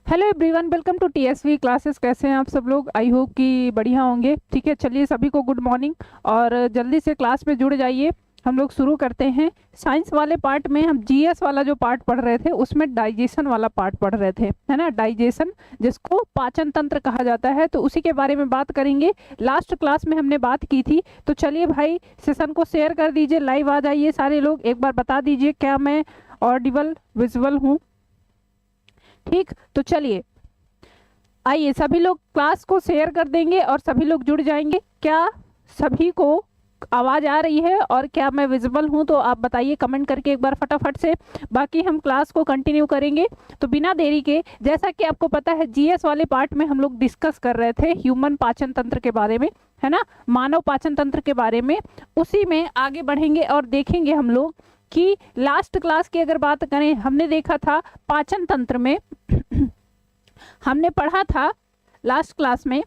Hello everyone, welcome to TSV classes. कैसे हैं आप सब लोग? आई होप कि बढ़िया होंगे। ठीक है, चलिए सभी को गुड मॉर्निंग और जल्दी से क्लास में जुड़ जाइए। हम लोग शुरू करते हैं। साइंस वाले पार्ट में हम जीएस वाला जो पार्ट पढ़ रहे थे उसमें डाइजेशन वाला पार्ट पढ़ रहे थे, है ना। डाइजेशन जिसको पाचन तंत्र कहा जाता है, तो उसी के बारे में बात करेंगे। लास्ट क्लास में हमने बात की थी। तो चलिए भाई, सेशन को शेयर कर दीजिए, लाइव आ जाइए सारे लोग। एक बार बता दीजिए क्या मैं ऑडिबल विजुअल हूँ? ठीक, तो चलिए आइए सभी लोग क्लास को शेयर कर देंगे और सभी लोग जुड़ जाएंगे। क्या सभी को आवाज आ रही है और क्या मैं विजिबल हूं? तो आप बताइए कमेंट करके एक बार फटाफट से। बाकी हम क्लास को कंटिन्यू करेंगे। तो बिना देरी के, जैसा कि आपको पता है जीएस वाले पार्ट में हम लोग डिस्कस कर रहे थे ह्यूमन पाचन तंत्र के बारे में, है ना, मानव पाचन तंत्र के बारे में। उसी में आगे बढ़ेंगे और देखेंगे हम लोग कि लास्ट क्लास की अगर बात करें, हमने देखा था पाचन तंत्र में हमने पढ़ा था लास्ट क्लास में।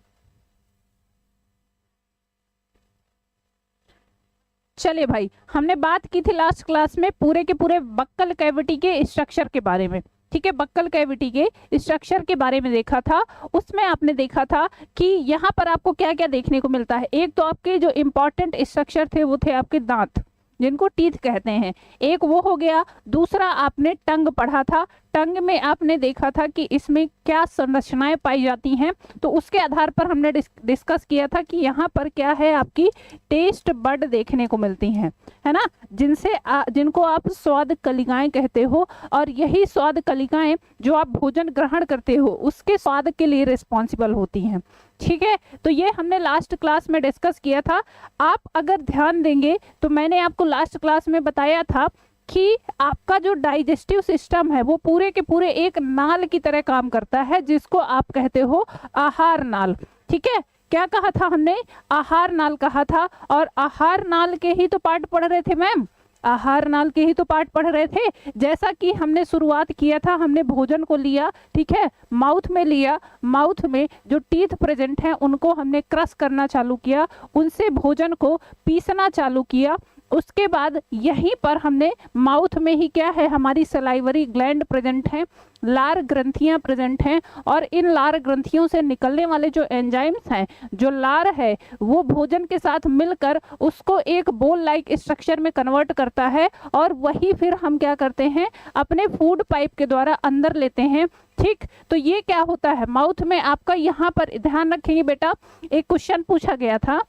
चलिए भाई, हमने बात की थी लास्ट क्लास में पूरे के पूरे बक्कल कैविटी के स्ट्रक्चर के बारे में। ठीक है, बक्कल कैविटी के स्ट्रक्चर के बारे में देखा था। उसमें आपने देखा था कि यहाँ पर आपको क्या क्या देखने को मिलता है। एक तो आपके जो इंपॉर्टेंट स्ट्रक्चर थे वो थे आपके दांत, जिनको टीथ कहते हैं, एक वो हो गया। दूसरा आपने टंग पढ़ा था। टंग में आपने देखा था कि इसमें क्या संरचनाएं पाई जाती हैं। तो उसके आधार पर हमने डिस्कस किया था कि यहाँ पर क्या है, आपकी टेस्ट बड देखने को मिलती हैं, है ना, जिनको आप स्वाद कलिकाएं कहते हो। और यही स्वाद कलिकाएं जो आप भोजन ग्रहण करते हो उसके स्वाद के लिए रिस्पॉन्सिबल होती हैं। ठीक है, तो ये हमने लास्ट क्लास में डिस्कस किया था। आप अगर ध्यान देंगे तो मैंने आपको लास्ट क्लास में बताया था कि आपका जो डाइजेस्टिव सिस्टम है वो पूरे के पूरे एक नाल की तरह काम करता है, जिसको आप कहते हो आहार नाल। ठीक है, क्या कहा था हमने? आहार नाल कहा था। और आहार नाल के ही तो पार्ट पढ़ रहे थे मैम, आहार नाल के ही तो पार्ट पढ़ रहे थे। जैसा कि हमने शुरुआत किया था, हमने भोजन को लिया, ठीक है, माउथ में लिया। माउथ में जो टीथ प्रेजेंट हैं उनको हमने क्रश करना चालू किया, उनसे भोजन को पीसना चालू किया। उसके बाद यहीं पर हमने माउथ में ही क्या है, हमारी सलाइवरी ग्लैंड प्रेजेंट है, लार ग्रंथियां प्रेजेंट हैं। और इन लार ग्रंथियों से निकलने वाले जो एंजाइम्स हैं, जो लार है वो भोजन के साथ मिलकर उसको एक बोल लाइक स्ट्रक्चर में कन्वर्ट करता है। और वही फिर हम क्या करते हैं, अपने फूड पाइप के द्वारा अंदर लेते हैं। ठीक, तो ये क्या होता है माउथ में आपका, यहाँ पर ध्यान रखेंगे बेटा, एक क्वेश्चन पूछा गया था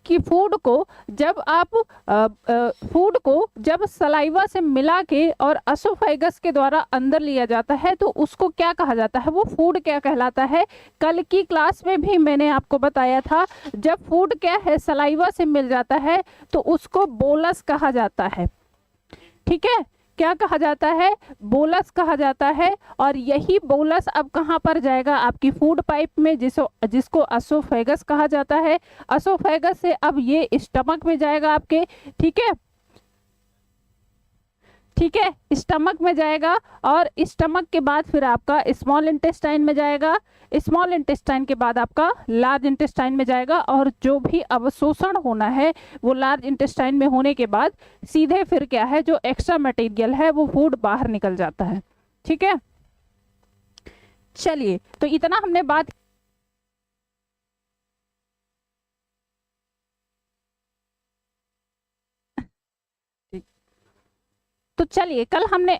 कि फूड को जब सलाइवा से मिला के और असोफेगस के द्वारा अंदर लिया जाता है तो उसको क्या कहा जाता है, वो फूड क्या कहलाता है? कल की क्लास में भी मैंने आपको बताया था, जब फूड क्या है सलाइवा से मिल जाता है तो उसको बोलस कहा जाता है। ठीक है, क्या कहा जाता है? बोलस कहा जाता है। और यही बोलस अब कहाँ पर जाएगा? आपकी फूड पाइप में, जिसको असोफेगस कहा जाता है। असोफेगस से अब ये स्टमक में जाएगा आपके। ठीक है, ठीक है, स्टमक में जाएगा और स्टमक के बाद फिर आपका स्मॉल इंटेस्टाइन में जाएगा। स्मॉल इंटेस्टाइन के बाद आपका लार्ज इंटेस्टाइन में जाएगा। और जो भी अवशोषण होना है वो लार्ज इंटेस्टाइन में होने के बाद सीधे फिर क्या है, जो एक्स्ट्रा मटेरियल है वो फूड बाहर निकल जाता है। ठीक है, चलिए, तो इतना हमने बात। तो चलिए, कल हमने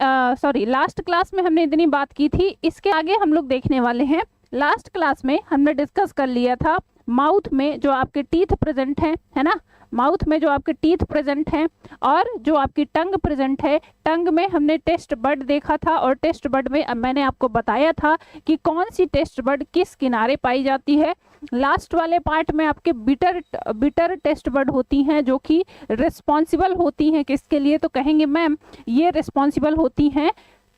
लास्ट क्लास में हमने इतनी बात की थी। इसके आगे हम लोग देखने वाले हैं। लास्ट क्लास में हमने डिस्कस कर लिया था माउथ में जो आपके टीथ प्रेजेंट हैं, है ना, माउथ में जो आपके टीथ प्रेजेंट हैं और जो आपकी टंग प्रेजेंट है। टंग में हमने टेस्ट बड देखा था और टेस्ट बड में मैंने आपको बताया था कि कौन सी टेस्ट बड किस किनारे पाई जाती है। लास्ट वाले पार्ट में आपके बिटर टेस्ट बड होती हैं, जो कि रिस्पॉन्सिबल होती हैं किसके लिए? तो कहेंगे मैम ये रिस्पॉन्सिबल होती हैं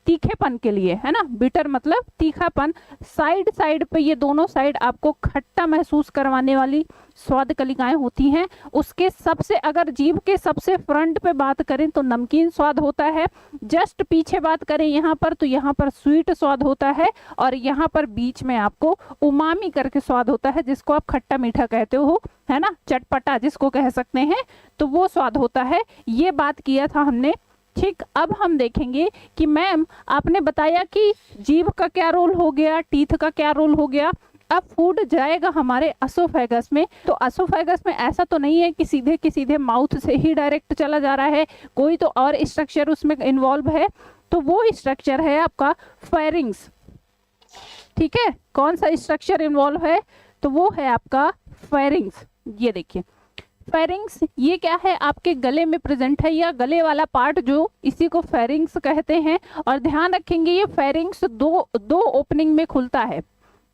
तीखेपन के लिए, है ना। बिटर मतलब तीखापन। साइड पे ये दोनों साइड आपको खट्टा महसूस करवाने वाली स्वाद कलिकाएं होती हैं। उसके सबसे, अगर जीभ के सबसे फ्रंट पे बात करें तो नमकीन स्वाद होता है। जस्ट पीछे बात करें यहाँ पर तो यहाँ पर स्वीट स्वाद होता है। और यहाँ पर बीच में आपको उमामी करके स्वाद होता है, जिसको आप खट्टा मीठा कहते हो, है ना, चटपटा जिसको कह सकते हैं, तो वो स्वाद होता है। ये बात किया था हमने ठीक, अब हम देखेंगे कि मैम आपने बताया कि जीभ का क्या रोल हो गया, टीथ का क्या रोल हो गया। अब फूड जाएगा हमारे असोफेगस में, तो असोफेगस में ऐसा तो नहीं है कि सीधे के सीधे माउथ से ही डायरेक्ट चला जा रहा है, कोई तो और स्ट्रक्चर उसमें इन्वॉल्व है। तो वो स्ट्रक्चर है आपका फेरिंग्स। ठीक है, कौन सा स्ट्रक्चर इन्वॉल्व है, तो वो है आपका फेरिंग्स। ये देखिए फेरिंग्स, ये क्या है, आपके गले में प्रेजेंट है, या गले वाला पार्ट जो, इसी को फेरिंग्स कहते हैं। और ध्यान रखेंगे ये फेरिंग्स दो ओपनिंग में खुलता है।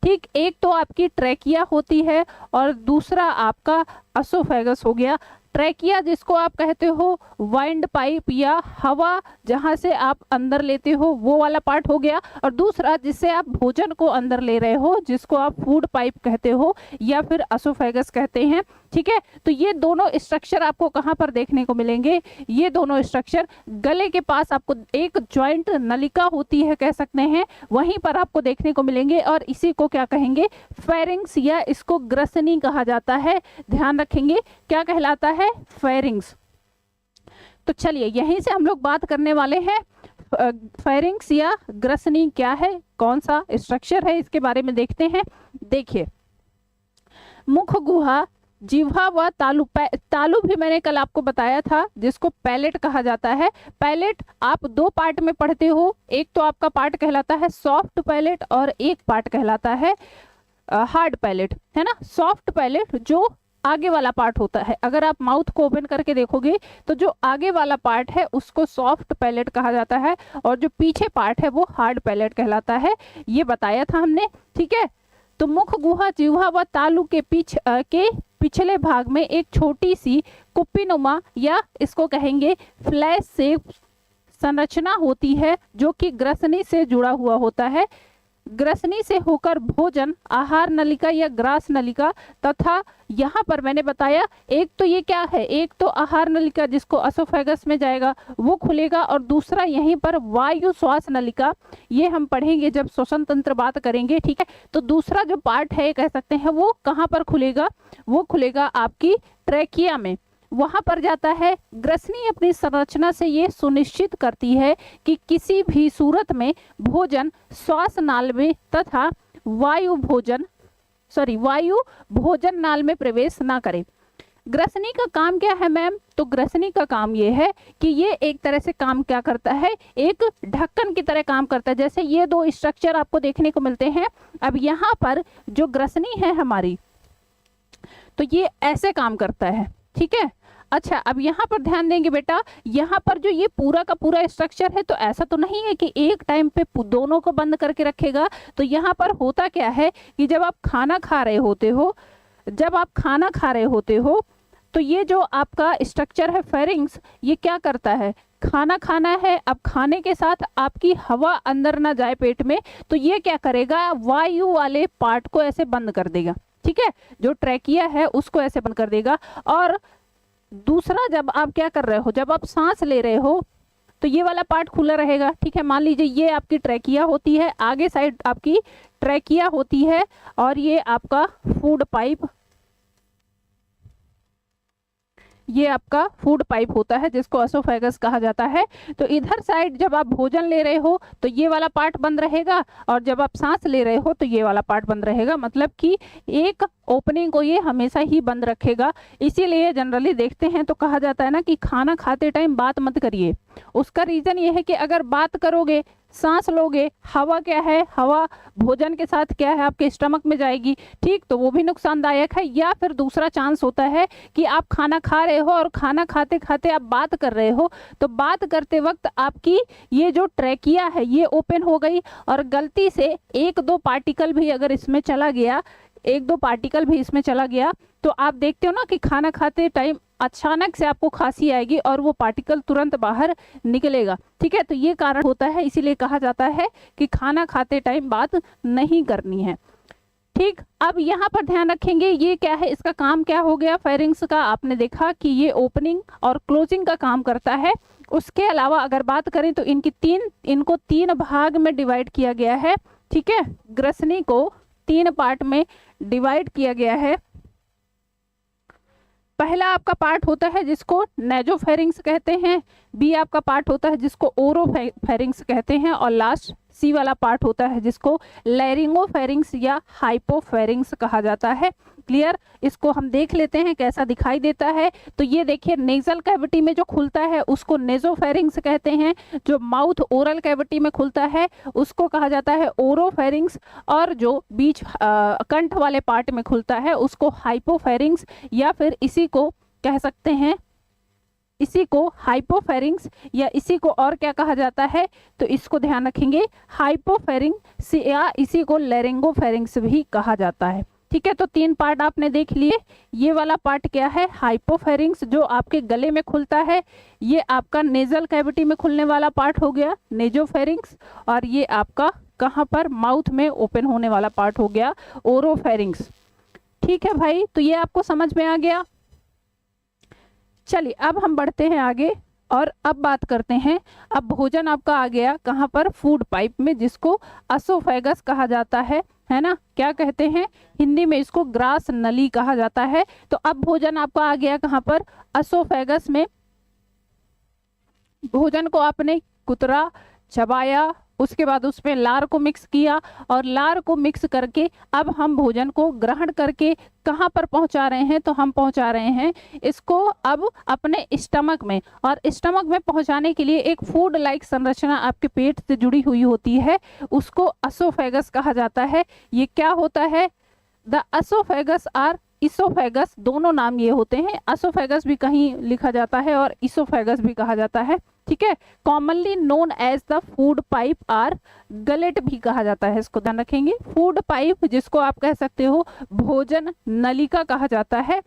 ठीक, एक तो आपकी ट्रैकिया होती है और दूसरा आपका असोफेगस हो गया। ट्रैकिया जिसको आप कहते हो वाइंड पाइप या हवा जहां से आप अंदर लेते हो, वो वाला पार्ट हो गया। और दूसरा जिससे आप भोजन को अंदर ले रहे हो, जिसको आप फूड पाइप कहते हो या फिर असोफेगस कहते हैं। ठीक है, तो ये दोनों स्ट्रक्चर आपको कहाँ पर देखने को मिलेंगे, ये दोनों स्ट्रक्चर गले के पास आपको एक जॉइंट नलिका होती है कह सकते हैं, वहीं पर आपको देखने को मिलेंगे। और इसी को क्या कहेंगे, फेरिंग्स, या इसको ग्रसनी कहा जाता है। ध्यान रखेंगे क्या कहलाता है, फेरिंग्स। तो चलिए यहीं से हम लोग बात करने वाले हैं फेरिंग्स या ग्रसनी क्या है, कौन सा स्ट्रक्चर है, इसके बारे में देखते हैं। देखिए मुख गुहा, जिह्वा व तालु, तालु भी मैंने कल आपको बताया था जिसको पैलेट कहा जाता है। पैलेट आप दो पार्ट में पढ़ते हो, एक तो आपका पार्ट कहलाता है सॉफ्ट पैलेट और एक पार्ट कहलाता है हार्ड पैलेट, है ना। सॉफ्ट पैलेट जो आगे वाला पार्ट होता है, अगर आप माउथ को ओपन करके देखोगे तो जो आगे वाला पार्ट है उसको सॉफ्ट पैलेट कहा जाता है, और जो पीछे पार्ट है वो हार्ड पैलेट कहलाता है। ये बताया था हमने, ठीक है। तो मुख गुहा, जिह्वा व तालु के पिछले भाग में एक छोटी सी कुप्पीनुमा या इसको कहेंगे फ्लैश शेप संरचना होती है जो कि ग्रसनी से जुड़ा हुआ होता है। ग्रसनी से होकर भोजन, आहार नलिका या ग्रास नलिका तथा यहाँ पर मैंने बताया एक तो ये क्या है, एक तो आहार नलिका जिसको असोफेगस में जाएगा वो खुलेगा, और दूसरा यहीं पर वायु श्वास नलिका, ये हम पढ़ेंगे जब श्वसन तंत्र बात करेंगे, ठीक है। तो दूसरा जो पार्ट है कह सकते हैं वो कहाँ पर खुलेगा, वो खुलेगा आपकी ट्रैकिया में, वहां पर जाता है। ग्रसनी अपनी संरचना से ये सुनिश्चित करती है कि किसी भी सूरत में भोजन श्वास नाल में तथा वायु भोजन नाल में प्रवेश ना करे। ग्रसनी का काम क्या है मैम, तो ग्रसनी का काम ये है कि ये एक तरह से काम क्या करता है, एक ढक्कन की तरह काम करता है। जैसे ये दो स्ट्रक्चर आपको देखने को मिलते हैं, अब यहाँ पर जो ग्रसनी है हमारी, तो ये ऐसे काम करता है, ठीक है। अच्छा, अब यहाँ पर ध्यान देंगे बेटा, यहाँ पर जो ये पूरा का पूरा स्ट्रक्चर है, तो ऐसा तो नहीं है कि एक टाइम पे दोनों को बंद करके रखेगा। तो यहाँ पर होता क्या है कि जब आप खाना खा रहे होते हो, तो ये जो आपका स्ट्रक्चर है फेरिंग्स, ये क्या करता है, खाना खाना है, अब खाने के साथ आपकी हवा अंदर ना जाए पेट में, तो ये क्या करेगा, वायु वाले पार्ट को ऐसे बंद कर देगा, ठीक है। जो ट्रैकिया है उसको ऐसे बंद कर देगा। और दूसरा, जब आप क्या कर रहे हो, जब आप सांस ले रहे हो तो ये वाला पार्ट खुला रहेगा, ठीक है। मान लीजिए ये आपकी ट्रैकिया होती है, आगे साइड आपकी ट्रैकिया होती है, और ये आपका फूड पाइप, ये आपका फूड पाइप होता है जिसको असोफेगस कहा जाता है। तो इधर साइड जब आप भोजन ले रहे हो तो ये वाला पार्ट बंद रहेगा, और जब आप सांस ले रहे हो तो ये वाला पार्ट बंद रहेगा, मतलब कि एक ओपनिंग को ये हमेशा ही बंद रखेगा। इसीलिए जनरली देखते हैं तो कहा जाता है ना कि खाना खाते टाइम बात मत करिए। उसका रीजन ये है कि अगर बात करोगे, सांस लोगे, हवा क्या है, हवा भोजन के साथ क्या है आपके स्टमक में जाएगी, ठीक, तो वो भी नुकसानदायक है। या फिर दूसरा चांस होता है कि आप खाना खा रहे हो और खाना खाते खाते आप बात कर रहे हो, तो बात करते वक्त आपकी ये जो ट्रैकिया है ये ओपन हो गई, और गलती से एक दो पार्टिकल भी अगर इसमें चला गया, तो आप देखते हो ना कि खाना खाते टाइम अचानक से आपको खांसी आएगी और वो पार्टिकल तुरंत बाहर निकलेगा, ठीक है। तो ये कारण होता है, इसीलिए कहा जाता है कि खाना खाते टाइम बात नहीं करनी है, ठीक। अब यहाँ पर ध्यान रखेंगे, ये क्या है, इसका काम क्या हो गया, फेरिंग्स का आपने देखा कि ये ओपनिंग और क्लोजिंग का काम करता है। उसके अलावा अगर बात करें तो इनको तीन भाग में डिवाइड किया गया है, ठीक है। ग्रसनी को तीन पार्ट में डिवाइड किया गया है। पहला आपका पार्ट होता है जिसको नेजोफेरिंग्स कहते हैं, बी आपका पार्ट होता है जिसको ओरोफेरिंग्स कहते हैं, और लास्ट सी वाला पार्ट होता है जिसको लैरिंगोफेरिंग्स या हाइपोफेरिंग्स कहा जाता है। क्लियर? इसको हम देख लेते हैं कैसा दिखाई देता है। तो ये देखिए, नेजल कैविटी में जो खुलता है उसको नेजोफेरिंग्स कहते हैं, जो माउथ ओरल कैविटी में खुलता है उसको कहा जाता है ओरोफेरिंग्स, और जो बीच कंठ वाले पार्ट में खुलता है उसको हाइपोफेरिंग्स, या फिर इसी को कह सकते हैं, इसी को हाइपोफेरिंग्स, या इसी को और क्या कहा जाता है, तो इसको ध्यान रखेंगे हाइपोफेरिंग्स, या इसी को लैरिंगोफेरिंग्स भी कहा जाता है। ठीक है, तो 3 पार्ट आपने देख लिए। ये वाला पार्ट क्या है, हाइपोफेरिंग्स, जो आपके गले में खुलता है। ये आपका नेजल कैविटी में खुलने वाला पार्ट हो गया नेजोफेरिंग्स, और ये आपका कहाँ पर, माउथ में ओपन होने वाला पार्ट हो गया ओरोफेरिंग्स। ठीक है भाई, तो ये आपको समझ में आ गया। चलिए अब हम बढ़ते हैं आगे, और अब बात करते हैं, अब भोजन आपका आ गया कहाँ पर, फूड पाइप में, जिसको असोफेगस कहा जाता है ना, क्या कहते हैं हिंदी में इसको, ग्रास नली कहा जाता है। तो अब भोजन आपका आ गया कहाँ पर, असोफेगस में। भोजन को आपने कुतरा, चबाया, उसके बाद उसमें लार को मिक्स किया, और लार को मिक्स करके अब हम भोजन को ग्रहण करके कहाँ पर पहुंचा रहे हैं, तो हम पहुंचा रहे हैं इसको अब अपने स्टमक में। और स्टमक में पहुंचाने के लिए एक फूड लाइक संरचना आपके पेट से जुड़ी हुई होती है, उसको असोफेगस कहा जाता है। ये क्या होता है, द असोफेगस आर इसोफेगस, दोनों नाम ये होते हैं। असोफेगस भी कहीं लिखा जाता है और इसोफेगस भी कहा जाता है। ठीक है, commonly known as the food pipe or gullet भी कहा जाता है, इसको ध्यान रखेंगे। फूड पाइप, जिसको आप कह सकते हो भोजन नलिका कहा जाता है।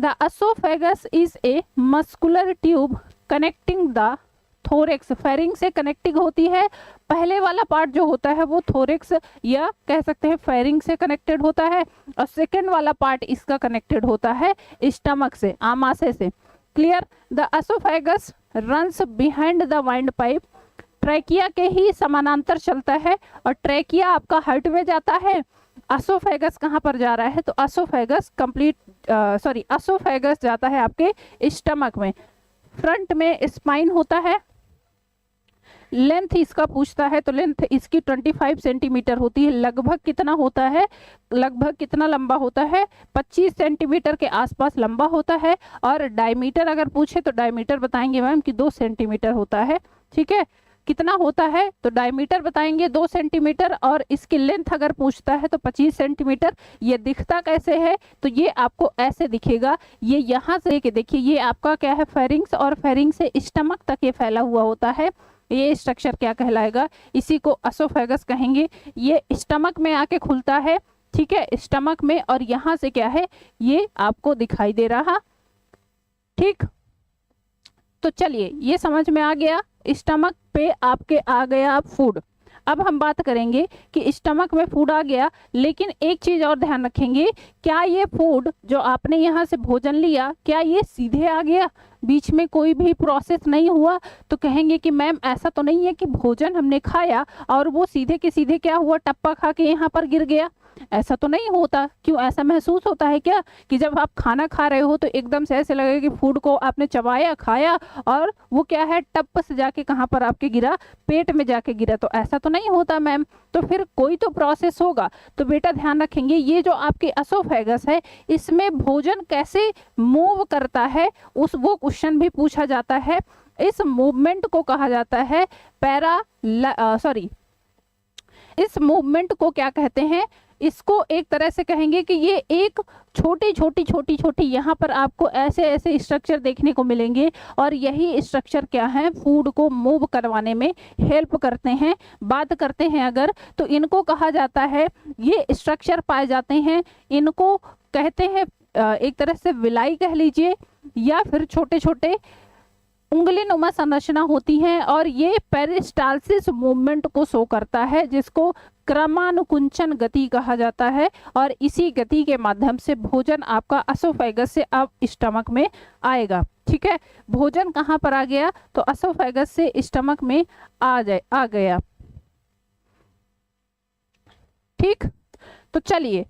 The oesophagus is a muscular tube connecting the thorax, pharynx से कनेक्टिंग होती है। पहले वाला पार्ट जो होता है वो थोरेक्स या कह सकते हैं फेरिंग से कनेक्टेड होता है, और सेकेंड वाला पार्ट इसका कनेक्टेड होता है स्टमक से, आमाशय से। Clear? The oesophagus runs behind the windpipe, trachea के ही समानांतर चलता है, और ट्रैकिया आपका हार्ट में जाता है। असोफेगस कहाँ पर जा रहा है, तो असोफेगस असोफेगस जाता है आपके स्टमक में। फ्रंट में स्पाइन होता है। लेंथ इसका पूछता है, तो लेंथ इसकी 25 सेंटीमीटर होती है। लगभग कितना होता है, लगभग कितना लंबा होता है, 25 सेंटीमीटर के आसपास लंबा होता है। और डायमीटर अगर पूछे तो डायमीटर बताएंगे मैम कि 2 सेंटीमीटर होता है। ठीक है, कितना होता है तो डायमीटर बताएंगे 2 सेंटीमीटर, और इसकी लेंथ अगर पूछता है तो 25 सेंटीमीटर। ये दिखता कैसे है, तो ये आपको ऐसे दिखेगा। ये यहाँ से लेके देखिए, ये आपका क्या है, फेरिंग्स, और फेरिंग से स्टमक तक ये फैला हुआ होता है। ये स्ट्रक्चर क्या कहलाएगा, इसी को असोफेगस कहेंगे। ये स्टमक में आके खुलता है। ठीक है, स्टमक में, और यहाँ से क्या है, ये आपको दिखाई दे रहा। ठीक, तो चलिए ये समझ में आ गया। स्टमक पे आपके आ गया फूड। अब हम बात करेंगे कि स्टमक में फूड आ गया, लेकिन एक चीज और ध्यान रखेंगे, क्या ये फूड जो आपने यहाँ से भोजन लिया, क्या ये सीधे आ गया, बीच में कोई भी प्रोसेस नहीं हुआ? तो कहेंगे कि मैम ऐसा तो नहीं है कि भोजन हमने खाया और वो सीधे के सीधे क्या हुआ, टप्पा खा के यहाँ पर गिर गया। ऐसा तो नहीं होता। क्यों, ऐसा महसूस होता है क्या कि जब आप खाना खा रहे हो तो एकदम से ऐसे लगेगा कि फूड को आपने चबाया, खाया, और वो क्या है, टप से जाके कहाँ पर आपके गिरा, पेट में जाके गिरा? तो ऐसा तो नहीं होता मैम। तो फिर कोई तो प्रोसेस होगा। तो बेटा ध्यान रखेंगे, ये जो आपके असोफेगस है, इसमें भोजन कैसे मूव करता है, वो क्वेश्चन भी पूछा जाता है। इस मूवमेंट को कहा जाता है इस मूवमेंट को क्या कहते हैं, इसको एक तरह से कहेंगे कि ये एक छोटी यहाँ पर आपको ऐसे ऐसे स्ट्रक्चर देखने को मिलेंगे, और यही स्ट्रक्चर क्या है, फूड को मूव करवाने में हेल्प करते हैं। बात करते हैं अगर, तो इनको कहा जाता है, ये स्ट्रक्चर पाए जाते हैं, इनको कहते हैं एक तरह से विलाई कह लीजिए, या फिर छोटे छोटे उंगली नुमा संरचना होती है, और ये पेरिस्टालसिस मूवमेंट को शो करता है, जिसको क्रमानुकुंचन गति कहा जाता है। और इसी गति के माध्यम से भोजन आपका असोफेगस से अब स्टमक में आएगा। ठीक है, भोजन कहाँ पर आ गया, तो असोफेगस से स्टमक में आ गया। ठीक, तो चलिए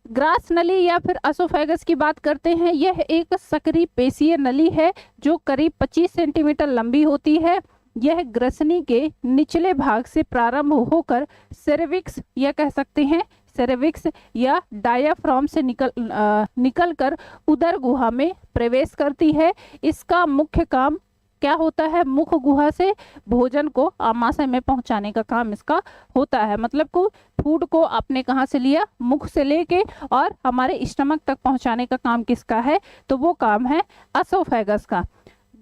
ग्रास नली या फिर असोफेगस की बात करते हैं, यह एक सक्रिय पेशीय नली है जो करीब 25 सेंटीमीटर लंबी होती है। यह ग्रसनी के निचले भाग से प्रारंभ होकर सेरेविक्स या कह सकते हैं सेरेविक्स या डायाफ्राम से निकलकर उदर गुहा में प्रवेश करती है। इसका मुख्य काम क्या होता है, मुख गुहा से भोजन को आमाशय में पहुंचाने का काम इसका होता है। मतलब को फूड को आपने कहाँ से लिया, मुख से लेके और हमारे स्टमक तक पहुंचाने का काम किसका है, तो वो काम है असोफेगस का।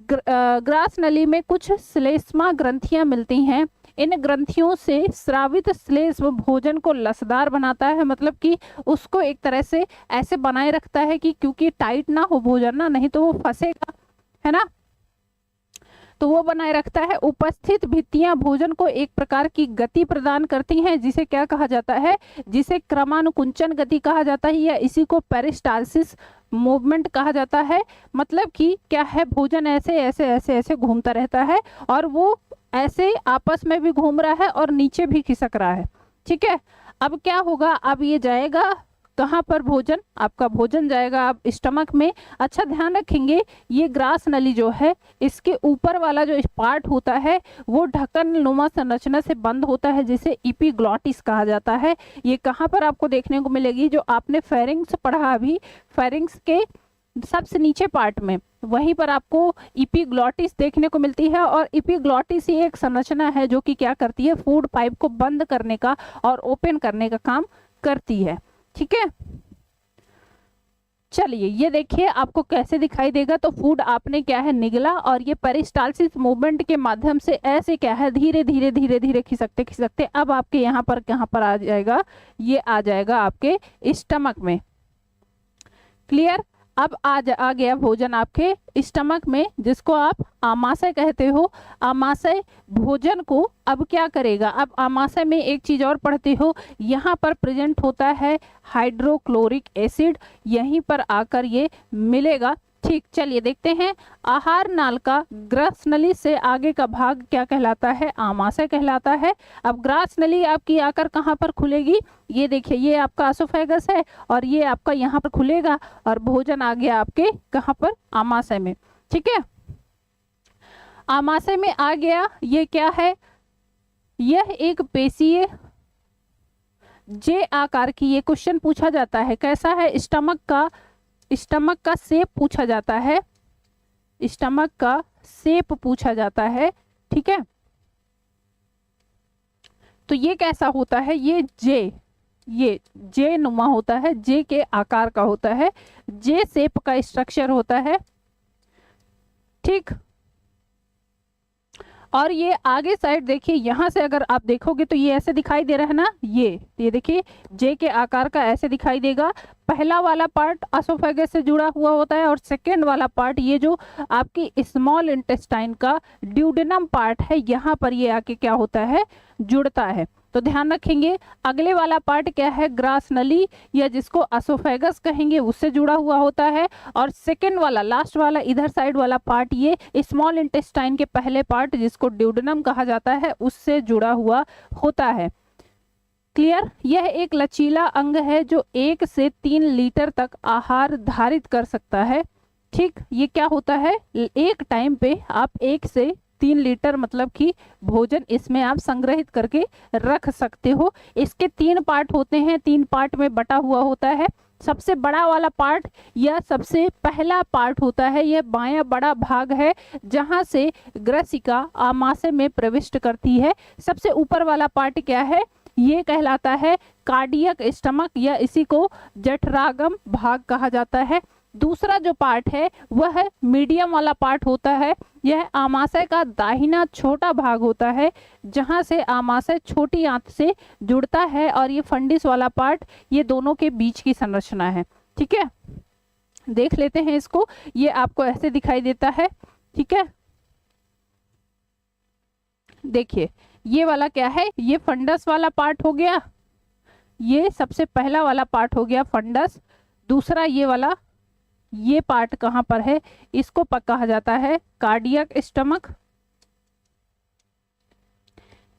ग्रास नली में कुछ श्लेष्मा ग्रंथियां मिलती हैं। इन ग्रंथियों से स्रावित श्लेष्म भोजन को लसदार बनाता है, मतलब कि उसको एक तरह से ऐसे बनाए रखता है कि क्योंकि टाइट ना हो भोजन ना, नहीं तो वो फंसेगा, है ना, तो वो बनाए रखता है। उपस्थित भित्तियां भोजन को एक प्रकार की गति प्रदान करती हैं, जिसे क्या कहा जाता है, जिसे क्रमानुकुंचन गति कहा जाता है, या इसी को पेरिस्टालसिस मूवमेंट कहा जाता है। मतलब कि क्या है, भोजन ऐसे ऐसे ऐसे ऐसे घूमता रहता है और वो ऐसे आपस में भी घूम रहा है और नीचे भी खिसक रहा है। ठीक है, अब क्या होगा, अब ये जाएगा कहाँ पर, भोजन, आपका भोजन जाएगा आप स्टमक में। अच्छा ध्यान रखेंगे, ये ग्रास नली जो है इसके ऊपर वाला जो पार्ट होता है वो ढक्कन नुमा संरचना से बंद होता है, जिसे इपीग्लॉटिस कहा जाता है। ये कहाँ पर आपको देखने को मिलेगी, जो आपने फेरिंग्स पढ़ा अभी, फेरिंग्स के सबसे नीचे पार्ट में, वहीं पर आपको इपीग्लॉटिस देखने को मिलती है। और इपीग्लॉटिस ही एक संरचना है जो कि क्या करती है, फूड पाइप को बंद करने का और ओपन करने का काम करती है। ठीक है, चलिए ये देखिए आपको कैसे दिखाई देगा। तो फूड आपने क्या है निगला और ये पेरिस्टालसिस मूवमेंट के माध्यम से ऐसे क्या है धीरे धीरे धीरे धीरे खिसकते खिसकते अब आपके यहाँ पर कहाँ पर आ जाएगा, ये आ जाएगा आपके स्टमक में। क्लियर, अब आ गया भोजन आपके स्टमक में, जिसको आप आमाशय कहते हो। आमाशय भोजन को अब क्या करेगा, अब आमाशय में एक चीज और पढ़ते हो, यहाँ पर प्रेजेंट होता है हाइड्रोक्लोरिक एसिड, यहीं पर आकर ये मिलेगा। ठीक, चलिए देखते हैं। आहार नाल का ग्रास नली से आगे का भाग क्या कहलाता है, आमाशय कहलाता है। अब ग्रास नली आपकी आकर कहाँ पर खुलेगी, ये देखिए, ये आपका एसोफेगस है और ये आपका यहाँ पर खुलेगा और भोजन आ गया आपके कहाँ पर, आमाशय में। ठीक है, आमाशय में आ गया, ये क्या है, यह एक पेशीय जे आकार की, ये क्वेश्चन पूछा जाता है, कैसा है, स्टमक का शेप पूछा जाता है, स्टमक का शेप पूछा जाता है। ठीक है, तो ये कैसा होता है, ये जे नुमा होता है, जे के आकार का होता है, जे शेप का स्ट्रक्चर होता है। ठीक, और ये आगे साइड देखिए, यहाँ से अगर आप देखोगे तो ये ऐसे दिखाई दे रहा है ना, ये देखिए जे के आकार का ऐसे दिखाई देगा। पहला वाला पार्ट एसोफेगस से जुड़ा हुआ होता है और सेकेंड वाला पार्ट ये जो आपकी स्मॉल इंटेस्टाइन का ड्यूडेनम पार्ट है, यहाँ पर ये आके क्या होता है, जुड़ता है। तो ध्यान रखेंगे, अगले वाला पार्ट क्या है, ग्रास नली या जिसको एसोफेगस कहेंगे, उससे जुड़ा हुआ होता है। और सेकेंड वाला, लास्ट वाला, इधर साइड वाला पार्ट ये स्मॉल इंटेस्टाइन के पहले पार्ट जिसको ड्यूडेनम कहा जाता है, उससे जुड़ा हुआ होता है। क्लियर, यह एक लचीला अंग है जो 1 से 3 लीटर तक आहार धारित कर सकता है। ठीक, ये क्या होता है, एक टाइम पे आप 1 से 3 लीटर मतलब कि भोजन इसमें आप संग्रहित करके रख सकते हो। इसके 3 पार्ट होते हैं, 3 पार्ट में बटा हुआ होता है। सबसे बड़ा वाला पार्ट या सबसे पहला पार्ट होता है, यह बायां बड़ा भाग है जहां से ग्रसिका आमाशय में प्रविष्ट करती है। सबसे ऊपर वाला पार्ट क्या है, ये कहलाता है कार्डियक स्टमक या इसी को जठरागम भाग कहा जाता है। दूसरा जो पार्ट है वह मीडियम वाला पार्ट होता है, यह आमाशय का दाहिना छोटा भाग होता है जहां से आमाशय छोटी आंत से जुड़ता है। और ये फंडिस वाला पार्ट, ये दोनों के बीच की संरचना है। ठीक है, देख लेते हैं इसको, ये आपको ऐसे दिखाई देता है। ठीक है, देखिए ये वाला क्या है, ये फंडस वाला पार्ट हो गया, ये सबसे पहला वाला पार्ट हो गया फंडस। दूसरा ये वाला, ये पार्ट कहां पर है, इसको कहा जाता है कार्डियक स्टमक,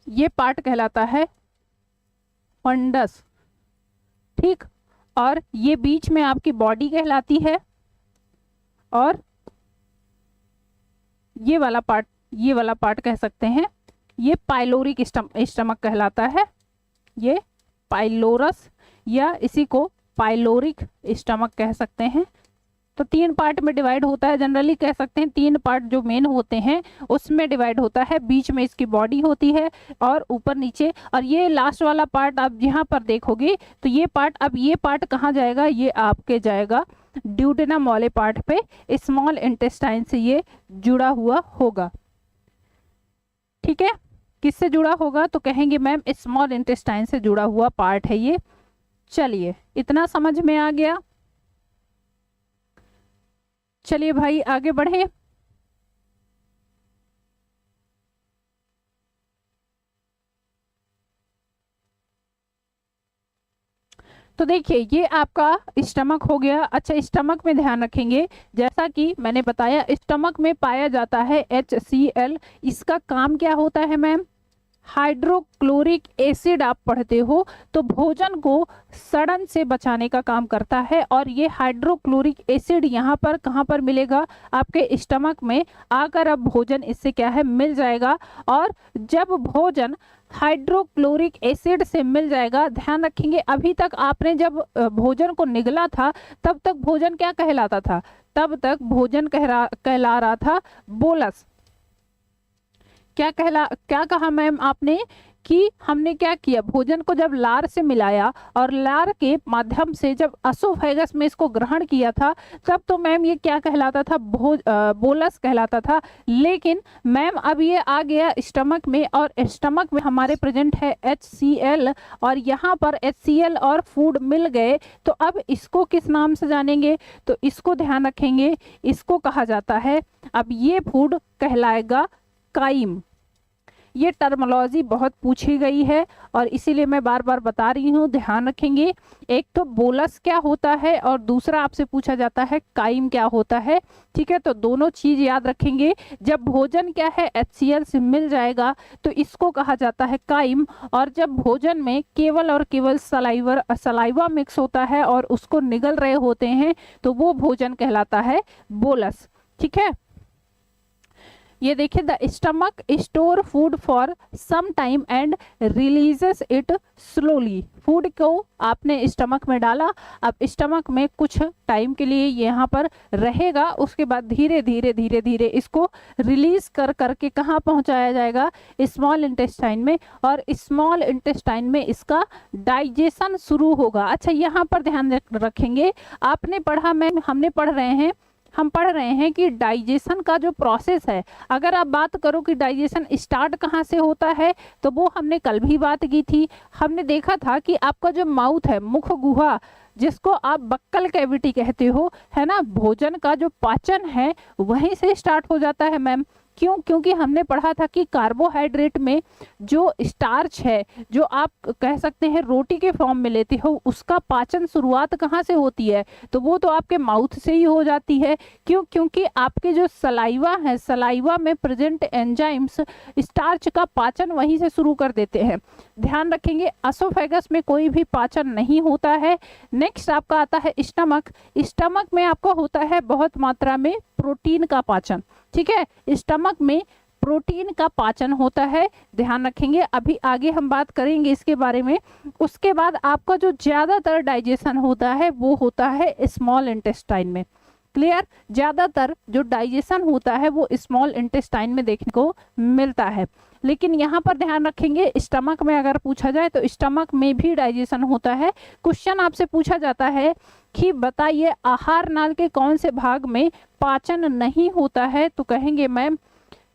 ये पार्ट कहलाता है फंडस। ठीक, और ये बीच में आपकी बॉडी कहलाती है, और ये वाला पार्ट कह सकते हैं ये पाइलोरिक स्टमक कहलाता है, ये पाइलोरस या इसी को पाइलोरिक स्टमक कह सकते हैं। तो 3 पार्ट में डिवाइड होता है, जनरली कह सकते हैं 3 पार्ट जो मेन होते हैं उसमें डिवाइड होता है। बीच में इसकी बॉडी होती है और ऊपर नीचे, और ये लास्ट वाला पार्ट आप यहाँ पर देखोगे तो ये पार्ट, अब ये पार्ट कहाँ जाएगा, ये आपके जाएगा ड्यूडेनम वाले पार्ट पे, स्मॉल इंटेस्टाइन से ये जुड़ा हुआ होगा। ठीक है, किससे जुड़ा होगा तो कहेंगे मैम स्मॉल इंटेस्टाइन से जुड़ा हुआ पार्ट है ये। चलिए इतना समझ में आ गया। चलिए भाई आगे बढ़े। तो देखिए ये आपका स्टमक हो गया। अच्छा, स्टमक में ध्यान रखेंगे, जैसा कि मैंने बताया स्टमक में पाया जाता है HCl। इसका काम क्या होता है मैम, हाइड्रोक्लोरिक एसिड आप पढ़ते हो तो भोजन को सड़न से बचाने का काम करता है। और ये हाइड्रोक्लोरिक एसिड यहाँ पर कहाँ पर मिलेगा, आपके स्टमक में आकर अब भोजन इससे क्या है मिल जाएगा। और जब भोजन हाइड्रोक्लोरिक एसिड से मिल जाएगा, ध्यान रखेंगे अभी तक आपने जब भोजन को निगला था तब तक भोजन क्या कहलाता था, तब तक भोजन कहला रहा था बोलस। क्या कहा मैम आपने कि हमने क्या किया, भोजन को जब लार से मिलाया और लार के माध्यम से जब असोफेगस में इसको ग्रहण किया था तब तो मैम ये क्या कहलाता था, बोलस कहलाता था। लेकिन मैम अब ये आ गया स्टमक में, और स्टमक में हमारे प्रेजेंट है HCl, और यहाँ पर HCl और फूड मिल गए। तो अब इसको किस नाम से जानेंगे, तो इसको ध्यान रखेंगे, इसको कहा जाता है, अब ये फूड कहलाएगा काइम। ये टर्मोलॉजी बहुत पूछी गई है और इसीलिए मैं बार बार बता रही हूँ, ध्यान रखेंगे। एक तो बोलस क्या होता है और दूसरा आपसे पूछा जाता है काइम क्या होता है। ठीक है, तो दोनों चीज याद रखेंगे। जब भोजन क्या है HCl से मिल जाएगा तो इसको कहा जाता है काइम, और जब भोजन में केवल और केवल सलाइवा मिक्स होता है और उसको निगल रहे होते हैं तो वो भोजन कहलाता है बोलस। ठीक है, ये देखिए, the stomach store food for some time and releases it slowly. Food को आपने स्टमक में डाला, अब स्टमक में कुछ टाइम के लिए यहाँ पर रहेगा, उसके बाद धीरे धीरे इसको रिलीज करके कहाँ पहुँचाया जाएगा, स्मॉल इंटेस्टाइन में, और स्मॉल इंटेस्टाइन में इसका डाइजेशन शुरू होगा। अच्छा, यहाँ पर ध्यान रखेंगे, आपने पढ़ा, हम पढ़ रहे हैं कि डाइजेशन का जो प्रोसेस है, अगर आप बात करो कि डाइजेशन स्टार्ट कहाँ से होता है तो वो हमने कल भी बात की थी। हमने देखा था कि आपका जो माउथ है, मुख गुहा, जिसको आप बक्कल कैविटी कहते हो, है ना, भोजन का जो पाचन है वहीं से स्टार्ट हो जाता है मैम। क्यों, क्योंकि हमने पढ़ा था कि कार्बोहाइड्रेट में जो स्टार्च है, जो आप कह सकते हैं रोटी के फॉर्म में लेते हो, उसका पाचन शुरुआत कहाँ से होती है, तो वो तो आपके माउथ से ही हो जाती है। क्यों, क्योंकि आपके जो सलाइवा है, सलाइवा में प्रेजेंट एंजाइम्स स्टार्च का पाचन वहीं से शुरू कर देते हैं। ध्यान रखेंगे, असोफेगस में कोई भी पाचन नहीं होता है। नेक्स्ट आपका आता है स्टमक। स्टमक में आपका होता है बहुत मात्रा में प्रोटीन का पाचन। ठीक है, स्टमक में प्रोटीन का पाचन होता है, ध्यान रखेंगे, अभी आगे हम बात करेंगे इसके बारे में। उसके बाद आपका जो ज्यादातर डाइजेशन होता है वो होता है स्मॉल इंटेस्टाइन में। क्लियर, ज्यादातर जो डाइजेशन होता है वो स्मॉल इंटेस्टाइन में देखने को मिलता है। लेकिन यहाँ पर ध्यान रखेंगे, स्टमक में अगर पूछा जाए तो स्टमक में भी डाइजेशन होता है। क्वेश्चन आपसे पूछा जाता है कि बताइए आहार नाल के कौन से भाग में पाचन नहीं होता है, तो कहेंगे मैम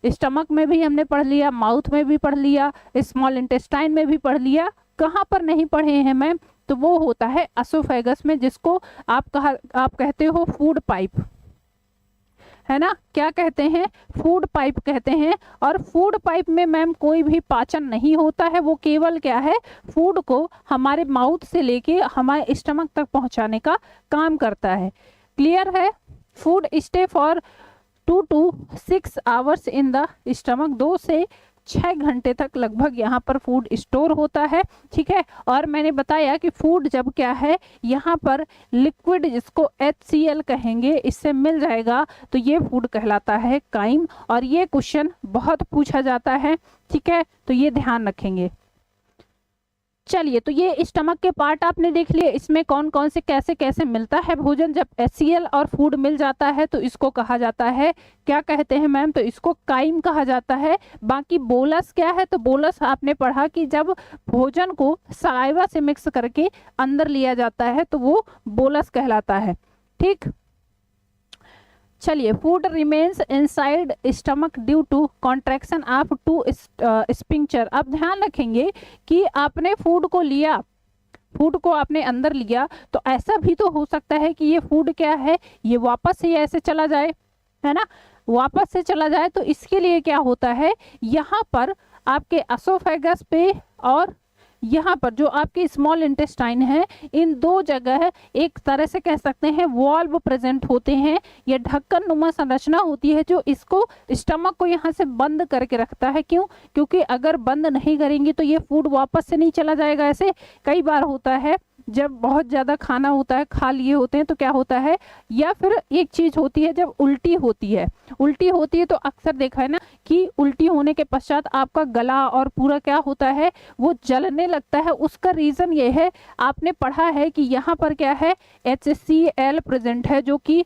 स्टमक में भी हमने पढ़ लिया, माउथ में भी पढ़ लिया, स्मॉल इंटेस्टाइन में भी पढ़ लिया। कहाँ पर नहीं पढ़े हैं मैम, तो वो होता है असोफेगस में, जिसको आप कहते हो फूड पाइप, है ना, क्या कहते हैं, फूड पाइप कहते हैं। और फूड पाइप में मैम कोई भी पाचन नहीं होता है, वो केवल क्या है, फूड को हमारे माउथ से लेके हमारे स्टमक तक पहुंचाने का काम करता है। क्लियर है, food stay for 2 to 6 hours in the stomach, 2 से 6 घंटे तक लगभग यहाँ पर फूड स्टोर होता है, ठीक है। और मैंने बताया कि फूड जब क्या है यहाँ पर लिक्विड जिसको HCl कहेंगे इससे मिल जाएगा तो ये फूड कहलाता है काइम। और ये क्वेश्चन बहुत पूछा जाता है, ठीक है, तो ये ध्यान रखेंगे। चलिए, तो ये स्टमक के पार्ट आपने देख लिए, इसमें कौन कौन से कैसे कैसे मिलता है भोजन। जब HCl और फूड मिल जाता है तो इसको कहा जाता है, क्या कहते हैं मैम, तो इसको काइम कहा जाता है। बाकी बोलस क्या है, तो बोलस आपने पढ़ा कि जब भोजन को सलाइवा से मिक्स करके अंदर लिया जाता है तो वो बोलस कहलाता है, ठीक। चलिए, food remains inside stomach due to contraction of two sphincter. अब ध्यान रखेंगे कि आपने फूड को लिया, फूड को आपने अंदर लिया, तो ऐसा भी तो हो सकता है कि ये फूड क्या है, ये वापस से ऐसे चला जाए, है ना, वापस से चला जाए। तो इसके लिए क्या होता है, यहाँ पर आपके एसोफेगस पे और यहाँ पर जो आपके स्मॉल इंटेस्टाइन है, इन दो जगह एक तरह से कह सकते हैं वॉल्व प्रेजेंट होते हैं। ये ढक्कन नुमा संरचना होती है जो इसको स्टमक को यहाँ से बंद करके रखता है। क्यों? क्योंकि अगर बंद नहीं करेंगे तो ये फूड वापस से नहीं चला जाएगा। ऐसे कई बार होता है जब बहुत ज़्यादा खाना होता है, खा लिए होते हैं, तो क्या होता है, या फिर एक चीज़ होती है जब उल्टी होती है, उल्टी होती है तो अक्सर देखा है ना कि उल्टी होने के पश्चात आपका गला और पूरा क्या होता है, वो जलने लगता है। उसका रीज़न ये है, आपने पढ़ा है कि यहाँ पर क्या है, HCl प्रेजेंट है जो कि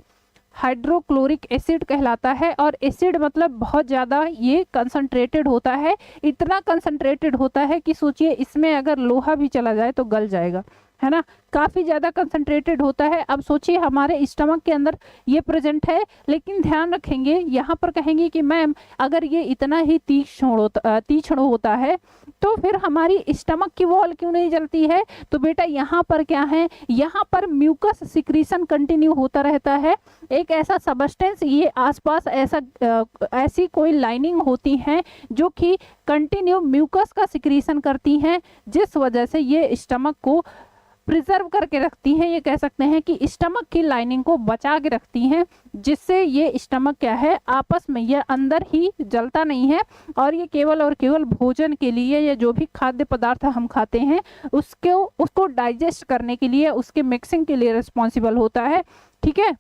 हाइड्रोक्लोरिक एसिड कहलाता है। और एसिड मतलब बहुत ज़्यादा ये कंसंट्रेटेड होता है, इतना कंसंट्रेटेड होता है कि सोचिए इसमें अगर लोहा भी चला जाए तो गल जाएगा, है ना, काफ़ी ज़्यादा कंसंट्रेटेड होता है। अब सोचिए हमारे स्टमक के अंदर ये प्रेजेंट है, लेकिन ध्यान रखेंगे यहाँ पर कहेंगे कि मैम अगर ये इतना ही तीक्ष्ण होता है तो फिर हमारी स्टमक की वॉल क्यों नहीं जलती है। तो बेटा यहाँ पर क्या है, यहाँ पर म्यूकस सिक्रीशन कंटिन्यू होता रहता है। एक ऐसा सबस्टेंस, ये आसपास ऐसी कोई लाइनिंग होती हैं जो कि कंटिन्यू म्यूकस का सिक्रीशन करती हैं, जिस वजह से ये स्टमक को प्रिजर्व करके रखती हैं। ये कह सकते हैं कि स्टमक की लाइनिंग को बचा के रखती हैं, जिससे ये स्टमक क्या है, आपस में ये अंदर ही जलता नहीं है। और ये केवल और केवल भोजन के लिए, या जो भी खाद्य पदार्थ हम खाते हैं उसको डाइजेस्ट करने के लिए, उसके मिक्सिंग के लिए रिस्पॉन्सिबल होता है, ठीक है।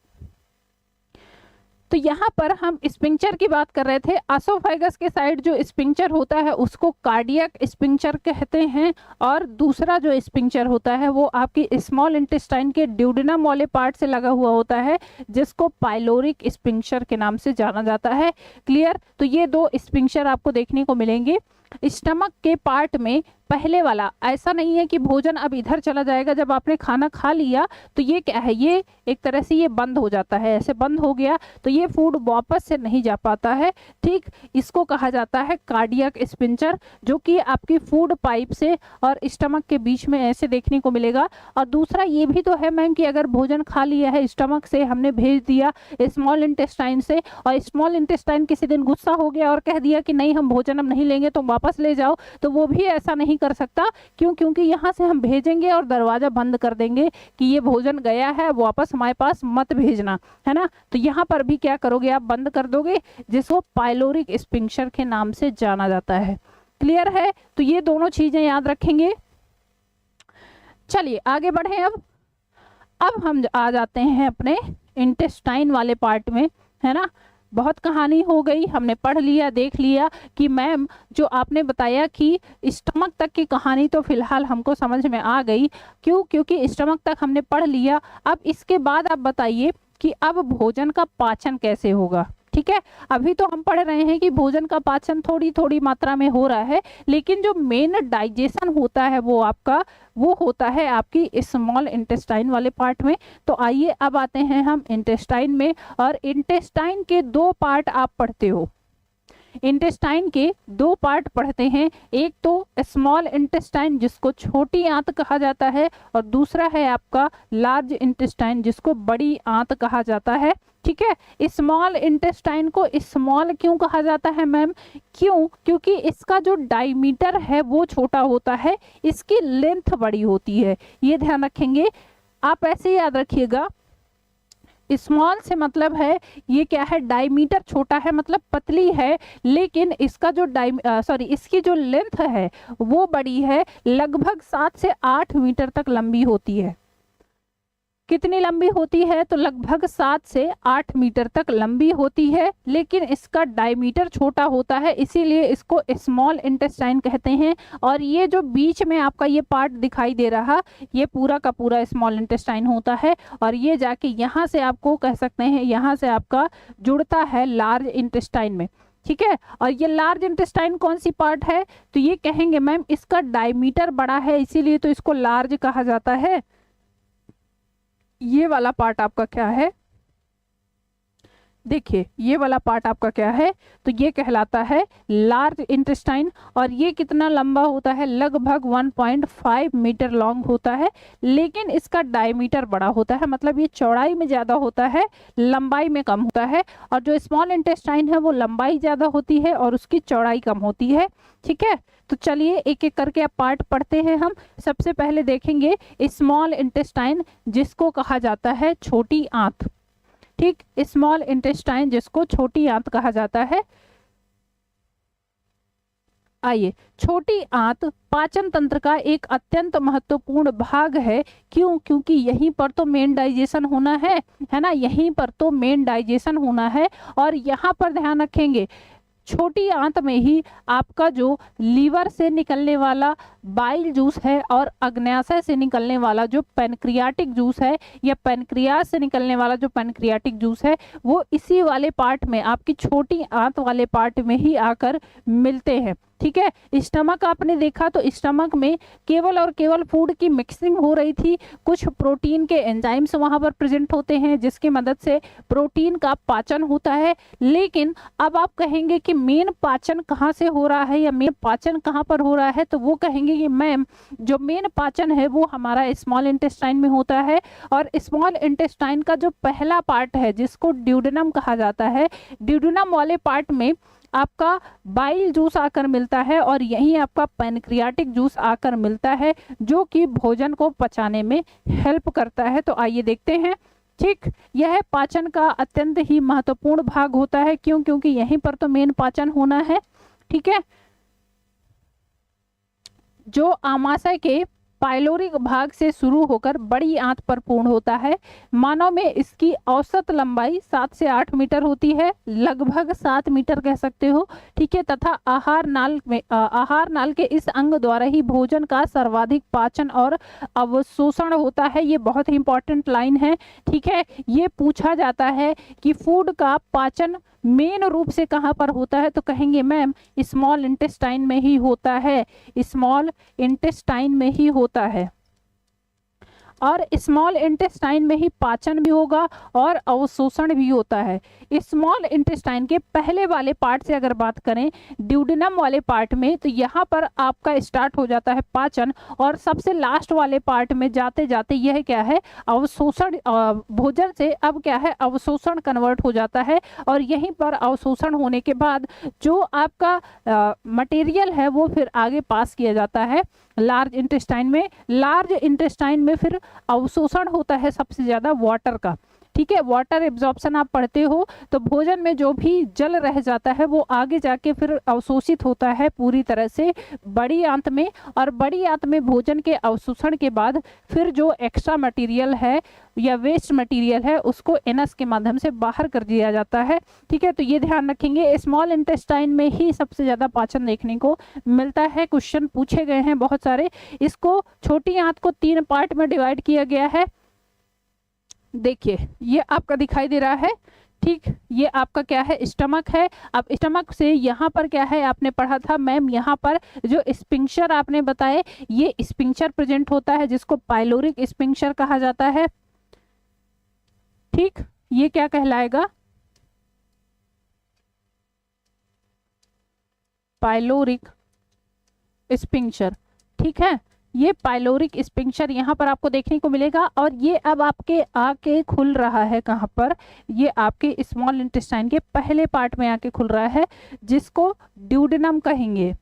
तो यहाँ पर हम स्पिंक्चर की बात कर रहे थे। एसोफेगस के साइड जो स्पिंक्चर होता है उसको कार्डियक स्पिंक्चर कहते हैं, और दूसरा जो स्पिंक्चर होता है वो आपकी स्मॉल इंटेस्टाइन के ड्यूडेनम वाले पार्ट से लगा हुआ होता है, जिसको पाइलोरिक स्पिंक्चर के नाम से जाना जाता है। क्लियर? तो ये दो स्पिंक्चर आपको देखने को मिलेंगे स्टमक के पार्ट में। पहले वाला ऐसा नहीं है कि भोजन अब इधर चला जाएगा, जब आपने खाना खा लिया तो ये क्या है, ये एक तरह से ये बंद हो जाता है, ऐसे बंद हो गया तो ये फूड वापस से नहीं जा पाता है, ठीक। इसको कहा जाता है कार्डियक स्पिंक्चर, जो कि आपकी फूड पाइप से और स्टमक के बीच में ऐसे देखने को मिलेगा। और दूसरा ये भी तो है मैम कि अगर भोजन खा लिया है स्टमक से, हमने भेज दिया स्मॉल इंटेस्टाइन से, और स्मॉल इंटेस्टाइन किसी दिन गुस्सा हो गया और कह दिया कि नहीं हम भोजन अब नहीं लेंगे, तुम वापस ले जाओ, तो वो भी ऐसा नहीं कर सकता। क्यों? क्योंकि यहाँ से हम भेजेंगे और दरवाजा बंद कर देंगे कि ये भोजन गया है, वापस हमारे पास मत भेजना, है ना। तो यहाँ पर भी क्या करोगे, आप बंद कर दोगे, जिसको पाइलोरिक स्पिंक्चर के नाम से जाना जाता है। क्लियर है? तो ये दोनों चीजें याद रखेंगे। चलिए आगे बढ़े। अब हम आ जाते हैं अपने इंटेस्टाइन वाले पार्ट में, है ना। बहुत कहानी हो गई, हमने पढ़ लिया, देख लिया कि मैम जो आपने बताया कि स्टमक तक की कहानी तो फिलहाल हमको समझ में आ गई। क्यों? क्योंकि स्टमक तक हमने पढ़ लिया। अब इसके बाद आप बताइए कि अब भोजन का पाचन कैसे होगा, ठीक है। अभी तो हम पढ़ रहे हैं कि भोजन का पाचन थोड़ी थोड़ी मात्रा में हो रहा है, लेकिन जो मेन डाइजेशन होता है वो होता है आपकी स्मॉल इंटेस्टाइन वाले पार्ट में। तो आइए अब आते हैं हम इंटेस्टाइन में, और इंटेस्टाइन के दो पार्ट आप पढ़ते हो। इंटेस्टाइन के दो पार्ट पढ़ते हैं, एक तो स्मॉल इंटेस्टाइन जिसको छोटी आंत कहा जाता है, और दूसरा है आपका लार्ज इंटेस्टाइन जिसको बड़ी आंत कहा जाता है, ठीक है। स्मॉल इंटेस्टाइन को स्मॉल क्यों कहा जाता है मैम? क्यों? क्योंकि इसका जो डायमीटर है वो छोटा होता है, इसकी लेंथ बड़ी होती है। ये ध्यान रखेंगे आप, ऐसे याद रखिएगा। स्मॉल से मतलब है ये क्या है, डायमीटर छोटा है, मतलब पतली है, लेकिन इसका जो इसकी जो लेंथ है वो बड़ी है, लगभग 7 से 8 मीटर तक लंबी होती है। कितनी लंबी होती है, तो लगभग 7 से 8 मीटर तक लंबी होती है, लेकिन इसका डायमीटर छोटा होता है, इसीलिए इसको स्मॉल इंटेस्टाइन कहते हैं। और ये जो बीच में आपका ये पार्ट दिखाई दे रहा, ये पूरा का पूरा स्मॉल इंटेस्टाइन होता है, और ये जाके यहाँ से आपको कह सकते हैं, यहाँ से आपका जुड़ता है लार्ज इंटेस्टाइन में। ठीक है, और ये लार्ज इंटेस्टाइन कौन सी पार्ट है, तो ये कहेंगे मैम इसका डायमीटर बड़ा है, इसीलिए तो इसको लार्ज कहा जाता है। ये वाला पार्ट आपका क्या है, देखिए ये वाला पार्ट आपका क्या है, तो ये कहलाता है लार्ज इंटेस्टाइन। और ये कितना लंबा होता है, लगभग 1.5 मीटर लॉन्ग होता है, लेकिन इसका डायमीटर बड़ा होता है, मतलब ये चौड़ाई में ज़्यादा होता है, लंबाई में कम होता है। और जो स्मॉल इंटेस्टाइन है वो लंबाई ज़्यादा होती है और उसकी चौड़ाई कम होती है। ठीक है, तो चलिए एक एक करके अब पार्ट पढ़ते हैं हम। सबसे पहले देखेंगे स्मॉल इंटेस्टाइन, जिसको कहा जाता है छोटी आंत। ठीक, स्मॉल इंटेस्टाइन जिसको छोटी आंत कहा जाता है। आइए, छोटी आंत पाचन तंत्र का एक अत्यंत महत्वपूर्ण भाग है। क्यों? क्योंकि यहीं पर तो मेन डाइजेशन होना है ना, यहीं पर तो मेन डाइजेशन होना है। और यहाँ पर ध्यान रखेंगे, छोटी आंत में ही आपका जो लीवर से निकलने वाला बाइल जूस है और अग्न्याशय से निकलने वाला जो पैनक्रियाटिक जूस है, या पैनक्रियास से निकलने वाला जो पैनक्रियाटिक जूस है, वो इसी वाले पार्ट में, आपकी छोटी आंत वाले पार्ट में ही आकर मिलते हैं। ठीक है, स्टमक आपने देखा तो स्टमक में केवल और केवल फूड की मिक्सिंग हो रही थी, कुछ प्रोटीन के एंजाइम्स वहां पर प्रेजेंट होते हैं जिसकी मदद से प्रोटीन का पाचन होता है। लेकिन अब आप कहेंगे कि मेन पाचन कहाँ से हो रहा है, या मेन पाचन कहाँ पर हो रहा है, तो वो कहेंगे कि मैम जो मेन पाचन है वो हमारा स्मॉल इंटेस्टाइन में होता है। और स्मॉल इंटेस्टाइन का जो पहला पार्ट है जिसको ड्यूडेनम कहा जाता है, ड्यूडेनम वाले पार्ट में आपका बाइल जूस आकर मिलता है और यहीं आपका पैनक्रियाटिक जूस आकर मिलता है, जो कि भोजन को पचाने में हेल्प करता है। तो आइए देखते हैं। ठीक, यह पाचन का अत्यंत ही महत्वपूर्ण भाग होता है। क्यों? क्योंकि यहीं पर तो मेन पाचन होना है। ठीक है, जो आमाशय के पाइलोरिक भाग से शुरू होकर बड़ी आंत पर पूर्ण होता है। मानव में इसकी औसत लंबाई 7 से 8 मीटर होती है, लगभग 7 मीटर कह सकते हो। ठीक है, तथा आहार नाल के इस अंग द्वारा ही भोजन का सर्वाधिक पाचन और अवशोषण होता है। ये बहुत ही इंपॉर्टेंट लाइन है। ठीक है, ये पूछा जाता है कि फूड का पाचन मेन रूप से कहाँ पर होता है, तो कहेंगे मैम स्मॉल इंटेस्टाइन में ही होता है, स्मॉल इंटेस्टाइन में ही होता है। और स्मॉल इंटेस्टाइन में ही पाचन भी होगा और अवशोषण भी होता है। स्मॉल इंटेस्टाइन के पहले वाले पार्ट से अगर बात करें, ड्यूडेनम वाले पार्ट में, तो यहाँ पर आपका स्टार्ट हो जाता है पाचन, और सबसे लास्ट वाले पार्ट में जाते जाते यह क्या है, अवशोषण, भोजन से अब क्या है, अवशोषण कन्वर्ट हो जाता है। और यहीं पर अवशोषण होने के बाद जो आपका मटेरियल है वो फिर आगे पास किया जाता है लार्ज इंटेस्टाइन में। लार्ज इंटेस्टाइन में फिर अवशोषण होता है सबसे ज्यादा वाटर का। ठीक है, वाटर एब्जॉर्प्शन आप पढ़ते हो, तो भोजन में जो भी जल रह जाता है वो आगे जाके फिर अवशोषित होता है पूरी तरह से बड़ी आंत में। और बड़ी आंत में भोजन के अवशोषण के बाद फिर जो एक्स्ट्रा मटेरियल है या वेस्ट मटेरियल है उसको एनस के माध्यम से बाहर कर दिया जाता है। ठीक है, तो ये ध्यान रखेंगे, स्मॉल इंटेस्टाइन में ही सबसे ज्यादा पाचन देखने को मिलता है। क्वेश्चन पूछे गए हैं बहुत सारे। इसको छोटी आंत को 3 पार्ट में डिवाइड किया गया है। देखिए ये आपका दिखाई दे रहा है। ठीक, ये आपका क्या है, स्टमक है। अब स्टमक से यहाँ पर क्या है, आपने पढ़ा था मैम, यहाँ पर जो स्पिंक्चर आपने बताए, ये स्पिंक्चर प्रेजेंट होता है जिसको पाइलोरिक स्पिंक्चर कहा जाता है। ठीक, ये क्या कहलाएगा, पाइलोरिक स्पिंक्चर। ठीक है, ये पाइलोरिक स्पिंक्चर यहाँ पर आपको देखने को मिलेगा। और ये अब आपके आके खुल रहा है कहाँ पर, ये आपके स्मॉल इंटेस्टाइन के पहले पार्ट में आके खुल रहा है, जिसको ड्यूडेनम कहेंगे।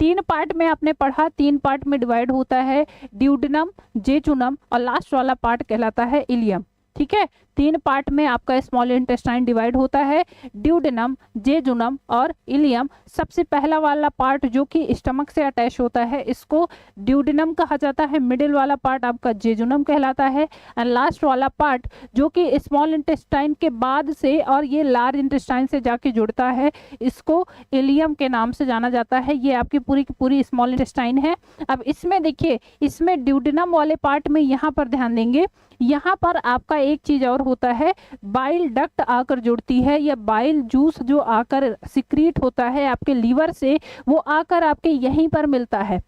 3 पार्ट में आपने पढ़ा, 3 पार्ट में डिवाइड होता है, ड्यूडेनम, जेजुनम और लास्ट वाला पार्ट कहलाता है इलियम। ठीक है, तीन पार्ट में आपका स्मॉल इंटेस्टाइन डिवाइड होता है, ड्यूडेनम, जेजुनम और इलियम। सबसे पहला वाला पार्ट जो कि स्टमक से अटैच होता है इसको ड्यूडेनम कहा जाता है, मिडिल वाला पार्ट आपका जेजुनम कहलाता है, एंड लास्ट वाला पार्ट जो कि स्मॉल इंटेस्टाइन के बाद से और ये लार्ज इंटेस्टाइन से जाके जुड़ता है इसको इलियम के नाम से जाना जाता है। ये आपकी पूरी की पूरी स्मॉल इंटेस्टाइन है। अब इसमें देखिए, इसमें ड्यूडेनम वाले पार्ट में यहाँ पर ध्यान देंगे, यहाँ पर आपका एक चीज और होता है, बाइल डक्ट आकर जुड़ती है, या बाइल जूस जो आकर सिक्रीट होता है आपके लीवर से, वो आकर आपके यहीं पर मिलता है।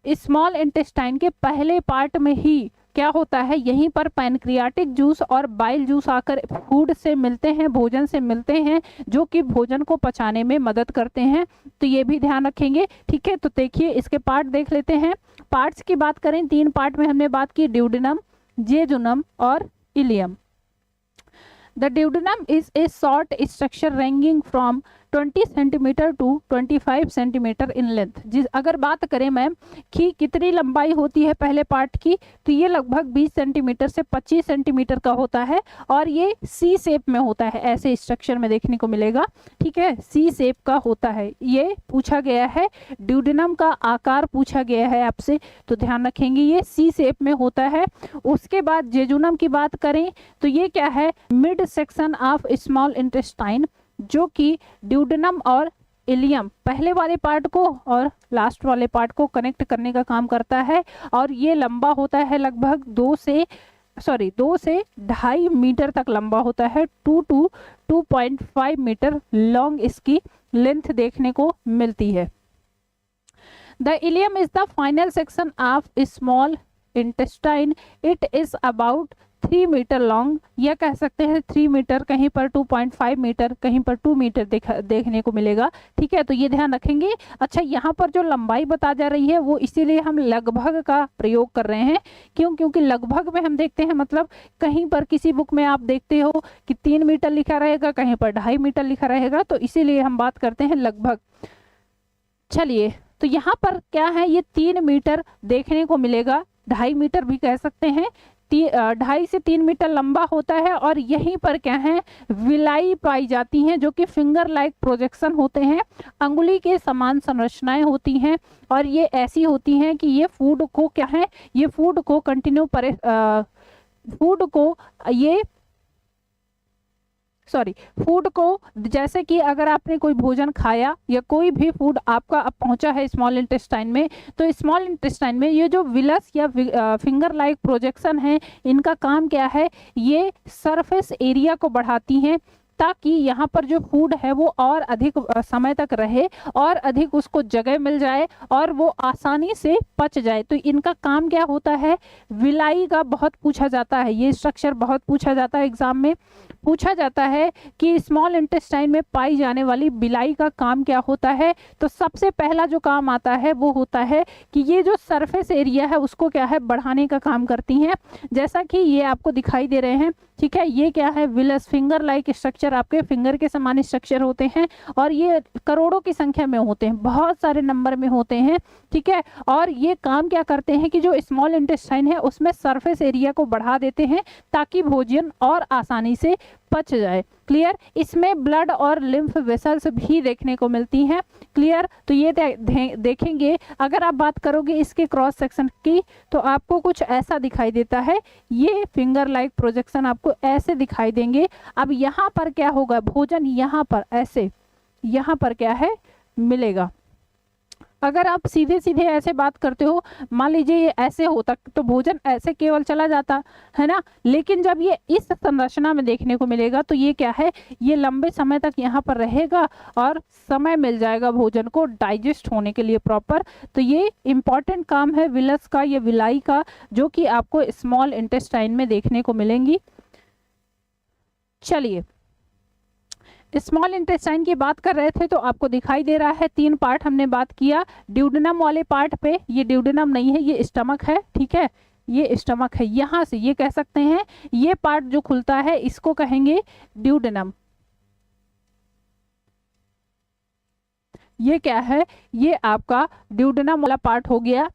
स्मॉल इंटेस्टाइन के पहले पार्ट में ही क्या होता है, यहीं पर पैनक्रियाटिक जूस और बाइल जूस आकर फूड से मिलते हैं, भोजन से मिलते हैं, जो कि भोजन को पचाने में मदद करते हैं। तो ये भी ध्यान रखेंगे, ठीक है। तो देखिए इसके पार्ट देख लेते हैं। पार्ट्स की बात करें, तीन पार्ट में हमने बात की, ड्यूडेनम, जेजुनम और ileum. The duodenum is a short structure ranging from 20 centimetre to 25 centimetre in length. जिस अगर बात करें मैम कि कितनी लंबाई होती है पहले पार्ट की, तो ये लगभग 20 सेंटीमीटर से 25 सेंटीमीटर का होता है, और ये सी शेप में होता है, ऐसे स्ट्रक्चर में देखने को मिलेगा, ठीक है, सी शेप का होता है। ये पूछा गया है, ड्यूडेनम का आकार पूछा गया है आपसे, तो ध्यान रखेंगे ये सी शेप में होता है। उसके बाद जेजुनम की बात करें तो ये क्या है, mid section of small intestine, जो कि ड्यूडेनम और इलियम पहले वाले पार्ट को और लास्ट वाले पार्ट को कनेक्ट करने का काम करता है, और ये लंबा होता है लगभग 2 से 2.5 मीटर तक लंबा होता है, 2 to 2.5 मीटर लॉन्ग इसकी लेंथ देखने को मिलती है। The ileum is the final section of small intestine, it is about 3 metre long, या कह सकते हैं 3 मीटर, कहीं पर 2.5 मीटर, कहीं पर 2 मीटर देखने को मिलेगा, ठीक है। तो ये ध्यान रखेंगे। अच्छा, यहाँ पर जो लंबाई बता जा रही है वो इसीलिए हम लगभग का प्रयोग कर रहे हैं, क्यों, क्योंकि लगभग में हम देखते हैं, मतलब कहीं पर किसी बुक में आप देखते हो कि 3 मीटर लिखा रहेगा, कहीं पर 2.5 मीटर लिखा रहेगा, तो इसीलिए हम बात करते हैं लगभग। चलिए, तो यहाँ पर क्या है, ये 3 मीटर देखने को मिलेगा, 2.5 मीटर भी कह सकते हैं, 2.5 से 3 मीटर लंबा होता है, और यहीं पर क्या है, विलाई पाई जाती हैं, जो कि फिंगर लाइक प्रोजेक्शन होते हैं, अंगुली के समान संरचनाएं होती हैं, और ये ऐसी होती हैं कि ये फूड को क्या है, ये फूड को कंटिन्यू फूड को ये फूड को, जैसे कि अगर आपने कोई भोजन खाया या कोई भी फूड आपका अब पहुंचा है स्मॉल इंटेस्टाइन में, तो स्मॉल इंटेस्टाइन में ये जो विलस या फिंगर लाइक प्रोजेक्शन है, इनका काम क्या है, ये सरफेस एरिया को बढ़ाती हैं, ताकि यहाँ पर जो फूड है वो और अधिक समय तक रहे, और अधिक उसको जगह मिल जाए, और वो आसानी से पच जाए। तो इनका काम क्या होता है, विलाई का बहुत पूछा जाता है, ये स्ट्रक्चर बहुत पूछा जाता है, एग्जाम में पूछा जाता है कि स्मॉल इंटेस्टाइन में पाई जाने वाली विलाई का काम क्या होता है। तो सबसे पहला जो काम आता है वो होता है कि ये जो सरफेस एरिया है उसको क्या है, बढ़ाने का काम करती हैं, जैसा कि ये आपको दिखाई दे रहे हैं, ठीक है। ये क्या है, विलस फिंगर लाइक स्ट्रक्चर, आपके फिंगर के समान स्ट्रक्चर होते हैं, और ये करोड़ों की संख्या में होते हैं, बहुत सारे नंबर में होते हैं, ठीक है। और ये काम क्या करते हैं कि जो स्मॉल इंटेस्टाइन है उसमें सरफेस एरिया को बढ़ा देते हैं, ताकि भोजन और आसानी से पच जाए। क्लियर। इसमें ब्लड और लिम्फ वेसल्स भी देखने को मिलती हैं। क्लियर। तो ये देखेंगे, अगर आप बात करोगे इसके क्रॉस सेक्शन की, तो आपको कुछ ऐसा दिखाई देता है, ये फिंगर लाइक प्रोजेक्शन आपको ऐसे दिखाई देंगे। अब यहाँ पर क्या होगा, भोजन यहाँ पर ऐसे, यहाँ पर क्या है, मिलेगा। अगर आप सीधे सीधे ऐसे बात करते हो, मान लीजिए ये ऐसे होता, तो भोजन ऐसे केवल चला जाता है ना, लेकिन जब ये इस संरचना में देखने को मिलेगा, तो ये क्या है, ये लंबे समय तक यहाँ पर रहेगा, और समय मिल जाएगा भोजन को डाइजेस्ट होने के लिए प्रॉपर। तो ये इंपॉर्टेंट काम है विलस का, ये विलाई का, जो कि आपको स्मॉल इंटेस्टाइन में देखने को मिलेंगी। चलिए, स्मॉल इंटेस्टाइन की बात कर रहे थे, तो आपको दिखाई दे रहा है 3 पार्ट हमने बात किया। ड्यूडेनम वाले पार्ट पे, ये ड्यूडेनम नहीं है, ये स्टमक है, ठीक है, ये स्टमक है, यहाँ से ये कह सकते हैं, ये पार्ट जो खुलता है इसको कहेंगे ड्यूडेनम। ये क्या है, ये आपका ड्यूडेनम वाला पार्ट हो गया।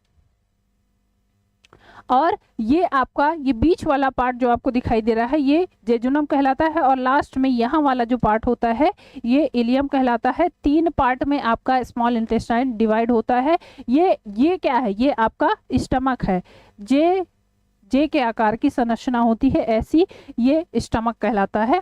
और ये आपका ये बीच वाला पार्ट जो आपको दिखाई दे रहा है ये जेजुनम कहलाता है, और लास्ट में यहाँ वाला जो पार्ट होता है ये इलियम कहलाता है। 3 पार्ट में आपका स्मॉल इंटेस्टाइन डिवाइड होता है। ये क्या है, ये आपका स्टमक है। जे के आकार की संरचना होती है ऐसी, ये स्टमक कहलाता है।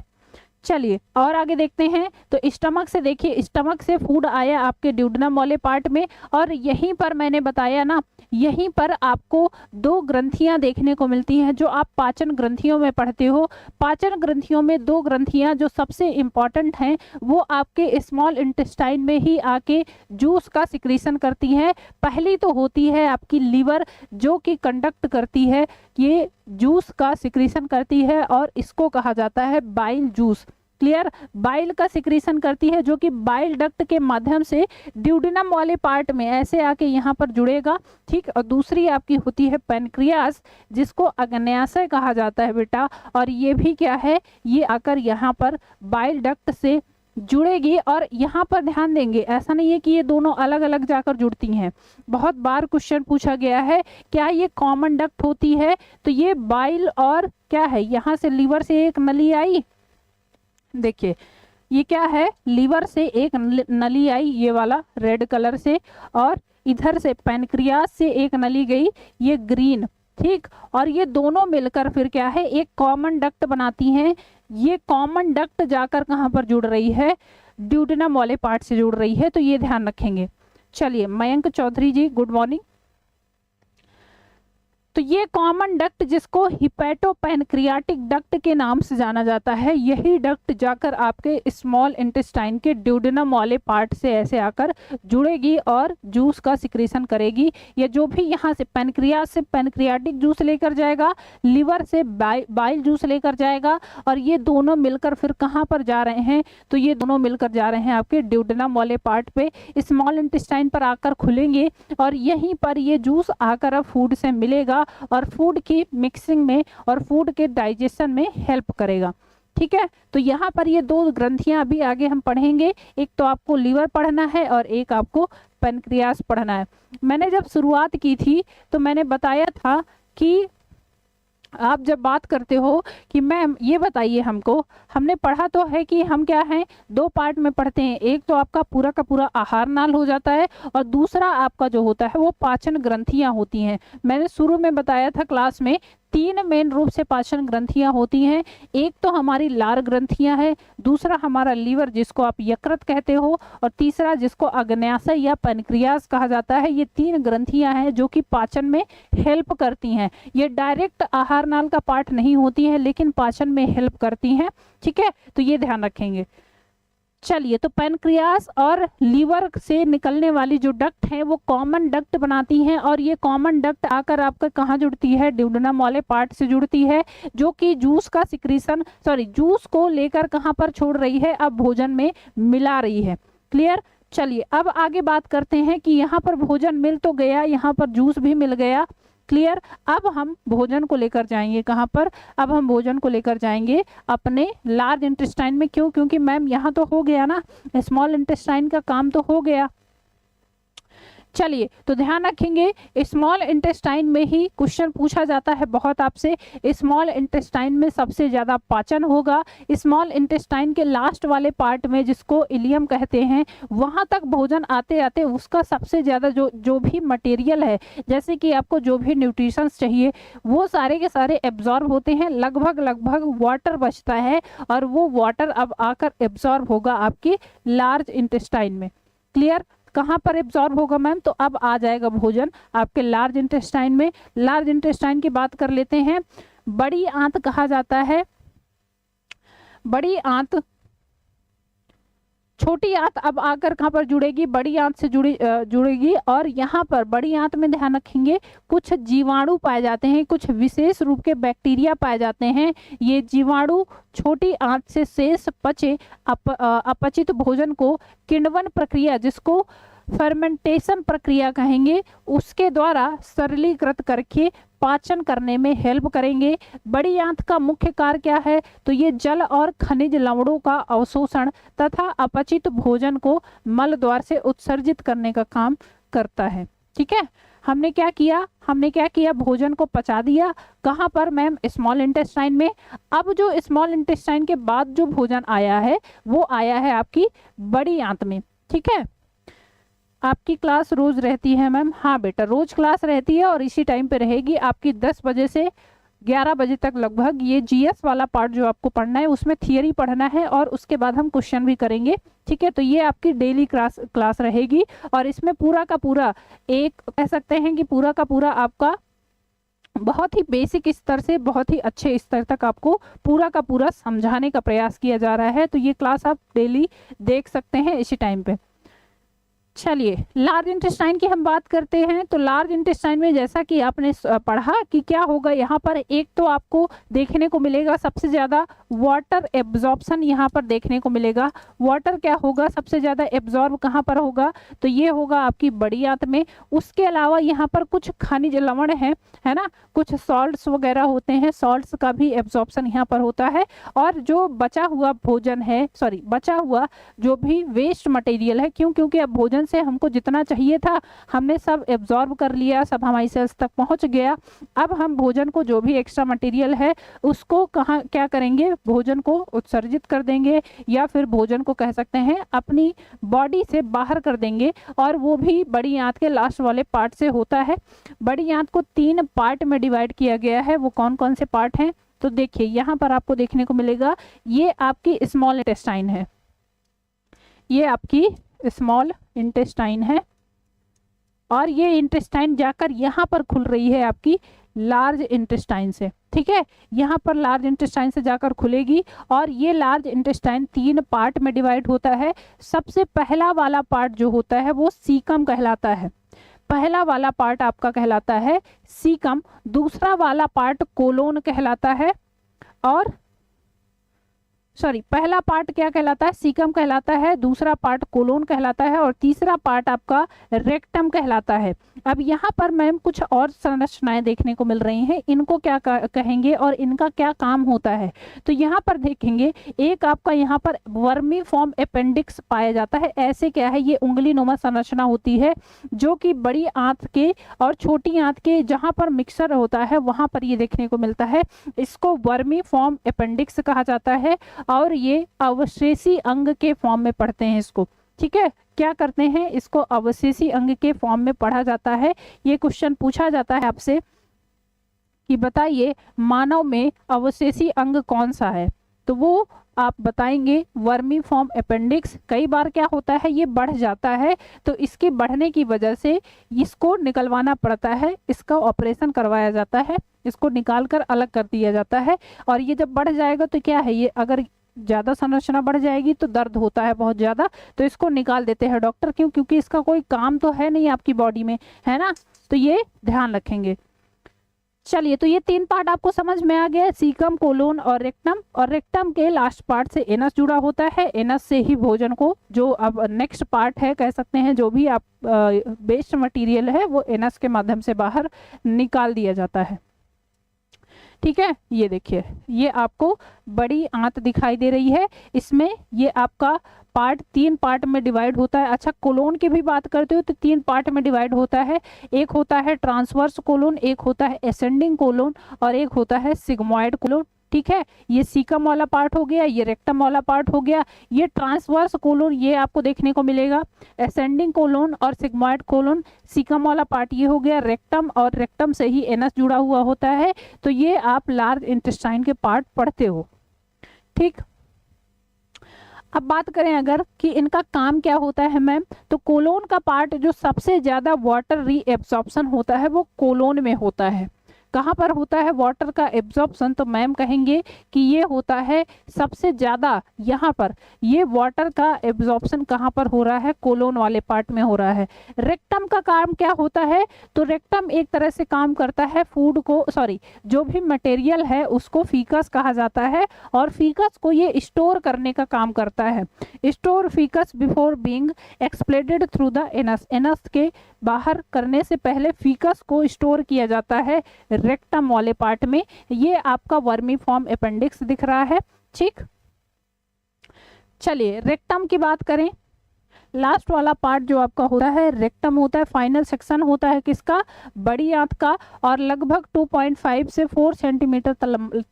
चलिए और आगे देखते हैं। तो स्टमक से देखिए, स्टमक से फूड आया आपके ड्यूडेनम वाले पार्ट में, और यहीं पर मैंने बताया ना, यहीं पर आपको 2 ग्रंथियां देखने को मिलती हैं जो आप पाचन ग्रंथियों में पढ़ते हो। पाचन ग्रंथियों में 2 ग्रंथियां जो सबसे इंपॉर्टेंट हैं वो आपके स्मॉल इंटेस्टाइन में ही आके जूस का सिक्रीशन करती हैं। पहली तो होती है आपकी लीवर, जो कि कंडक्ट करती है, ये जूस का सिक्रीशन करती है और इसको कहा जाता है बाइल जूस। क्लियर, बाइल का सिक्रीशन करती है जो कि बाइल डक्ट के माध्यम से ड्यूडेनम वाले पार्ट में ऐसे आके यहाँ पर जुड़ेगा। ठीक, और दूसरी आपकी होती है पैनक्रियास, जिसको अग्न्याशय कहा जाता है बेटा, और ये भी क्या है, ये आकर यहाँ पर बाइल डक्ट से जुड़ेगी। और यहाँ पर ध्यान देंगे, ऐसा नहीं है कि ये दोनों अलग अलग जाकर जुड़ती हैं। बहुत बार क्वेश्चन पूछा गया है क्या ये कॉमन डक्ट होती है, तो ये बाइल और क्या है, यहाँ से लीवर से एक नली आई, देखिए ये क्या है, लीवर से एक नली आई ये वाला रेड कलर से, और इधर से पैनक्रियास से एक नली गई ये ग्रीन। ठीक, और ये दोनों मिलकर फिर क्या है, एक कॉमन डक्ट बनाती हैं। ये कॉमन डक्ट जाकर कहाँ पर जुड़ रही है, ड्यूडेनम वाले पार्ट से जुड़ रही है, तो ये ध्यान रखेंगे। चलिए मयंक चौधरी जी गुड मॉर्निंग। तो ये कॉमन डक्ट जिसको हिपैटोपैनक्रियाटिक डक्ट के नाम से जाना जाता है, यही डक्ट जाकर आपके स्मॉल इंटेस्टाइन के ड्यूडेनम वाले पार्ट से ऐसे आकर जुड़ेगी और जूस का सिक्रीशन करेगी। ये जो भी यहाँ से पैनक्रियास से पैनक्रियाटिक जूस लेकर जाएगा, लिवर से बाइल जूस लेकर जाएगा, और ये दोनों मिलकर फिर कहाँ पर जा रहे हैं, तो ये दोनों मिलकर जा रहे हैं आपके ड्यूडेनम वाले पार्ट पे, स्मॉल इंटेस्टाइन पर आकर खुलेंगे, और यहीं पर ये जूस आकर अब फूड से मिलेगा और फूड की मिक्सिंग में और फूड के डाइजेशन में हेल्प करेगा। ठीक है, तो यहाँ पर ये 2 ग्रंथियां अभी आगे हम पढ़ेंगे। एक तो आपको लीवर पढ़ना है और एक आपको पैनक्रियास पढ़ना है। मैंने जब शुरुआत की थी तो मैंने बताया था कि आप जब बात करते हो कि मैम ये बताइए हमको, हमने पढ़ा तो है कि हम क्या हैं, 2 पार्ट में पढ़ते हैं। एक तो आपका पूरा का पूरा आहार नाल हो जाता है, और दूसरा आपका जो होता है वो पाचन ग्रंथियां होती हैं। मैंने शुरू में बताया था क्लास में 3 मेन रूप से पाचन ग्रंथियां होती हैं। एक तो हमारी लार ग्रंथियां है, दूसरा हमारा लीवर जिसको आप यकृत कहते हो, और तीसरा जिसको अग्न्याशय या पैनक्रियास कहा जाता है। ये 3 ग्रंथियां हैं जो कि पाचन में हेल्प करती हैं। ये डायरेक्ट आहार नाल का पार्ट नहीं होती हैं, लेकिन पाचन में हेल्प करती हैं। ठीक है, तो ये ध्यान रखेंगे। चलिए, तो पैनक्रियास और लीवर से निकलने वाली जो डक्ट है वो कॉमन डक्ट बनाती हैं, और ये कॉमन डक्ट आकर आपका कहाँ जुड़ती है, ड्यूडेनम वाले पार्ट से जुड़ती है, जो कि जूस का सिक्रीशन जूस को लेकर कहाँ पर छोड़ रही है, अब भोजन में मिला रही है। क्लियर। चलिए अब आगे बात करते हैं कि यहाँ पर भोजन मिल तो गया, यहाँ पर जूस भी मिल गया। क्लियर। अब हम भोजन को लेकर जाएंगे कहाँ पर, अब हम भोजन को लेकर जाएंगे अपने लार्ज इंटेस्टाइन में। क्यों, क्योंकि मैम यहाँ तो हो गया ना, स्मॉल इंटेस्टाइन का काम तो हो गया। चलिए, तो ध्यान रखेंगे स्मॉल इंटेस्टाइन में ही क्वेश्चन पूछा जाता है बहुत आपसे। स्मॉल इंटेस्टाइन में सबसे ज्यादा पाचन होगा। स्मॉल इंटेस्टाइन के लास्ट वाले पार्ट में जिसको इलियम कहते हैं, वहां तक भोजन आते आते उसका सबसे ज्यादा जो भी मटेरियल है, जैसे कि आपको जो भी न्यूट्रिशंस चाहिए, वो सारे के सारे एब्जॉर्ब होते हैं। लगभग वाटर बचता है, और वो वाटर अब आकर एब्जॉर्ब होगा आपके लार्ज इंटेस्टाइन में। क्लियर। कहाँ पर एब्जॉर्ब होगा मैम, तो अब आ जाएगा भोजन आपके लार्ज इंटेस्टाइन में। लार्ज इंटेस्टाइन की बात कर लेते हैं। बड़ी आंत कहा जाता है, बड़ी आंत, छोटी आंत अब आकर कहाँ पर जुड़ेगी, बड़ी आंत से जुड़ेगी। और यहाँ पर बड़ी आंत में ध्यान रखेंगे कुछ जीवाणु पाए जाते हैं, कुछ विशेष रूप के बैक्टीरिया पाए जाते हैं। ये जीवाणु छोटी आंत से शेष पचे अपचित भोजन को किण्वन प्रक्रिया, जिसको फर्मेंटेशन प्रक्रिया कहेंगे, उसके द्वारा सरलीकृत करके पाचन करने में हेल्प करेंगे। बड़ी आंत का मुख्य कार्य क्या है, तो ये जल और खनिज लवणों का अवशोषण तथा अपचित भोजन को मल द्वार से उत्सर्जित करने का काम करता है। ठीक है, हमने क्या किया, भोजन को पचा दिया। कहाँ पर मैम? स्मॉल इंटेस्टाइन में। अब जो स्मॉल इंटेस्टाइन के बाद जो भोजन आया है वो आया है आपकी बड़ी आंत में। ठीक है, आपकी क्लास रोज रहती है मैम? हाँ बेटा, रोज क्लास रहती है और इसी टाइम पे रहेगी आपकी 10 बजे से 11 बजे तक लगभग। ये जीएस वाला पार्ट जो आपको पढ़ना है उसमें थियरी पढ़ना है और उसके बाद हम क्वेश्चन भी करेंगे। ठीक है, तो ये आपकी डेली क्लास रहेगी और इसमें पूरा का पूरा, एक कह सकते हैं कि पूरा का पूरा आपका बहुत ही बेसिक स्तर से बहुत ही अच्छे स्तर तक आपको पूरा का पूरा समझाने का प्रयास किया जा रहा है। तो ये क्लास आप डेली देख सकते हैं इसी टाइम पे। चलिए, लार्ज इंटेस्टाइन की हम बात करते हैं। तो लार्ज इंटेस्टाइन में जैसा कि आपने पढ़ा कि क्या होगा यहाँ पर, एक तो आपको देखने को मिलेगा सबसे ज़्यादा वाटर एब्जॉर्प्शन यहाँ पर देखने को मिलेगा। वाटर क्या होगा सबसे ज़्यादा एब्जॉर्ब कहाँ पर होगा? तो ये होगा आपकी बड़ी आंत में। उसके अलावा यहाँ पर कुछ खनिज लवण है ना, कुछ सॉल्ट्स वगैरह होते हैं, सॉल्ट्स का भी एब्जॉर्प्शन यहाँ पर होता है। और जो बचा हुआ भोजन है, बचा हुआ जो भी वेस्ट मटेरियल है, क्योंकि अब भोजन से हमको जितना चाहिए था हमने सब एब्जॉर्ब कर लिया, सब हमारी सेल्स तक पहुंच गया। अब हम भोजन को, जो भी एक्स्ट्रा मटेरियल है उसको कहाँ क्या करेंगे? भोजन को उत्सर्जित कर देंगे या फिर भोजन को कह सकते हैं अपनी बॉडी से बाहर कर देंगे। और वो भी बड़ी आंत के लास्ट वाले पार्ट से होता है। बड़ी आंत को 3 पार्ट में डिवाइड किया गया है। वो कौन कौन से पार्ट हैं? तो देखिए यहाँ पर आपको देखने को मिलेगा, ये आपकी स्मॉल इंटेस्टाइन है, ये आपकी स्मॉल इंटेस्टाइन है और ये इंटेस्टाइन जाकर यहाँ पर खुल रही है आपकी लार्ज इंटेस्टाइन से। ठीक है, यहाँ पर लार्ज इंटेस्टाइन से जाकर खुलेगी और ये लार्ज इंटेस्टाइन 3 पार्ट में डिवाइड होता है। सबसे पहला वाला पार्ट जो होता है वो सीकम कहलाता है। पहला वाला पार्ट आपका कहलाता है सीकम, दूसरा वाला पार्ट कोलोन कहलाता है। और पहला पार्ट क्या कहलाता है? सीकम कहलाता है, दूसरा पार्ट कोलोन कहलाता है और तीसरा पार्ट आपका रेक्टम कहलाता है। अब यहाँ पर मैम कुछ और संरचनाएं देखने को मिल रही हैं, इनको क्या कहेंगे और इनका क्या काम होता है? तो यहाँ पर देखेंगे, एक आपका यहाँ पर वर्मीफॉर्म अपेंडिक्स पाया जाता है। ऐसे क्या है? ये उंगली नुमा संरचना होती है जो कि बड़ी आंत के और छोटी आंत के जहाँ पर मिक्सर होता है वहाँ पर ये देखने को मिलता है। इसको वर्मीफॉर्म अपेंडिक्स कहा जाता है और ये अवशेषी अंग के फॉर्म में पढ़ते हैं इसको। ठीक है, क्या करते हैं? इसको अवशेषी अंग के फॉर्म में पढ़ा जाता है। ये क्वेश्चन पूछा जाता है आपसे कि बताइए मानव में अवशेषी अंग कौन सा है? तो वो आप बताएंगे वर्मीफॉर्म अपेंडिक्स। कई बार क्या होता है, ये बढ़ जाता है तो इसके बढ़ने की वजह से इसको निकलवाना पड़ता है, इसका ऑपरेशन करवाया जाता है, इसको निकाल कर अलग कर दिया जाता है। और ये जब बढ़ जाएगा तो क्या है, ये अगर ज़्यादा संरचना बढ़ जाएगी तो दर्द होता है बहुत ज़्यादा, तो इसको निकाल देते हैं डॉक्टर। क्यों? क्योंकि इसका कोई काम तो है नहीं आपकी बॉडी में, है ना, तो ये ध्यान रखेंगे। चलिए, तो ये 3 पार्ट आपको समझ में आ गया, सीकम, कोलोन और रेक्टम। और रेक्टम के लास्ट पार्ट से एनस जुड़ा होता है। एनस से ही भोजन को, जो अब नेक्स्ट पार्ट है कह सकते हैं, जो भी आप वेस्ट मटेरियल है वो एनस के माध्यम से बाहर निकाल दिया जाता है। ठीक है, ये देखिए, ये आपको बड़ी आंत दिखाई दे रही है। इसमें ये आपका पार्ट 3 पार्ट में डिवाइड होता है। अच्छा, कोलोन की भी बात करते हो तो 3 पार्ट में डिवाइड होता है। एक होता है ट्रांसवर्स कोलोन, एक होता है एसेंडिंग कोलोन और एक होता है सिग्मॉइड कोलोन। ठीक है, ये सीकम वाला पार्ट हो गया, ये रेक्टम वाला पार्ट हो गया। ये ट्रांसवर्स कोलोन ये आपको देखने को मिलेगा, एसेंडिंग कोलोन और सिग्मॉइड कोलोन। सीकम वाला पार्ट ये हो गया रेक्टम, और रेक्टम से ही एनस जुड़ा हुआ होता है। तो ये आप लार्ज इंटेस्टाइन के पार्ट पढ़ते हो। ठीक, अब बात करें अगर कि इनका काम क्या होता है मैम, तो कोलोन का पार्ट जो सबसे ज्यादा वाटर रीएब्सॉर्प्शन होता है वो कोलोन में होता है। कहाँ पर होता है वाटर का एब्जॉर्प्शन? तो मैम कहेंगे कि ये होता है सबसे ज़्यादा यहाँ पर, ये वाटर का एब्जॉर्प्शन कहाँ पर हो रहा है? कोलोन वाले पार्ट में हो रहा है। रेक्टम का काम क्या होता है? तो रेक्टम एक तरह से काम करता है फूड को, जो भी मटेरियल है उसको फीकस कहा जाता है और फीकस को ये स्टोर करने का काम करता है। Store faeces before being expelled through the anus. Anus के बाहर करने से पहले फीकस को स्टोर किया जाता है रेक्टम वाले पार्ट में। ये आपका वर्मीफॉर्म अपेंडिक्स दिख रहा है। ठीक, चलिए रेक्टम की बात करें। लास्ट वाला पार्ट जो आपका होता है रेक्टम होता है, फाइनल सेक्शन होता है किसका, बड़ी आंत का, और लगभग 2.5 से 4 सेंटीमीटर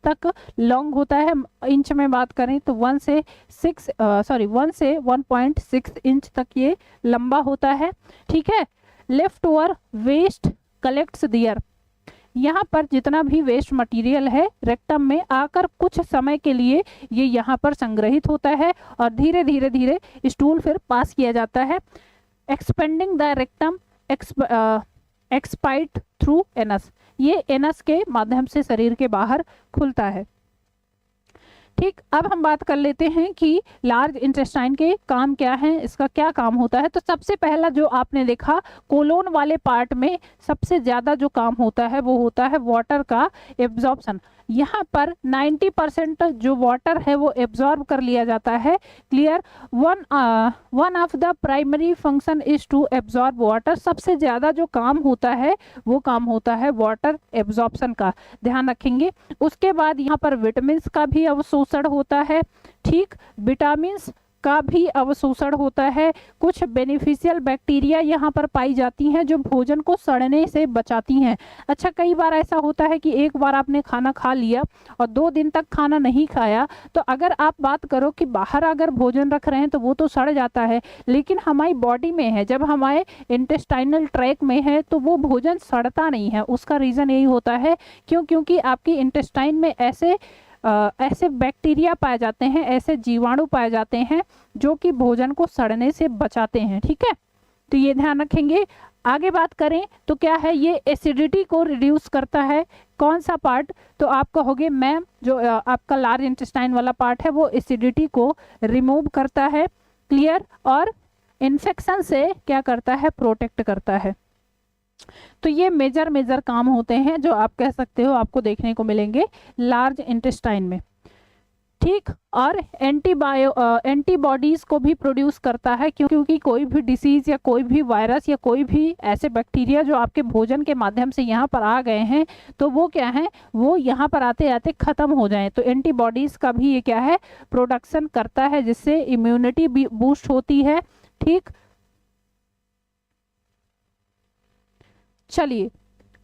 तक लॉन्ग होता है। इंच में बात करें तो 1 से 1.6 इंच तक ये लंबा होता है। ठीक है, left over waste collects there, यहाँ पर जितना भी वेस्ट मटेरियल है रेक्टम में आकर कुछ समय के लिए ये यहाँ पर संग्रहित होता है और धीरे धीरे धीरे स्टूल फिर पास किया जाता है। Expanding the rectum expelled through anus, ये एनस के माध्यम से शरीर के बाहर खुलता है। ठीक, अब हम बात कर लेते हैं कि लार्ज इंटेस्टाइन के काम क्या हैं, इसका क्या काम होता है। तो सबसे पहला जो आपने देखा कोलोन वाले पार्ट में सबसे ज़्यादा जो काम होता है वो होता है वाटर का एब्जॉर्प्शन। यहाँ पर 90% जो वाटर है वो एब्जॉर्ब कर लिया जाता है। Clear, one of the primary function is to absorb water, सबसे ज़्यादा जो काम होता है वो काम होता है वाटर एब्जॉर्प्शन का, ध्यान रखेंगे। उसके बाद यहाँ पर विटामिन का भी अवशोषण होता है। ठीक, विटामिन का भी अवशोषण होता है। कुछ बेनिफिशियल बैक्टीरिया यहाँ पर पाई जाती हैं जो भोजन को सड़ने से बचाती हैं। अच्छा, कई बार ऐसा होता है कि एक बार आपने खाना खा लिया और 2 दिन तक खाना नहीं खाया, तो अगर आप बात करो कि बाहर अगर भोजन रख रहे हैं तो वो तो सड़ जाता है, लेकिन हमारी बॉडी में है, जब हमारे इंटेस्टाइनल ट्रैक में है तो वो भोजन सड़ता नहीं है। उसका रीज़न यही होता है क्योंकि आपकी इंटेस्टाइन में ऐसे बैक्टीरिया पाए जाते हैं, ऐसे जीवाणु पाए जाते हैं जो कि भोजन को सड़ने से बचाते हैं। ठीक है, तो ये ध्यान रखेंगे। आगे बात करें तो क्या है, ये एसिडिटी को रिड्यूस करता है। कौन सा पार्ट, तो आप कहोगे मैम जो आपका लार्ज इंटेस्टाइन वाला पार्ट है वो एसिडिटी को रिमूव करता है। क्लियर, और इन्फेक्शन से क्या करता है, प्रोटेक्ट करता है। तो ये मेजर काम होते हैं जो आप कह सकते हो आपको देखने को मिलेंगे लार्ज इंटेस्टाइन में। ठीक, और एंटीबॉडीज को भी प्रोड्यूस करता है क्योंकि कोई भी डिसीज या कोई भी वायरस या कोई भी ऐसे बैक्टीरिया जो आपके भोजन के माध्यम से यहाँ पर आ गए हैं तो वो क्या है, वो यहाँ पर आते आते खत्म हो जाएं। तो एंटीबॉडीज का भी ये क्या है, प्रोडक्शन करता है, जिससे इम्यूनिटी भी बूस्ट होती है। ठीक, चलिए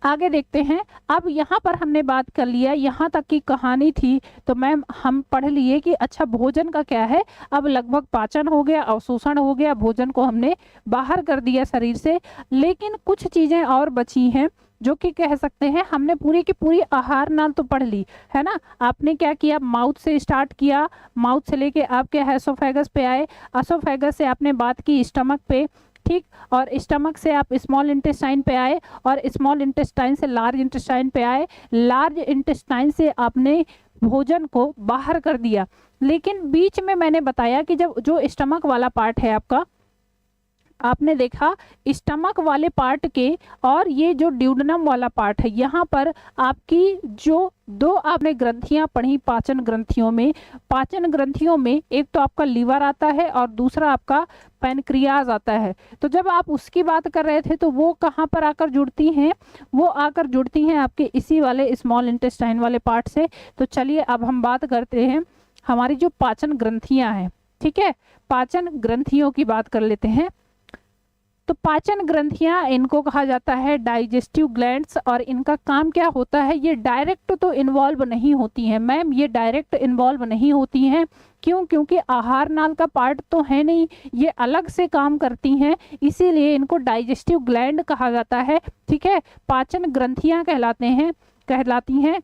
आगे देखते हैं। अब यहाँ पर हमने बात कर लिया, यहाँ तक की कहानी थी तो मैम हम पढ़ लिए कि अच्छा भोजन का क्या है। अब लगभग पाचन हो गया, अवशोषण हो गया, भोजन को हमने बाहर कर दिया शरीर से, लेकिन कुछ चीज़ें और बची हैं जो कि कह सकते हैं हमने पूरी की पूरी आहार नाल तो पढ़ ली है ना। आपने क्या किया, माउथ से स्टार्ट किया, माउथ से लेके आपके एसोफेगस पे आए, एसोफेगस से आपने बात की स्टमक पे। ठीक, और स्टमक से आप स्मॉल इंटेस्टाइन पे आए और स्मॉल इंटेस्टाइन से लार्ज इंटेस्टाइन पे आए। लार्ज इंटेस्टाइन से आपने भोजन को बाहर कर दिया, लेकिन बीच में मैंने बताया कि जब जो स्टमक वाला पार्ट है आपका, आपने देखा स्टमक वाले पार्ट के और ये जो ड्यूडेनम वाला पार्ट है, यहाँ पर आपकी जो 2 आपने ग्रंथियां पढ़ी पाचन ग्रंथियों में, पाचन ग्रंथियों में एक तो आपका लीवर आता है और दूसरा आपका पैनक्रियाज आता है। तो जब आप उसकी बात कर रहे थे तो वो कहाँ पर आकर जुड़ती हैं, वो आकर जुड़ती हैं आपके इसी वाले स्मॉल इंटेस्टाइन वाले पार्ट से। तो चलिए अब हम बात करते हैं हमारी जो पाचन ग्रंथियां हैं। ठीक है, पाचन ग्रंथियों की बात कर लेते हैं। तो पाचन ग्रंथियां, इनको कहा जाता है डाइजेस्टिव ग्लैंड्स, और इनका काम क्या होता है, ये डायरेक्ट तो इन्वॉल्व नहीं होती हैं मैम, ये डायरेक्ट इन्वॉल्व नहीं होती हैं। क्यों, क्योंकि आहार नाल का पार्ट तो है नहीं, ये अलग से काम करती हैं, इसीलिए इनको डाइजेस्टिव ग्लैंड कहा जाता है। ठीक है, पाचन ग्रंथियां कहलाती हैं।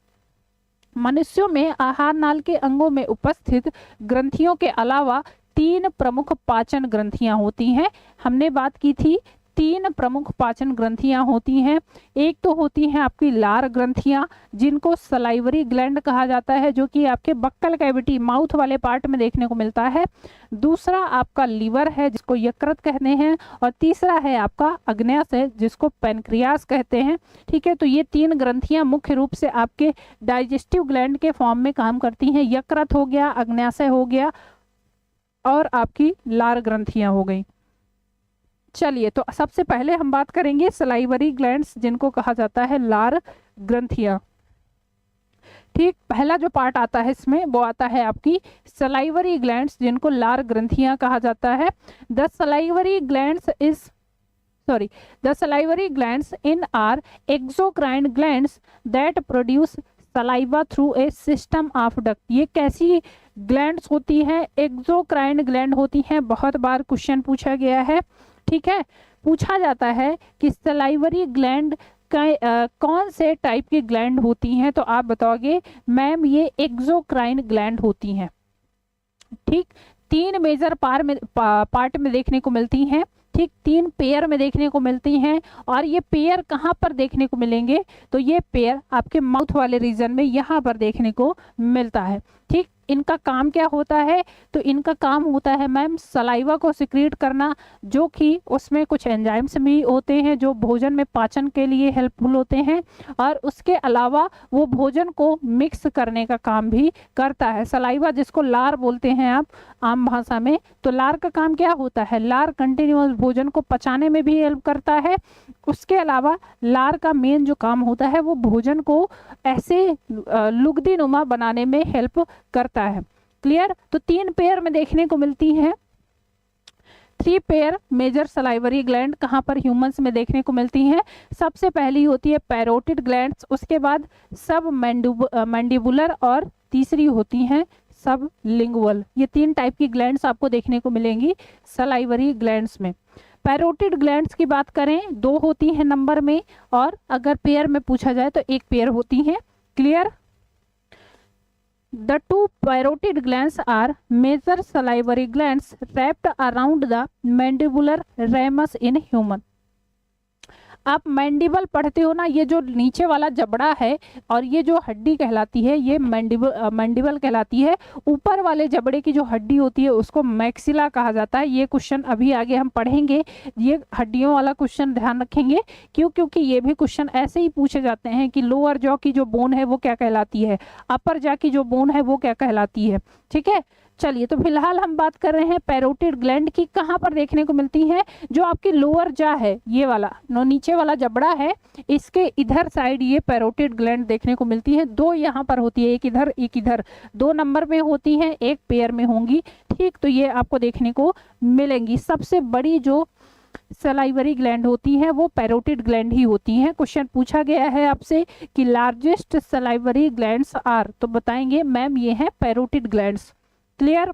मनुष्यों में आहार नाल के अंगों में उपस्थित ग्रंथियों के अलावा 3 प्रमुख पाचन ग्रंथियां होती हैं। हमने बात की थी 3 प्रमुख पाचन ग्रंथियां होती हैं। एक तो होती हैं आपकी लार ग्रंथियां, जिनको सलाइवरी ग्लैंड कहा जाता है, जो कि आपके बक्कल कैविटी माउथ वाले पार्ट में देखने को मिलता है। दूसरा आपका लीवर है जिसको यकृत कहते हैं, और तीसरा है आपका अग्न्याशय जिसको पैनक्रियास कहते हैं। ठीक है, तो ये 3 ग्रंथियां मुख्य रूप से आपके डाइजेस्टिव ग्लैंड के फॉर्म में काम करती हैं। यकृत हो गया, अग्न्याशय हो गया और आपकी लार ग्रंथियां हो गई। चलिए, तो सबसे पहले हम बात करेंगे सलाइवरी ग्लैंड्स, जिनको कहा जाता है लार ग्रंथियां। ठीक, पहला जो पार्ट आता है इसमें वो आता है आपकी सलाइवरी ग्लैंड्स, जिनको लार ग्रंथियां कहा जाता है। The salivary glands in are exocrine glands that produce saliva through a system of duct. ये कैसी ग्लैंड्स होती हैं? एक्सोक्राइन ग्लैंड होती हैं। बहुत बार क्वेश्चन पूछा गया है, ठीक है, पूछा जाता है कि सलाइवरी ग्लैंड कौन से टाइप की ग्लैंड होती हैं, तो आप बताओगे मैम ये एक्सोक्राइन ग्लैंड होती हैं। ठीक, 3 मेजर पार्ट में देखने को मिलती हैं, ठीक, 3 पेयर में देखने को मिलती हैं। और ये पेयर कहाँ पर देखने को मिलेंगे? तो ये पेयर आपके माउथ वाले रीजन में यहाँ पर देखने को मिलता है। ठीक, इनका काम क्या होता है? तो इनका काम होता है मैम सलाइवा को सिक्रीट करना, जो कि उसमें कुछ एंजाइम्स भी होते हैं जो भोजन में पाचन के लिए हेल्पफुल होते हैं, और उसके अलावा वो भोजन को मिक्स करने का काम भी करता है। सलाइवा जिसको लार बोलते हैं आप आम भाषा में, तो लार का काम क्या होता है? लार कंटिन्यूअस भोजन को पचाने में भी हेल्प करता है। उसके अलावा लार का मेन जो काम होता है वो भोजन को ऐसे लुगदी नुमा बनाने में हेल्प करता है। क्लियर? तो 3 पेयर में देखने को मिलती हैं। 3 पेयर मेजर सलाइवरी ग्लैंड कहाँ पर ह्यूमंस में देखने को मिलती हैं? सबसे पहली होती है पैरोटिड ग्लैंड्स, उसके बाद सब मैंडिबुलर, और तीसरी होती हैं सब लिंगुअल। ये 3 टाइप की ग्लैंड्स आपको देखने को मिलेंगी सलाइवरी ग्लैंड्स में। पैरोटिड ग्लैंड्स की बात करें 2 होती हैं नंबर में, और अगर पेयर में पूछा जाए तो 1 पेयर होती हैं। Clear? The 2 parotid glands are major salivary glands wrapped around the mandibular ramus in human। आप मैंडिबल पढ़ते हो ना, ये जो नीचे वाला जबड़ा है और ये जो हड्डी कहलाती है ये मैंडिबल कहलाती है। ऊपर वाले जबड़े की जो हड्डी होती है उसको मैक्सिला कहा जाता है। ये क्वेश्चन अभी आगे हम पढ़ेंगे, ये हड्डियों वाला क्वेश्चन ध्यान रखेंगे क्योंकि ये भी क्वेश्चन ऐसे ही पूछे जाते हैं कि लोअर जॉ की जो बोन है वो क्या कहलाती है, अपर जॉ की जो बोन है वो क्या कहलाती है। ठीक है, चलिए, तो फिलहाल हम बात कर रहे हैं पैरोटिड ग्लैंड की। कहाँ पर देखने को मिलती है? जो आपकी लोअर जा है, ये वाला नीचे वाला जबड़ा है, इसके इधर साइड ये पैरोटिड ग्लैंड देखने को मिलती है। 2 यहाँ पर होती है, एक इधर एक इधर, 2 नंबर में होती हैं, 1 पेयर में होंगी। ठीक, तो ये आपको देखने को मिलेंगी। सबसे बड़ी जो सलाइवरी ग्लैंड होती है वो पैरोटिड ग्लैंड ही होती हैं। क्वेश्चन पूछा गया है आपसे कि लार्जेस्ट सलाइवरी ग्लैंड्स आर, तो बताएंगे मैम ये है पैरोटिड ग्लैंड्स। क्लियर?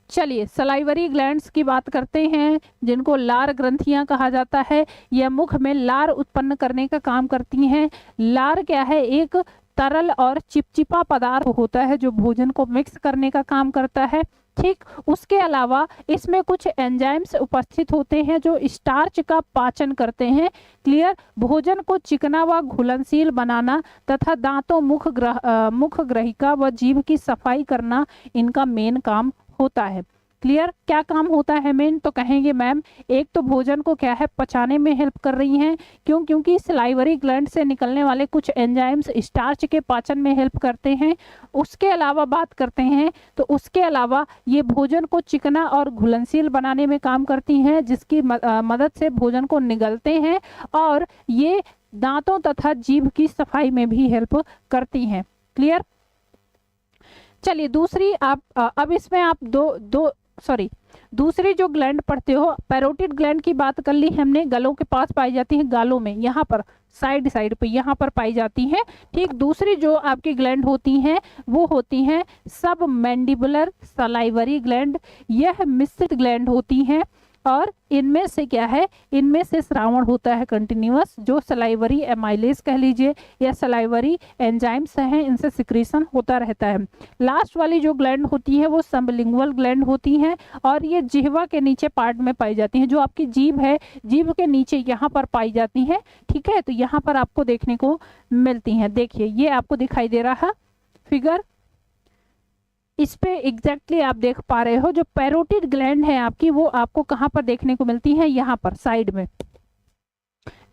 चलिए, सलाइवरी ग्लैंड्स की बात करते हैं जिनको लार ग्रंथियां कहा जाता है। यह मुख में लार उत्पन्न करने का काम करती हैं। लार क्या है? एक तरल और चिपचिपा पदार्थ होता है जो भोजन को मिक्स करने का काम करता है। ठीक, उसके अलावा इसमें कुछ एंजाइम्स उपस्थित होते हैं जो स्टार्च का पाचन करते हैं। क्लियर? भोजन को चिकना व घुलनशील बनाना तथा दांतों, मुख ग्रहिका व जीभ की सफाई करना इनका मेन काम होता है। क्लियर? क्या काम होता है मेन? तो कहेंगे मैम एक तो भोजन को क्या है पचाने में हेल्प कर रही हैं, क्योंकि सलाइवरी ग्लैंड से निकलने वाले कुछ एंजाइम्स स्टार्च के पाचन में हेल्प करते हैं। उसके अलावा बात करते हैं तो उसके अलावा ये भोजन को चिकना और घुलनशील बनाने में काम करती हैं, जिसकी मदद से भोजन को निगलते हैं, और ये दांतों तथा जीभ की सफाई में भी हेल्प करती हैं। क्लियर? चलिए, दूसरी अब इसमें आप दूसरी जो ग्लैंड पढ़ते हो, पैरोटिड ग्लैंड की बात कर ली हमने, गलों के पास पाई जाती है, गालों में यहाँ पर साइड पे यहाँ पर पाई जाती हैं। ठीक, दूसरी जो आपकी ग्लैंड होती हैं वो होती हैं सब मैंडिबुलर सलाइवरी ग्लैंड। यह मिश्रित ग्लैंड होती हैं और इनमें से क्या है, इनमें से श्रावण होता है कंटिन्यूअस, जो सलाइवरी एमाइलेज कह लीजिए या सलाइवरी एंजाइम्स हैं, इनसे सिक्रीशन होता रहता है। लास्ट वाली जो ग्लैंड होती है वो सबलिंगुअल ग्लैंड होती हैं और ये जिह्वा के नीचे पार्ट में पाई जाती हैं। जो आपकी जीभ है, जीभ के नीचे यहाँ पर पाई जाती हैं। ठीक है, तो यहाँ पर आपको देखने को मिलती हैं। देखिए, ये आपको दिखाई दे रहा फिगर, इस पे एग्जैक्टली आप देख पा रहे हो। जो पैरोटिड ग्लैंड है आपकी वो आपको कहाँ पर देखने को मिलती है? यहाँ पर साइड में,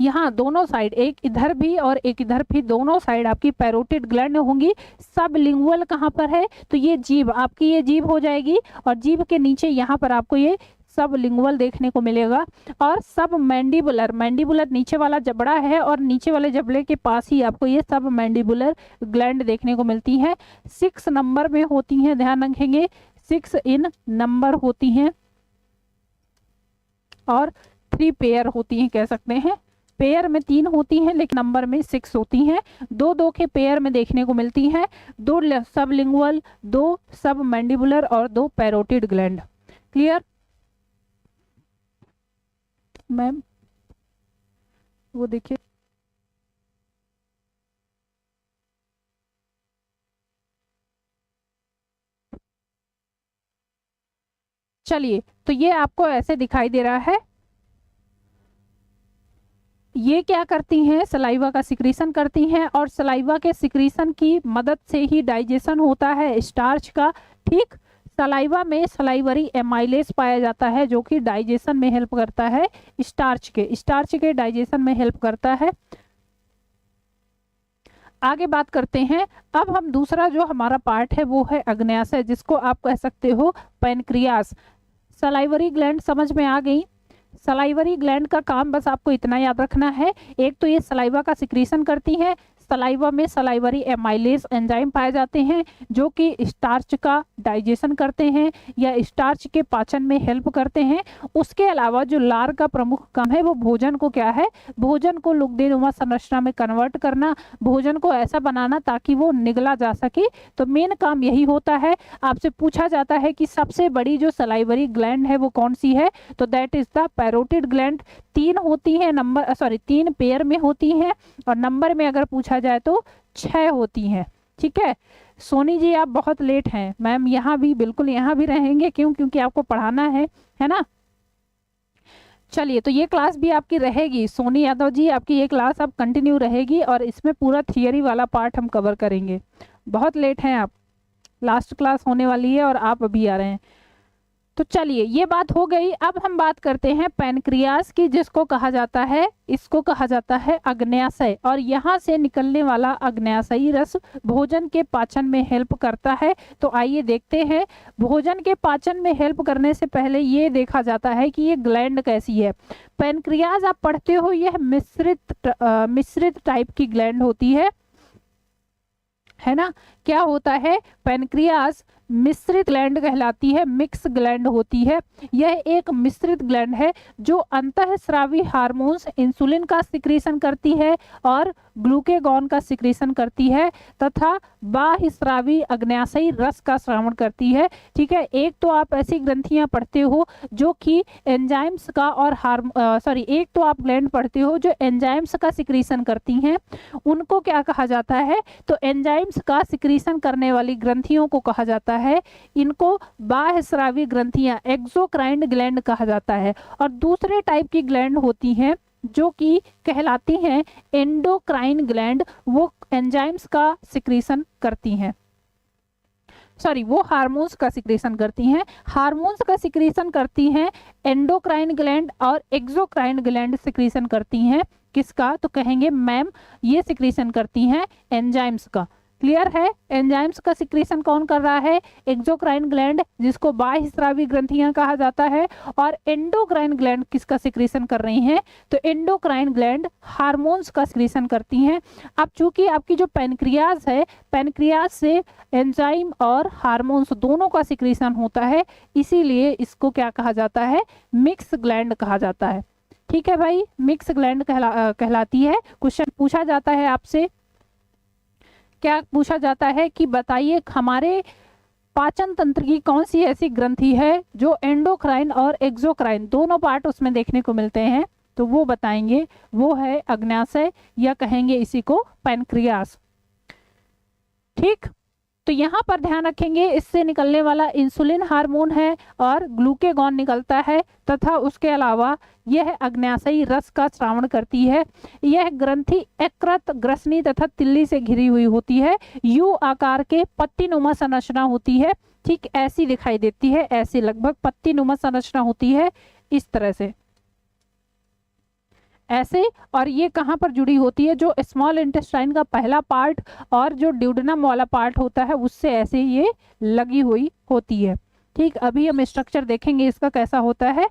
यहाँ दोनों साइड, एक इधर भी और एक इधर भी, दोनों साइड आपकी पैरोटिड ग्लैंड होंगी। सबलिंगुअल कहाँ पर है? तो ये जीभ, आपकी ये जीभ हो जाएगी और जीभ के नीचे यहाँ पर आपको ये सब लिंगुअल देखने को मिलेगा, और सब मैंडिबुलर, मैंडिबुलर नीचे वाला जबड़ा है और नीचे वाले जबड़े के पास ही आपको ये सब मैंडिबुलर ग्लैंड देखने को मिलती है। 6 नंबर में होती हैं, ध्यान रखेंगे 6 इन नंबर होती हैं, और 3 पेयर होती हैं, कह सकते हैं पेयर में 3 होती हैं लेकिन नंबर में 6 होती हैं। 2-2 के पेयर में देखने को मिलती हैं, 2 सब लिंगुअल, 2 सब मैंडिबुलर और 2 पैरोटिड ग्लैंड। Clear ma'am? वो देखिए, चलिए तो ये आपको ऐसे दिखाई दे रहा है। ये क्या करती हैं, सलाइवा का सिक्रीशन करती हैं, और सलाइवा के सिक्रीशन की मदद से ही डाइजेशन होता है स्टार्च का। ठीक, सलाइवा में सलाइवरी एमाइलेज पाया जाता है जो कि डाइजेशन में हेल्प करता है, स्टार्च के डाइजेशन में हेल्प करता है। आगे बात करते हैं। अब हम दूसरा जो हमारा पार्ट है वो है अग्न्याशय, जिसको आप कह सकते हो पैनक्रियास। सलाइवरी ग्लैंड समझ में आ गई। सलाइवरी ग्लैंड का काम बस आपको इतना याद रखना है, एक तो ये सलाइवा का सिक्रीशन करती है, सलाइवा में सलाइवरी एमाइलेज एंजाइम पाए जाते हैं जो कि स्टार्च का डाइजेशन करते हैं या स्टार्च के पाचन में हेल्प करते हैं। उसके अलावा जो लार का प्रमुख काम है वो भोजन को क्या है, भोजन को लुगदेनुमा संरचना में कन्वर्ट करना, भोजन को ऐसा बनाना ताकि वो निगला जा सके। तो मेन काम यही होता है। आपसे पूछा जाता है कि सबसे बड़ी जो सलाइवरी ग्लैंड है वो कौन सी है, तो that is the parotid gland. 3 होती है, 3 पेयर में होती हैं, और नंबर में अगर पूछा जाए तो 6 होती हैं। ठीक है सोनी जी, आप बहुत लेट हैं। मैम यहाँ भी, बिल्कुल यहाँ भी रहेंगे, क्यों? क्योंकि आपको पढ़ाना है ना। चलिए तो ये क्लास भी आपकी रहेगी, सोनी यादव जी आपकी ये क्लास अब कंटिन्यू रहेगी, और इसमें पूरा थियरी वाला पार्ट हम कवर करेंगे। बहुत लेट हैं आप, लास्ट क्लास होने वाली है और आप अभी आ रहे हैं। तो चलिए ये बात हो गई। अब हम बात करते हैं पैनक्रियास की, जिसको कहा जाता है, इसको कहा जाता है अग्न्याशय, और यहाँ से निकलने वाला अग्न्याशयी रस भोजन के पाचन में हेल्प करता है। तो आइए देखते हैं। भोजन के पाचन में हेल्प करने से पहले ये देखा जाता है कि ये ग्लैंड कैसी है। पैनक्रियास आप पढ़ते हो, यह मिश्रित टाइप की ग्लैंड होती है ना। क्या होता है, पैनक्रियास मिश्रित ग्लैंड कहलाती है, मिक्स ग्लैंड होती है। यह एक मिश्रित ग्लैंड है जो अंतःस्रावी हार्मोन्स इंसुलिन का सिक्रीशन करती है और ग्लूकेगॉन का सिक्रीशन करती है, तथा बाह्यस्रावी अग्न्याशयी रस का श्रावण करती है। ठीक है, एक तो आप ऐसी ग्रंथियां पढ़ते हो जो कि एंजाइम्स का और एक तो आप ग्लैंड पढ़ते हो जो एंजाइम्स का सिक्रीशन करती हैं, उनको क्या कहा जाता है, तो एंजाइम्स का सिक्रीशन करने वाली ग्रंथियों को कहा जाता है, इनको बाह्यस्रावी ग्रंथियां एक्सोक्राइन ग्लैंड कहा जाता है। और दूसरे टाइप की ग्लैंड होती हैं जो कि कहलाती हैं एंडोक्राइन ग्लैंड, वो एंजाइम्स का सिक्रीशन करती हैं, वो हार्मोन्स का सिक्रीशन करती हैं। हार्मोन्स का सिक्रीशन करती हैं एंडोक्राइन ग्लैंड, और एक्सोक्राइन ग्लैंड सिक्रीशन करती हैं किसका, तो कहेंगे मैम ये सिक्रीशन करती हैं एंजाइम्स का। क्लियर है, एंजाइम्स का सिक्रीशन कौन कर रहा है, एक्सोक्राइन ग्लैंड, जिसको बाह्यस्रावी ग्रंथियां कहा जाता है, और एंडोक्राइन ग्लैंड किसका सिक्रीशन कर रही हैं, तो एंडोक्राइन ग्लैंड हार्मोन्स का सिक्रीशन करती हैं। अब चूंकि आपकी जो पैनक्रियाज है, पैनक्रियाज से एंजाइम और हार्मोन्स दोनों का सिक्रीशन होता है, इसीलिए इसको क्या कहा जाता है, मिक्स ग्लैंड कहा जाता है। ठीक है भाई, मिक्स ग्लैंड कहलाती है। क्वेश्चन पूछा जाता है आपसे, क्या पूछा जाता है कि बताइए हमारे पाचन तंत्र की कौन सी ऐसी ग्रंथि है जो एंडोक्राइन और एक्सोक्राइन दोनों पार्ट उसमें देखने को मिलते हैं, तो वो बताएंगे, वो है अग्न्याशय, या कहेंगे इसी को पैनक्रियास। ठीक, तो यहाँ पर ध्यान रखेंगे, इससे निकलने वाला इंसुलिन हार्मोन है और ग्लूकेगॉन निकलता है, तथा उसके अलावा यह अग्न्याशयी रस का श्रावण करती है। यह ग्रंथि यकृत, ग्रसनी तथा तिल्ली से घिरी हुई होती है। यू आकार के पत्तीनुमा संरचना होती है। ठीक ऐसी दिखाई देती है, ऐसे लगभग पत्तीनुमा संरचना होती है, इस तरह से ऐसे। और ये कहाँ पर जुड़ी होती है, जो स्मॉल इंटेस्टाइन का पहला पार्ट और जो ड्यूडेनम वाला पार्ट होता है उससे ऐसे ये लगी हुई होती है। ठीक, अभी हम स्ट्रक्चर देखेंगे इसका कैसा होता है।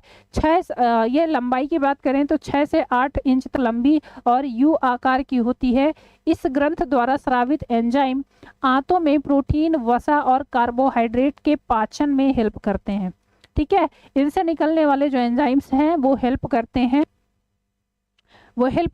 ये लंबाई की बात करें तो 6 से 8 इंच तक लंबी और यू आकार की होती है। इस ग्रंथ द्वारा स्रावित एंजाइम आंतों में प्रोटीन, वसा और कार्बोहाइड्रेट के पाचन में हेल्प करते हैं। ठीक है, इनसे निकलने वाले जो एंजाइम्स हैं वो हेल्प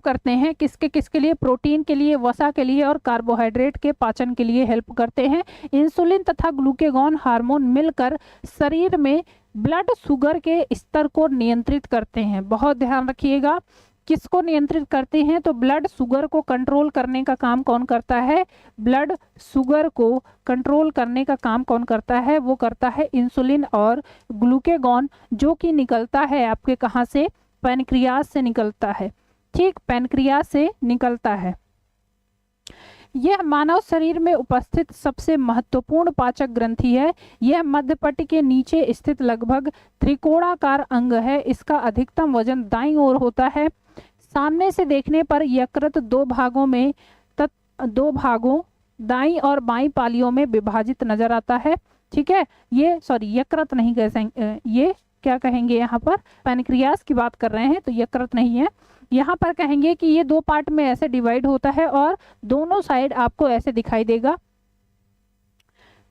करते हैं किसके किसके लिए, प्रोटीन के लिए, वसा के लिए और कार्बोहाइड्रेट के पाचन के लिए हेल्प करते हैं। इंसुलिन तथा ग्लूकेगॉन हार्मोन मिलकर शरीर में ब्लड शुगर के स्तर को नियंत्रित करते हैं। बहुत ध्यान रखिएगा, किसको नियंत्रित करते हैं, तो ब्लड शुगर को कंट्रोल करने का काम कौन करता है, ब्लड शुगर को कंट्रोल करने का काम कौन करता है, वो करता है इंसुलिन और ग्लूकेगॉन, जो कि निकलता है आपके कहाँ से, पैनक्रियाज से निकलता है। ठीक, पैनक्रियाज से निकलता है। यह मानव शरीर में उपस्थित सबसे महत्वपूर्ण पाचक ग्रंथि है। यह मध्यपट्ट के नीचे स्थित लगभग त्रिकोणाकार अंग है। इसका अधिकतम वजन दाईं ओर होता है। सामने से देखने पर यकृत दो भागों दाईं और बाईं पालियों में विभाजित नजर आता है। ठीक है, ये यकृत नहीं कह सकते, ये क्या कहेंगे, यहाँ पर पैनक्रियाज की बात कर रहे हैं तो यकृत नहीं है। यहाँ पर कहेंगे कि ये दो पार्ट में ऐसे डिवाइड होता है और दोनों साइड आपको ऐसे दिखाई देगा।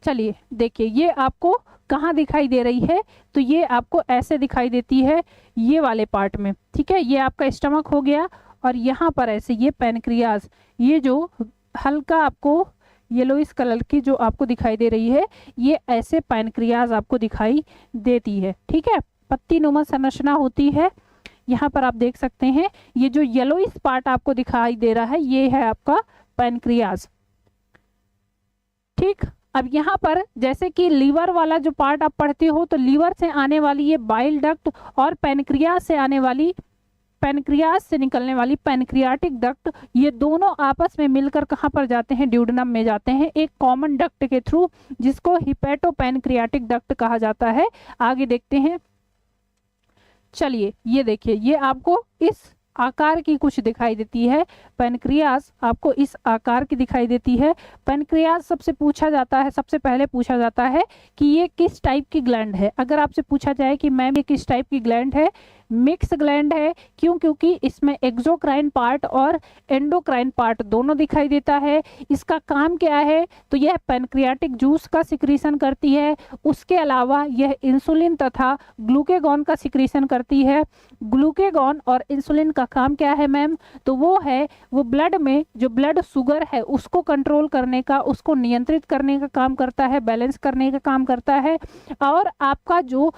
चलिए देखिए, ये आपको कहाँ दिखाई दे रही है, तो ये आपको ऐसे दिखाई देती है ये वाले पार्ट में। ठीक है, ये आपका स्टमक हो गया और यहाँ पर ऐसे ये पैनक्रियाज, ये जो हल्का आपको येलोइश कलर की जो आपको दिखाई दे रही है, ये ऐसे पैनक्रियाज आपको दिखाई देती है। ठीक है, पत्ती नुमा संरचना होती है। यहाँ पर आप देख सकते हैं ये जो येलोइश पार्ट आपको दिखाई दे रहा है ये है आपका पैनक्रियाज। ठीक, अब यहाँ पर जैसे कि लीवर वाला जो पार्ट आप पढ़ते हो तो लीवर से आने वाली ये बाइल डक्ट और पैनक्रियाज से निकलने वाली पैनक्रियाटिक डक्ट, ये दोनों आपस में मिलकर कहाँ पर जाते हैं, ड्यूडेनम में जाते हैं एक कॉमन डक्ट के थ्रू, जिसको हिपैटोपैनक्रियाटिक डक्ट कहा जाता है। आगे देखते हैं। चलिए ये देखिए, ये आपको इस आकार की कुछ दिखाई देती है, पैनक्रियाज आपको इस आकार की दिखाई देती है। पैनक्रियाज सबसे पहले पूछा जाता है कि ये किस टाइप की ग्लैंड है। अगर आपसे पूछा जाए कि मैम ये किस टाइप की ग्लैंड है, मिक्स ग्लैंड है। क्यों? क्योंकि इसमें एक्सोक्राइन पार्ट और एंडोक्राइन पार्ट दोनों दिखाई देता है। इसका काम क्या है, तो यह पैनक्रियाटिक जूस का सिक्रीशन करती है। उसके अलावा यह इंसुलिन तथा ग्लूकेगॉन का सिक्रीशन करती है। ग्लूकेगॉन और इंसुलिन का काम क्या है मैम, तो वो ब्लड में जो ब्लड शुगर है उसको कंट्रोल करने का, उसको नियंत्रित करने का काम करता है, बैलेंस करने का काम करता है। और आपका जो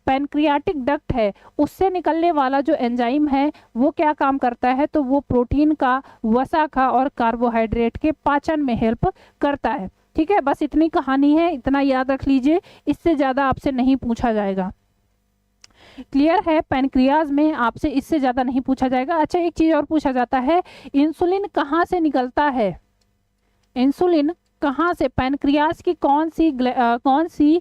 पैनक्रियाटिक डक्ट है उससे निकलने वाला जो एंजाइम है वो क्या काम करता है, तो वो प्रोटीन का, वसा का और कार्बोहाइड्रेट के पाचन में हेल्प करता है। ठीक है, बस इतनी कहानी है, इतना याद रख लीजिए, इससे ज्यादा आपसे नहीं पूछा जाएगा। क्लियर है, पैनक्रियाज में आपसे इससे ज्यादा नहीं पूछा जाएगा। अच्छा, एक चीज और पूछा जाता है, इंसुलिन कहाँ से निकलता है, इंसुलिन कहाँ से, पैनक्रियाज की कौन सी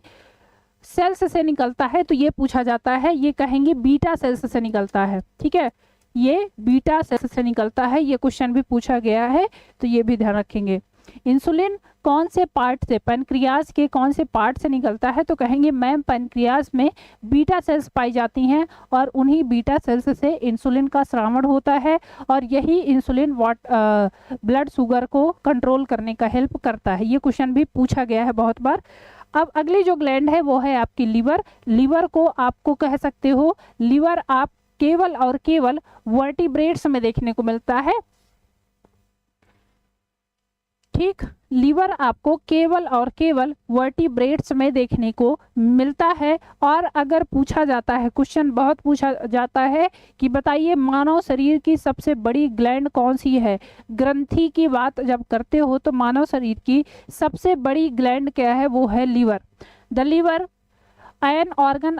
सेल्स से निकलता है, तो ये पूछा जाता है। ये कहेंगे बीटा सेल्स से निकलता है। ठीक है, ये बीटा सेल्स से निकलता है, ये क्वेश्चन भी पूछा गया है तो ये भी ध्यान रखेंगे। इंसुलिन कौन से पार्ट से, पैनक्रियाज के कौन से पार्ट से निकलता है, तो कहेंगे मैम पैनक्रियाज में बीटा सेल्स पाई जाती हैं और उन्हीं बीटा सेल्स से इंसुलिन का स्रावण होता है और यही इंसुलिन ब्लड शुगर को कंट्रोल करने का हेल्प करता है। ये क्वेश्चन भी पूछा गया है बहुत बार। अब अगली जो ग्लैंड है वो है आपकी लीवर। लीवर को आपको कह सकते हो, लीवर आप केवल और केवल वर्टिब्रेट्स में देखने को मिलता है। ठीक, लीवर आपको केवल और केवल वर्टिब्रेट्स में देखने को मिलता है। और अगर पूछा जाता है, क्वेश्चन बहुत पूछा जाता है कि बताइए मानव शरीर की सबसे बड़ी ग्लैंड कौन सी है, ग्रंथि की बात जब करते हो तो मानव शरीर की सबसे बड़ी ग्लैंड क्या है, वो है liver. The liver an organ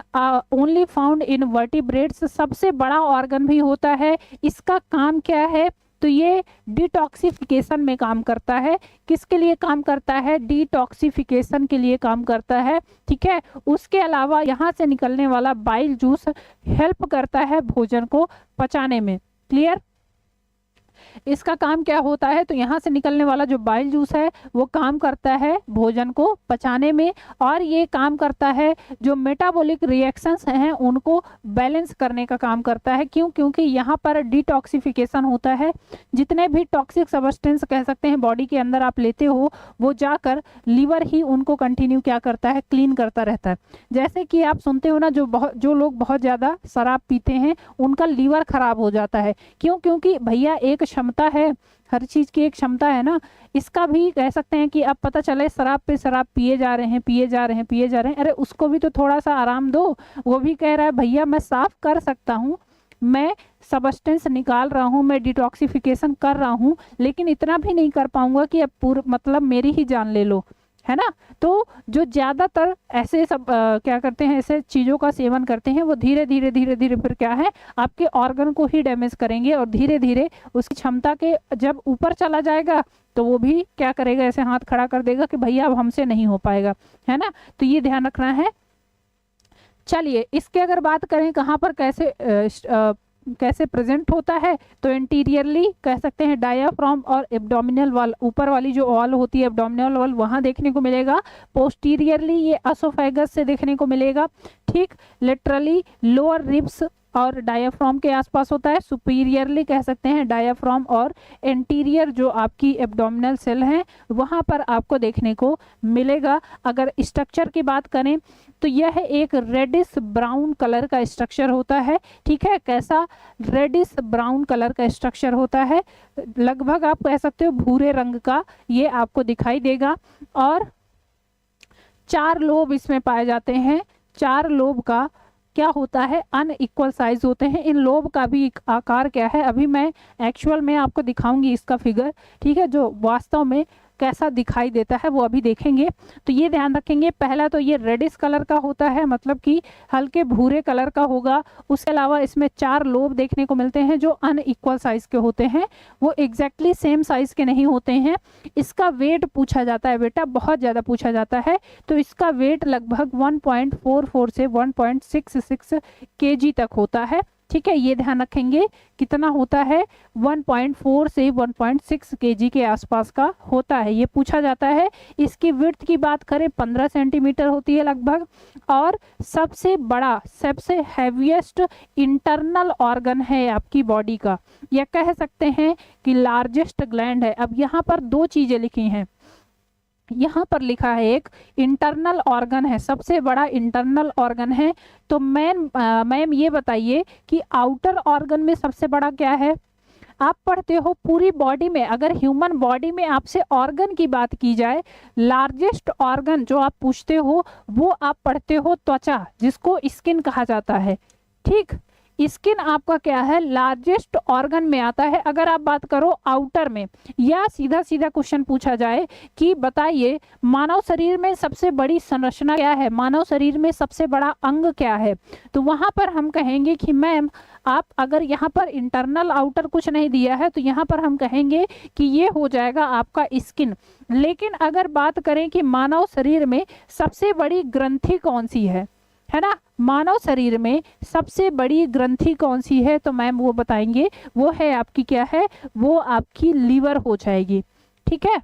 only found in vertebrates, सबसे बड़ा ऑर्गन भी होता है। इसका काम क्या है, तो ये डिटॉक्सिफिकेशन में काम करता है। किसके लिए काम करता है, डिटॉक्सिफिकेशन के लिए काम करता है। ठीक है, उसके अलावा यहाँ से निकलने वाला बाइल जूस हेल्प करता है भोजन को पचाने में। क्लियर, इसका काम क्या होता है, तो यहाँ से निकलने वाला जो बाइल जूस है वो काम करता है भोजन को पचाने में, और ये काम करता है जो मेटाबॉलिक रिएक्शंस हैं उनको बैलेंस करने का काम करता है। क्यों? क्योंकि यहाँ पर डिटॉक्सिफिकेशन होता है। जितने भी टॉक्सिक सब्सटेंस कह सकते हैं बॉडी के अंदर आप लेते हो, वो जाकर लीवर ही उनको कंटिन्यू क्या करता है, क्लीन करता रहता है। जैसे कि आप सुनते हो ना, जो लोग बहुत ज़्यादा शराब पीते हैं उनका लीवर खराब हो जाता है। क्यों? क्योंकि भैया एक क्षमता है, हर चीज़ की एक क्षमता है ना। इसका भी कह सकते हैं कि अब पता चले शराब पे शराब पिए जा रहे हैं, पिए जा रहे हैं, पिए जा रहे हैं, अरे उसको भी तो थोड़ा सा आराम दो। वो भी कह रहा है भैया मैं साफ कर सकता हूँ, मैं सब्सटेंस निकाल रहा हूँ, मैं डिटॉक्सिफिकेशन कर रहा हूँ, लेकिन इतना भी नहीं कर पाऊंगा कि अब पूरा मतलब मेरी ही जान ले लो, है ना। तो जो ज़्यादातर ऐसे सब क्या करते हैं, ऐसे चीज़ों का सेवन करते हैं, वो धीरे धीरे धीरे धीरे फिर क्या है, आपके ऑर्गन को ही डैमेज करेंगे, और धीरे धीरे उसकी क्षमता के जब ऊपर चला जाएगा तो वो भी क्या करेगा, ऐसे हाथ खड़ा कर देगा कि भैया अब हमसे नहीं हो पाएगा, है ना। तो ये ध्यान रखना है। चलिए इसके अगर बात करें कहाँ पर कैसे प्रेजेंट होता है, तो इंटीरियरली कह सकते हैं डायाफ्राम और एब्डोमिनल वॉल, ऊपर वाली जो वॉल होती है एब्डोमिनल वॉल, वहाँ देखने को मिलेगा। पोस्टीरियरली ये एसोफेगस से देखने को मिलेगा, ठीक। लिटरली लोअर रिब्स और डायाफ्राम के आसपास होता है। सुपीरियरली कह सकते हैं डायाफ्राम और इंटीरियर जो आपकी एब्डोमिनल सेल हैं वहाँ पर आपको देखने को मिलेगा। अगर स्ट्रक्चर की बात करें तो यह एक रेडिश ब्राउन कलर का स्ट्रक्चर होता है, ठीक है। कैसा? रेडिश ब्राउन कलर का स्ट्रक्चर होता है, लगभग आप कह सकते हो भूरे रंग का ये आपको दिखाई देगा। और 4 लोब इसमें पाए जाते हैं। 4 लोब का क्या होता है, अनइक्वल साइज होते हैं। इन लोब का भी आकार क्या है, अभी मैं एक्चुअल में आपको दिखाऊंगी इसका फिगर, ठीक है, जो वास्तव में कैसा दिखाई देता है वो अभी देखेंगे। तो ये ध्यान रखेंगे, पहला तो ये रेडिश कलर का होता है, मतलब कि हल्के भूरे कलर का होगा। उसके अलावा इसमें 4 लोब देखने को मिलते हैं जो अनइक्वल साइज के होते हैं, वो एग्जैक्टली सेम साइज के नहीं होते हैं। इसका वेट पूछा जाता है बेटा, बहुत ज़्यादा पूछा जाता है। तो इसका वेट लगभग 1.44 से 1.66 kg तक होता है, ठीक है। ये ध्यान रखेंगे कितना होता है, 1.4 से 1.6 kg के आसपास का होता है, ये पूछा जाता है। इसकी विड्थ की बात करें 15 सेंटीमीटर होती है लगभग। और सबसे बड़ा, सबसे हैवीएस्ट इंटरनल ऑर्गन है आपकी बॉडी का, या कह सकते हैं कि लार्जेस्ट ग्लैंड है। अब यहाँ पर 2 चीजें लिखी हैं, यहाँ पर लिखा है एक इंटरनल ऑर्गन है, सबसे बड़ा इंटरनल ऑर्गन है। तो मैम ये बताइए कि आउटर ऑर्गन में सबसे बड़ा क्या है। आप पढ़ते हो पूरी बॉडी में, अगर ह्यूमन बॉडी में आपसे ऑर्गन की बात की जाए, लार्जेस्ट ऑर्गन जो आप पूछते हो वो आप पढ़ते हो त्वचा, जिसको स्किन कहा जाता है, ठीक। स्किन आपका क्या है, लार्जेस्ट ऑर्गन में आता है। अगर आप बात करो आउटर में, या सीधा सीधा क्वेश्चन पूछा जाए कि बताइए मानव शरीर में सबसे बड़ी संरचना क्या है, मानव शरीर में सबसे बड़ा अंग क्या है, तो वहां पर हम कहेंगे कि मैम आप अगर यहाँ पर इंटरनल आउटर कुछ नहीं दिया है तो यहाँ पर हम कहेंगे कि ये हो जाएगा आपका स्किन। लेकिन अगर बात करें कि मानव शरीर में सबसे बड़ी ग्रंथि कौन सी है ना, मानव शरीर में सबसे बड़ी ग्रंथि कौन सी है, तो मैम वो बताएंगे, वो है आपकी क्या है, वो आपकी लीवर हो जाएगी, ठीक है।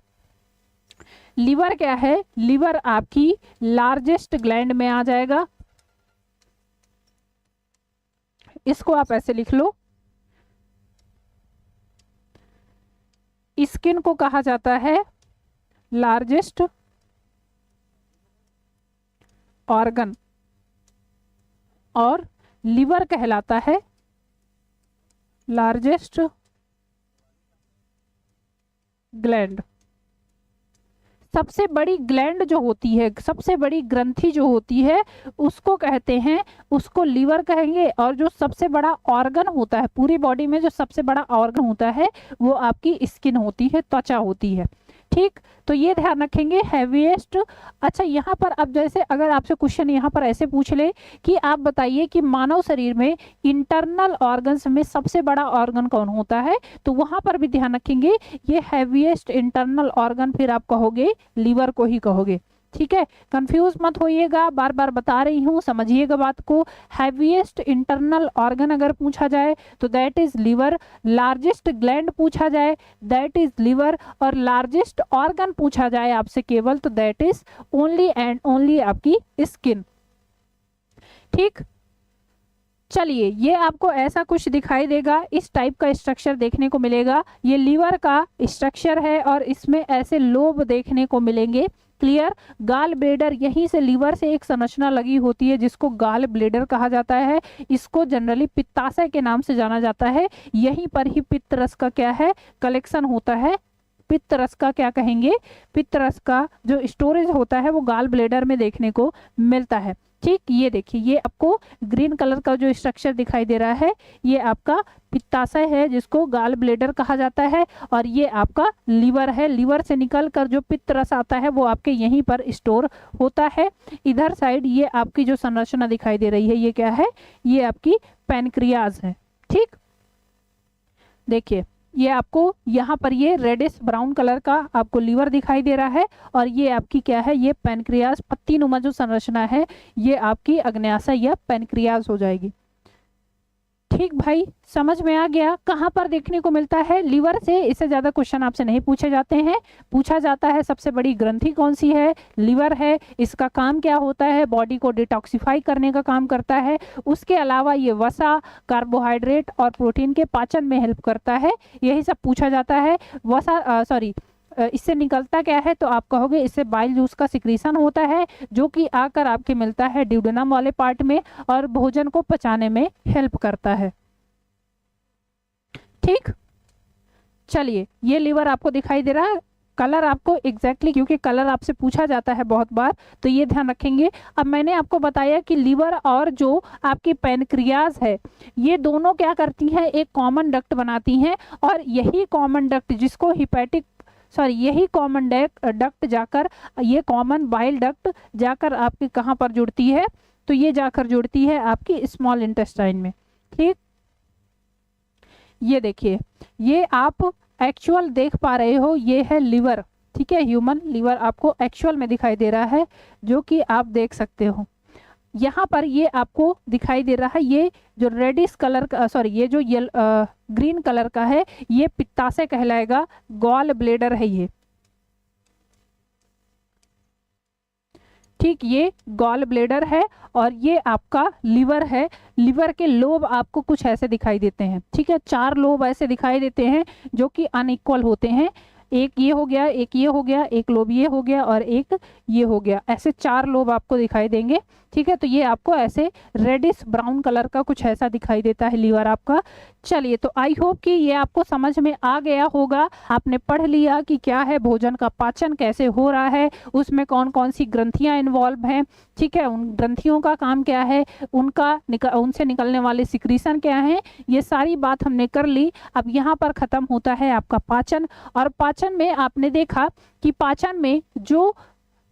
लीवर क्या है, लीवर आपकी लार्जेस्ट ग्लैंड में आ जाएगा। इसको आप ऐसे लिख लो, स्किन को कहा जाता है लार्जेस्ट ऑर्गन और लीवर कहलाता है लार्जेस्ट ग्लैंड। सबसे बड़ी ग्लैंड जो होती है, सबसे बड़ी ग्रंथि जो होती है उसको कहते हैं, उसको लीवर कहेंगे। और जो सबसे बड़ा ऑर्गन होता है पूरी बॉडी में, जो सबसे बड़ा ऑर्गन होता है वो आपकी स्किन होती है, त्वचा होती है, ठीक। तो ये ध्यान रखेंगे हैवीएस्ट। अच्छा यहाँ पर अब जैसे अगर आपसे क्वेश्चन यहाँ पर ऐसे पूछ ले कि आप बताइए कि मानव शरीर में इंटरनल ऑर्गन्स में सबसे बड़ा ऑर्गन कौन होता है, तो वहां पर भी ध्यान रखेंगे ये हैवीएस्ट इंटरनल ऑर्गन फिर आप कहोगे लीवर को ही कहोगे, ठीक है, कंफ्यूज मत होइएगा, बार बार बता रही हूँ, समझिएगा बात को। हैवीएस्ट इंटरनल ऑर्गन अगर पूछा जाए तो that is liver, largest gland पूछा जाए दैट इज लिवर, और लार्जेस्ट ऑर्गन पूछा जाए आपसे केवल तो that is only and only आपकी स्किन। ठीक, चलिए ये आपको ऐसा कुछ दिखाई देगा, इस टाइप का स्ट्रक्चर देखने को मिलेगा। ये लीवर का स्ट्रक्चर है और इसमें ऐसे लोब देखने को मिलेंगे। क्लियर, गाल ब्लेडर, यहीं से लीवर से एक संरचना लगी होती है जिसको गाल ब्लेडर कहा जाता है। इसको जनरली पित्ताशय के नाम से जाना जाता है। यहीं पर ही पित्त रस का क्या है, कलेक्शन होता है। पित्त रस का क्या कहेंगे, पित्त रस का जो स्टोरेज होता है वो गाल ब्लेडर में देखने को मिलता है। ठीक, ये देखिए, ये आपको ग्रीन कलर का जो स्ट्रक्चर दिखाई दे रहा है ये आपका पित्ताशय है जिसको गाल ब्लेडर कहा जाता है, और ये आपका लीवर है। लीवर से निकल कर जो पित्त रस आता है वो आपके यहीं पर स्टोर होता है। इधर साइड ये आपकी जो संरचना दिखाई दे रही है ये क्या है, ये आपकी पैनक्रियाज है। ठीक, देखिए ये आपको यहाँ पर ये रेडिश ब्राउन कलर का आपको लीवर दिखाई दे रहा है, और ये आपकी क्या है, ये पैनक्रियाज, पत्ती नुमा जो संरचना है ये आपकी अग्न्याशय या पैनक्रियाज हो जाएगी। ठीक भाई, समझ में आ गया कहाँ पर देखने को मिलता है लीवर से। इससे ज्यादा क्वेश्चन आपसे नहीं पूछे जाते हैं। पूछा जाता है सबसे बड़ी ग्रंथि कौन सी है, लीवर है। इसका काम क्या होता है, बॉडी को डिटॉक्सिफाई करने का काम करता है। उसके अलावा ये वसा, कार्बोहाइड्रेट और प्रोटीन के पाचन में हेल्प करता है। यही सब पूछा जाता है। वसा इससे निकलता क्या है, तो आप कहोगे इससे बाइल जूस का सिक्रीशन होता है जो कि आकर आपके मिलता है ड्यूडेनम वाले पार्ट में और भोजन को पचाने में हेल्प करता है। ठीक, चलिए ये लीवर आपको दिखाई दे रहा है। कलर आपको एग्जैक्टली क्योंकि कलर आपसे पूछा जाता है बहुत बार तो ये ध्यान रखेंगे। अब मैंने आपको बताया कि लीवर और जो आपकी पैनक्रियाज है ये दोनों क्या करती हैं, एक कॉमन डक्ट बनाती हैं, और यही कॉमन डक्ट जिसको यही कॉमन डक्ट जाकर, ये कॉमन बाइल डक्ट जाकर आपकी कहाँ पर जुड़ती है, तो ये जाकर जुड़ती है आपकी स्मॉल इंटेस्टाइन में। ठीक, ये देखिए, ये आप एक्चुअल देख पा रहे हो, ये है लीवर। ठीक है, ह्यूमन लीवर आपको एक्चुअल में दिखाई दे रहा है जो कि आप देख सकते हो। यहाँ पर ये आपको दिखाई दे रहा है, ये जो रेडिश कलर का ये जो ग्रीन कलर का है ये पित्ताशय कहलाएगा, गॉल ब्लेडर है ये। ठीक, ये गॉल ब्लेडर है और ये आपका लीवर है। लीवर के लोब आपको कुछ ऐसे दिखाई देते हैं। ठीक है, 4 लोब ऐसे दिखाई देते हैं जो कि अनइक्वल होते हैं। एक ये हो गया, एक ये हो गया, एक लोब ये हो गया और एक ये हो गया, ऐसे 4 लोब आपको दिखाई देंगे। ठीक है, तो ये आपको ऐसे रेडिश ब्राउन कलर का कुछ ऐसा दिखाई देता है लीवर आपका। चलिए, तो आई होप कि ये आपको समझ में आ गया होगा। आपने पढ़ लिया कि क्या है भोजन का पाचन कैसे हो रहा है, उसमें कौन कौन सी ग्रंथियां इन्वॉल्व हैं। ठीक है, उन ग्रंथियों का काम क्या है, उनसे निकलने वाले सिक्रीशन क्या है, ये सारी बात हमने कर ली। अब यहाँ पर खत्म होता है आपका पाचन। और पाचन में आपने देखा कि पाचन में जो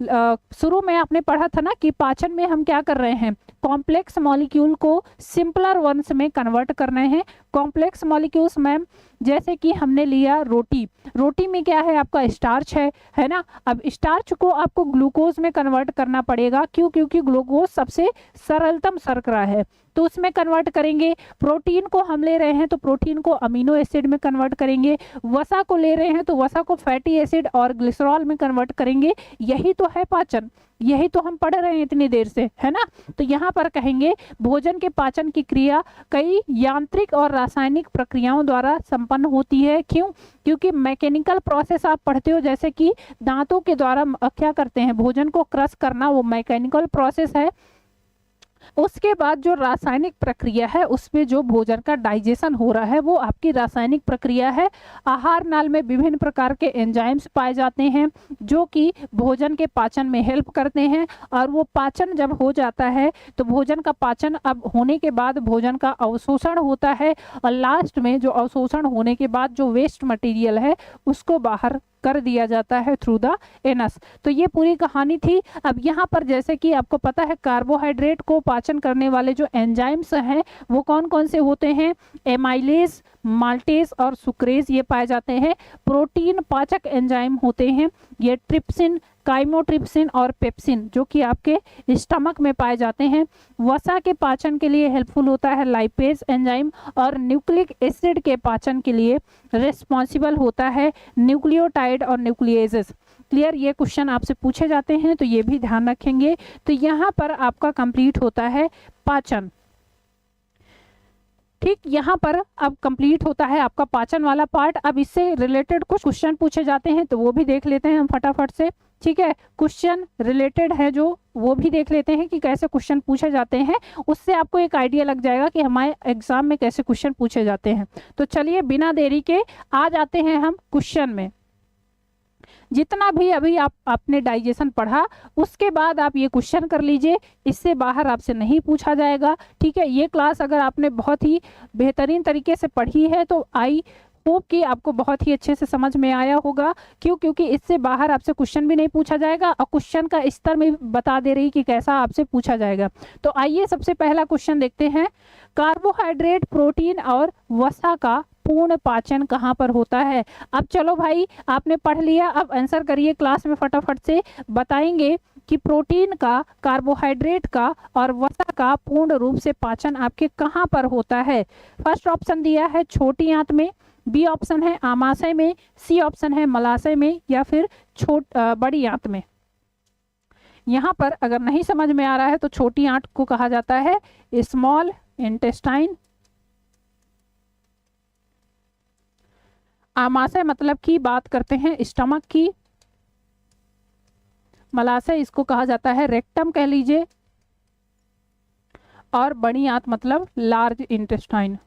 शुरू में आपने पढ़ा था ना कि पाचन में हम क्या कर रहे हैं, कॉम्प्लेक्स मॉलिक्यूल को सिंपलर वंस में कन्वर्ट कर रहे हैं। कॉम्प्लेक्स मॉलिक्यूल्स मैम जैसे कि हमने लिया रोटी, रोटी में क्या है आपका स्टार्च है ना। अब स्टार्च को आपको ग्लूकोज में कन्वर्ट करना पड़ेगा, क्यों, क्योंकि ग्लूकोज सबसे सरलतम शर्करा है, तो उसमें कन्वर्ट करेंगे। प्रोटीन को हम ले रहे हैं तो प्रोटीन को अमीनो एसिड में कन्वर्ट करेंगे। वसा को ले रहे हैं तो वसा को फैटी एसिड और ग्लिसरॉल में कन्वर्ट करेंगे। यही तो है पाचन, यही तो हम पढ़ रहे हैं इतनी देर से, है ना। तो यहाँ पर कहेंगे भोजन के पाचन की क्रिया कई यांत्रिक और रासायनिक प्रक्रियाओं द्वारा संपन्न होती है। क्यों, क्योंकि मैकेनिकल प्रोसेस आप पढ़ते हो, जैसे कि दांतों के द्वारा क्या करते हैं, भोजन को क्रश करना, वो मैकेनिकल प्रोसेस है। उसके बाद जो रासायनिक प्रक्रिया है उसमें जो भोजन का डाइजेशन हो रहा है वो आपकी रासायनिक प्रक्रिया है। आहार नाल में विभिन्न प्रकार के एंजाइम्स पाए जाते हैं जो कि भोजन के पाचन में हेल्प करते हैं, और वो पाचन जब हो जाता है तो भोजन का पाचन अब होने के बाद भोजन का अवशोषण होता है, और लास्ट में जो अवशोषण होने के बाद जो वेस्ट मटेरियल है उसको बाहर कर दिया जाता है थ्रू द एनस। तो ये पूरी कहानी थी। अब यहाँ पर जैसे कि आपको पता है कार्बोहाइड्रेट को पाचन करने वाले जो एंजाइम्स हैं वो कौन कौन से होते हैं, एमाइलेज, माल्टेज और सुक्रेज ये पाए जाते हैं। प्रोटीन पाचक एंजाइम होते हैं ये ट्रिप्सिन, काइमोट्रिप्सिन और पेप्सिन जो कि आपके स्टमक में पाए जाते हैं। वसा के पाचन के लिए हेल्पफुल होता है लाइपेज एंजाइम, और न्यूक्लिक एसिड के पाचन के लिए रिस्पॉन्सिबल होता है न्यूक्लियोटाइड और न्यूक्लिएजेस। क्लियर, ये क्वेश्चन आपसे पूछे जाते हैं तो ये भी ध्यान रखेंगे। तो यहाँ पर आपका कंप्लीट होता है पाचन। ठीक, यहाँ पर अब कंप्लीट होता है आपका पाचन वाला पार्ट। अब इससे रिलेटेड कुछ क्वेश्चन पूछे जाते हैं तो वो भी देख लेते हैं हम फटाफट से। ठीक है, क्वेश्चन रिलेटेड है जो वो भी देख लेते हैं कि कैसे क्वेश्चन पूछे जाते हैं, उससे आपको एक आइडिया लग जाएगा कि हमारे एग्जाम में कैसे क्वेश्चन पूछे जाते हैं। तो चलिए बिना देरी के आ जाते हैं हम क्वेश्चन में। जितना भी अभी आपने डाइजेशन पढ़ा उसके बाद आप ये क्वेश्चन कर लीजिए, इससे बाहर आपसे नहीं पूछा जाएगा। ठीक है, ये क्लास अगर आपने बहुत ही बेहतरीन तरीके से पढ़ी है तो आई होप कि आपको बहुत ही अच्छे से समझ में आया होगा। क्योंकि इससे बाहर आपसे क्वेश्चन भी नहीं पूछा जाएगा और क्वेश्चन का स्तर में बता दे रही कि कैसा आपसे पूछा जाएगा। तो आइए सबसे पहला क्वेश्चन देखते हैं। कार्बोहाइड्रेट, प्रोटीन और वसा का पूर्ण पाचन कहाँ पर होता है? अब चलो भाई, आपने पढ़ लिया, अब आंसर करिए क्लास में फटाफट से। बताएंगे कि प्रोटीन का, कार्बोहाइड्रेट का और वसा का पूर्ण रूप से पाचन आपके कहाँ पर होता है? फर्स्ट ऑप्शन दिया है छोटी आंत में, बी ऑप्शन है आमाशय में, सी ऑप्शन है मलाशय में, या फिर बड़ी आंत में। यहाँ पर अगर नहीं समझ में आ रहा है तो छोटी आंत को कहा जाता है स्मॉल इंटेस्टाइन। आमाशय मतलब की बात करते हैं स्टमक की, मलाशय इसको कहा जाता है रेक्टम कह लीजिए, और बड़ी आंत मतलब लार्ज इंटेस्टाइन।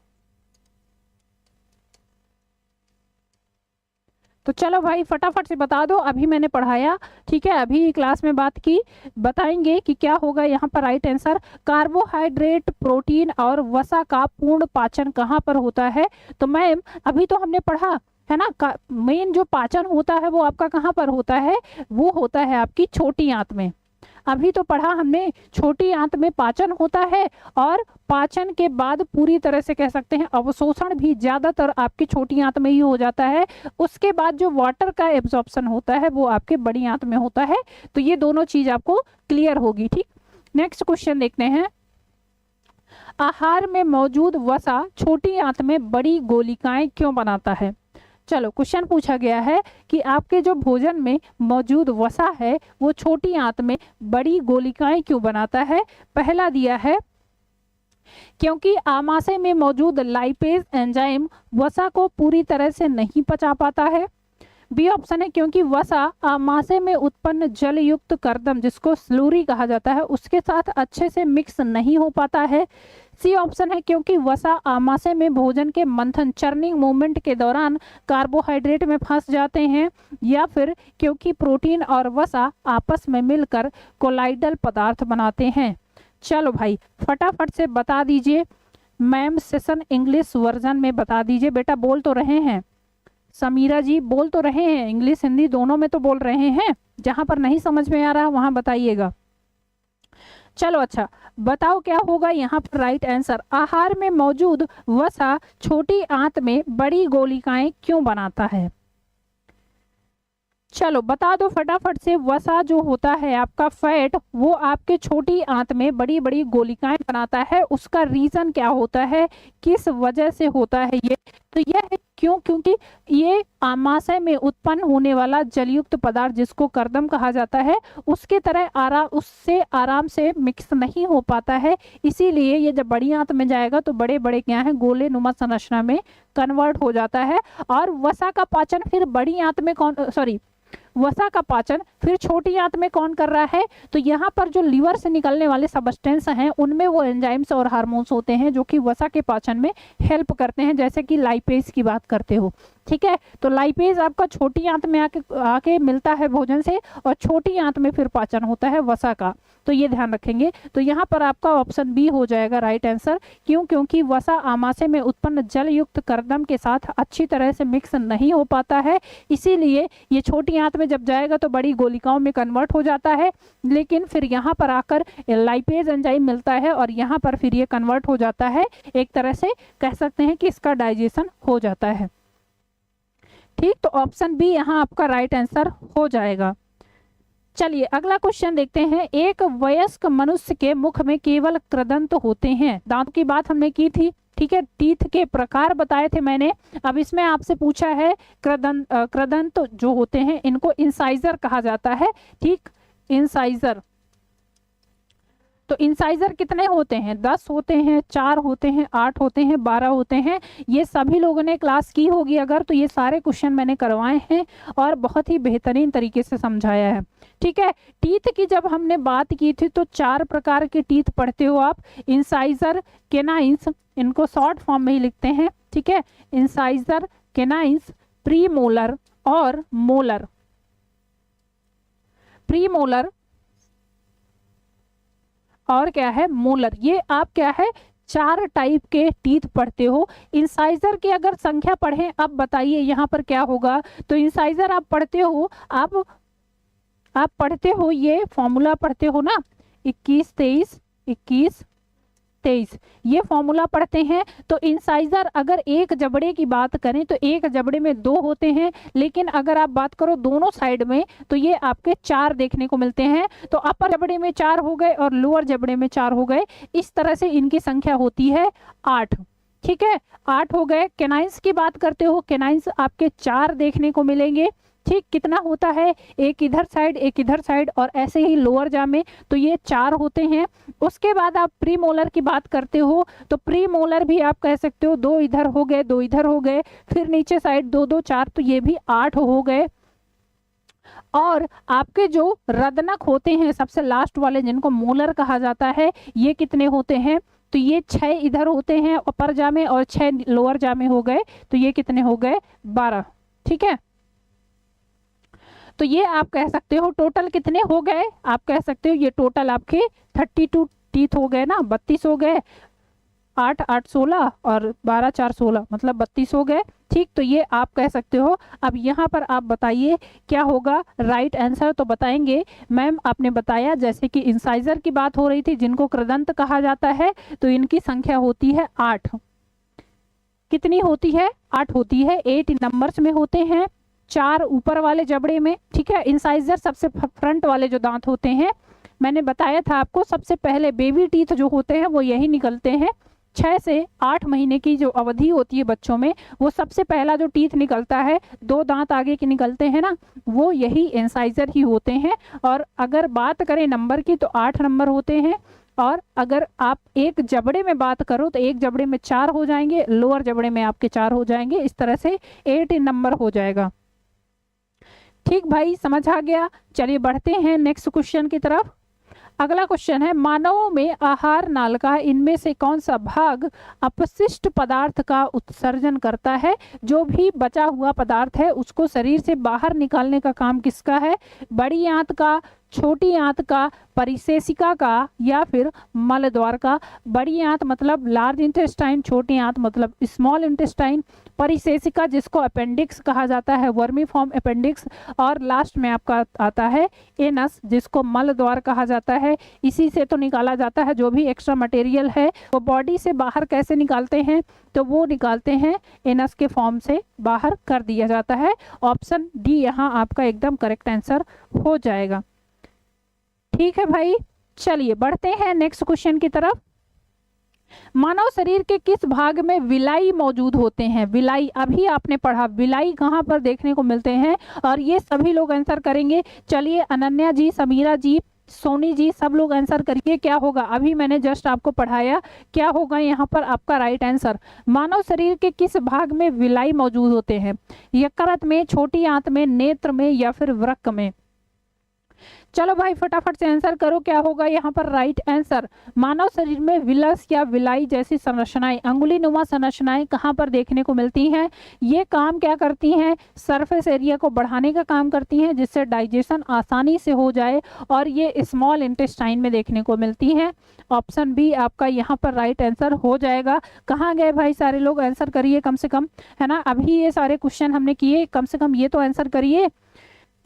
तो चलो भाई फटाफट से बता दो, अभी मैंने पढ़ाया, ठीक है, अभी क्लास में बात की। बताएंगे कि क्या होगा यहाँ पर राइट आंसर। कार्बोहाइड्रेट, प्रोटीन और वसा का पूर्ण पाचन कहाँ पर होता है? तो मैम अभी तो हमने पढ़ा है ना, मेन जो पाचन होता है वो आपका कहाँ पर होता है? वो होता है आपकी छोटी आंत में। अभी तो पढ़ा हमने छोटी आंत में पाचन होता है, और पाचन के बाद पूरी तरह से कह सकते हैं अवशोषण भी ज्यादातर आपकी छोटी आंत में ही हो जाता है। उसके बाद जो वाटर का एब्जॉर्प्शन होता है वो आपके बड़ी आंत में होता है। तो ये दोनों चीज आपको क्लियर होगी। ठीक, नेक्स्ट क्वेश्चन देखते हैं। आहार में मौजूद वसा छोटी आंत में बड़ी गोलिकाएं क्यों बनाता है? चलो, क्वेश्चन पूछा गया है कि आपके जो भोजन में मौजूद वसा है वो छोटी आंत में बड़ी गोलिकाएं क्यों बनाता है? पहला दिया है क्योंकि आमाशय में मौजूद लाइपेज एंजाइम वसा को पूरी तरह से नहीं पचा पाता है। बी ऑप्शन है क्योंकि वसा आमाशय में उत्पन्न जल युक्त कर्दम जिसको स्लूरी कहा जाता है उसके साथ अच्छे से मिक्स नहीं हो पाता है। सी ऑप्शन है क्योंकि वसा आमाशय में भोजन के मंथन, चर्निंग मूवमेंट के दौरान कार्बोहाइड्रेट में फंस जाते हैं। या फिर क्योंकि प्रोटीन और वसा आपस में मिलकर कोलाइडल पदार्थ बनाते हैं। चलो भाई फटाफट से बता दीजिए। मैम सेशन इंग्लिश वर्जन में बता दीजिए। बेटा बोल तो रहे हैं, समीरा जी बोल तो रहे हैं, इंग्लिश हिंदी दोनों में तो बोल रहे हैं। जहां पर नहीं समझ में आ रहा वहां बताइएगा। चलो अच्छा बताओ क्या होगा यहाँ पर राइट आंसर। आहार में मौजूद वसा छोटी आंत में बड़ी गोलिकाएं क्यों बनाता है? चलो बता दो फटाफट से। वसा जो होता है आपका फैट, वो आपके छोटी आंत में बड़ी बड़ी गोलिकाएं बनाता है। उसका रीजन क्या होता है, किस वजह से होता है ये? तो यह है क्यों, क्योंकि ये आमाशय में उत्पन्न होने वाला जलयुक्त पदार्थ जिसको कर्दम कहा जाता है उसके तरह उससे आराम से मिक्स नहीं हो पाता है। इसीलिए ये जब बड़ी आंत में जाएगा तो बड़े बड़े क्या है, गोले नुमा संरचना में कन्वर्ट हो जाता है। और वसा का पाचन फिर बड़ी आंत में वसा का पाचन फिर छोटी आंत में कौन कर रहा है? तो यहाँ पर जो लीवर से निकलने वाले सबस्टेंस हैं उनमें वो एंजाइम्स और हार्मोन्स होते हैं जो कि वसा के पाचन में हेल्प करते हैं, जैसे कि लाइपेज की बात करते हो। ठीक है, तो लाइपेज आपका छोटी आंत में आके मिलता है भोजन से, और छोटी आंत में फिर पाचन होता है वसा का। तो ये ध्यान रखेंगे। तो यहाँ पर आपका ऑप्शन बी हो जाएगा राइट आंसर। क्यों? क्योंकि वसा आमाशय में उत्पन्न जल युक्त कर्दम के साथ अच्छी तरह से मिक्स नहीं हो पाता है, इसीलिए ये छोटी आंत में जब जाएगा तो बड़ी गोलिकाओं में कन्वर्ट हो जाता है। लेकिन फिर यहाँ पर आकर लाइपेज एंजाइम मिलता है और यहाँ पर फिर ये कन्वर्ट हो जाता है। एक तरह से कह सकते हैं कि इसका डाइजेशन हो जाता है। ठीक, तो ऑप्शन बी यहाँ आपका राइट आंसर हो जाएगा। चलिए अगला क्वेश्चन देखते हैं। एक वयस्क मनुष्य के मुख में केवल कृदंत होते हैं। दांत की बात हमने की थी, ठीक है, टीथ के प्रकार बताए थे मैंने। अब इसमें आपसे पूछा है कृदंत जो होते हैं इनको इंसाइजर कहा जाता है, ठीक, इंसाइजर। तो इंसाइजर कितने होते हैं? 10 होते हैं, 4 होते हैं, 8 होते हैं, 12 होते हैं। ये सभी लोगों ने क्लास की होगी अगर, तो ये सारे क्वेश्चन मैंने करवाए हैं और बहुत ही बेहतरीन तरीके से समझाया है, ठीक है। टीथ की जब हमने बात की थी तो 4 प्रकार के टीथ पढ़ते हो आप, इंसाइजर, केनाइंस, इनको शॉर्ट फॉर्म में ही लिखते हैं, ठीक है, इंसाइजर, केनाइंस, प्रीमोलर और मोलर। प्रीमोलर और क्या है, मोलर। ये आप क्या है 4 टाइप के टीथ पढ़ते हो। इंसाइजर की अगर संख्या पढ़ें, अब बताइए यहाँ पर क्या होगा। तो इंसाइजर आप पढ़ते हो, आप पढ़ते हो, ये फॉर्मूला पढ़ते हो ना, 21 23 21 23, ये फॉर्मूला पढ़ते हैं। तो इंसाइजर अगर एक जबड़े की बात करें तो एक जबड़े में 2 होते हैं, लेकिन अगर आप बात करो दोनों साइड में तो ये आपके 4 देखने को मिलते हैं। तो अपर जबड़े में 4 हो गए और लोअर जबड़े में 4 हो गए। इस तरह से इनकी संख्या होती है 8, ठीक है, 8 हो गए। केनाइंस की बात करते हो, केनाइंस आपके 4 देखने को मिलेंगे, ठीक। कितना होता है, एक इधर साइड एक इधर साइड, और ऐसे ही लोअर जा में तो ये 4 होते हैं। उसके बाद आप प्रीमोलर की बात करते हो तो प्रीमोलर भी आप कह सकते हो 2 इधर हो गए, 2 इधर हो गए, फिर नीचे साइड 2 2 4, तो ये भी 8 हो गए। और आपके जो रदनक होते हैं सबसे लास्ट वाले जिनको मोलर कहा जाता है, ये कितने होते हैं? तो ये 6 इधर होते हैं अपर जा में और 6 लोअर जा में हो गए, तो ये कितने हो गए? 12, ठीक है। तो ये आप कह सकते हो टोटल कितने हो गए, आप कह सकते हो ये टोटल आपके 32 टीथ हो गए ना, 32 हो गए, 8 8 16 और 12 4 16, मतलब 32 हो गए, ठीक। तो ये आप कह सकते हो। अब यहाँ पर आप बताइए क्या होगा राइट आंसर। तो बताएंगे मैम आपने बताया जैसे कि इंसाइजर की बात हो रही थी जिनको कृदंत कहा जाता है, तो इनकी संख्या होती है 8। कितनी होती है? 8 होती है। 8 नंबर्स में होते हैं, 4 ऊपर वाले जबड़े में, ठीक है। इंसाइजर सबसे फ्रंट वाले जो दांत होते हैं, मैंने बताया था आपको सबसे पहले बेबी टीथ जो होते हैं वो यही निकलते हैं। 6 से 8 महीने की जो अवधि होती है बच्चों में, वो सबसे पहला जो टीथ निकलता है, 2 दांत आगे के निकलते हैं ना, वो यही इंसाइजर ही होते हैं। और अगर बात करें नंबर की तो 8 नंबर होते हैं। और अगर आप एक जबड़े में बात करो तो एक जबड़े में 4 हो जाएंगे, लोअर जबड़े में आपके 4 हो जाएंगे, इस तरह से 8 नंबर हो जाएगा, ठीक भाई, समझ आ गया। चलिए बढ़ते हैं नेक्स्ट क्वेश्चन की तरफ। अगला क्वेश्चन है, मानवों में आहार नालिका इनमें से कौन सा भाग अपशिष्ट पदार्थ का उत्सर्जन करता है? जो भी बचा हुआ पदार्थ है उसको शरीर से बाहर निकालने का काम किसका है? बड़ी आंत का, छोटी आंत का, परिशेषिका का या फिर मल द्वार का? बड़ी आंत मतलब लार्ज इंटेस्टाइन, छोटी आंत मतलब स्मॉल इंटेस्टाइन, परिशेषिका जिसको अपेंडिक्स कहा जाता है, वर्मी फॉर्म अपेंडिक्स, और लास्ट में आपका आता है एनस जिसको मल द्वार कहा जाता है। इसी से तो निकाला जाता है जो भी एक्स्ट्रा मटेरियल है। वो बॉडी से बाहर कैसे निकालते हैं? तो वो निकालते हैं एनस के फॉर्म से बाहर कर दिया जाता है। ऑप्शन डी यहाँ आपका एकदम करेक्ट आंसर हो जाएगा, ठीक है भाई। चलिए बढ़ते हैं नेक्स्ट क्वेश्चन की तरफ। मानव शरीर के किस भाग में विलाई मौजूद होते हैं? विलाई अभी आपने पढ़ा, विलाई कहाँ पर देखने को मिलते हैं? और ये सभी लोग आंसर करेंगे। चलिए अनन्या जी, समीरा जी, सोनी जी, सब लोग आंसर करिए क्या होगा। अभी मैंने जस्ट आपको पढ़ाया, क्या होगा यहाँ पर आपका राइट आंसर। मानव शरीर के किस भाग में विलाई मौजूद होते हैं? यकृत में, छोटी आंत में, नेत्र में या फिर वृक्क में? चलो भाई फटाफट से आंसर करो, क्या होगा यहाँ पर राइट आंसर। मानव शरीर में विलस या विलाई जैसी संरचनाएं, अंगुली नुमा संरचनाएं कहाँ पर देखने को मिलती हैं? ये काम क्या करती हैं? सरफेस एरिया को बढ़ाने का काम करती हैं जिससे डाइजेशन आसानी से हो जाए, और ये स्मॉल इंटेस्टाइन में देखने को मिलती हैं। ऑप्शन बी आपका यहाँ पर राइट आंसर हो जाएगा। कहाँ गए भाई सारे लोग? आंसर करिए कम से कम, है ना। अभी ये सारे क्वेश्चन हमने किए, कम से कम ये तो आंसर करिए।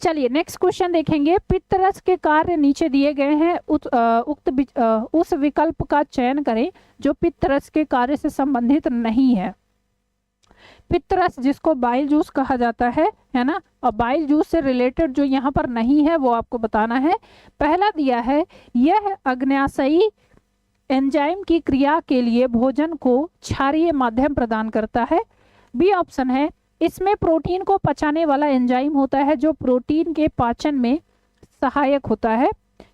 चलिए नेक्स्ट क्वेश्चन देखेंगे। पित्तरस के कार्य नीचे दिए गए हैं, उस विकल्प का चयन करें जो पित्तरस के कार्य से संबंधित नहीं है। पित्तरस जिसको बाइल जूस कहा जाता है ना, और बाइल जूस से रिलेटेड जो यहाँ पर नहीं है वो आपको बताना है। पहला दिया है, यह अग्न्याशयी एंजाइम की क्रिया के लिए भोजन को क्षारीय माध्यम प्रदान करता है। बी ऑप्शन है, इसमें प्रोटीन को पचाने वाला एंजाइम होता है जो प्रोटीन के पाचन में सहायक होता है।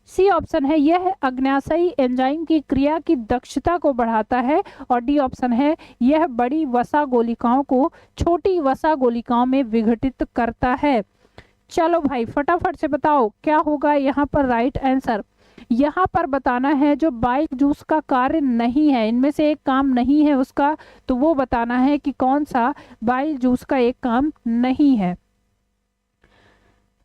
सी ऑप्शन है, यह अग्न्याशयी एंजाइम की क्रिया की दक्षता को बढ़ाता है। और डी ऑप्शन है, यह बड़ी वसा गोलिकाओं को छोटी वसा गोलिकाओं में विघटित करता है। चलो भाई फटाफट से बताओ क्या होगा यहाँ पर राइट आंसर। यहाँ पर बताना है जो बाइल जूस का कार्य नहीं है, इनमें से एक काम नहीं है उसका, तो वो बताना है कि कौन सा बाइल जूस का एक काम नहीं है।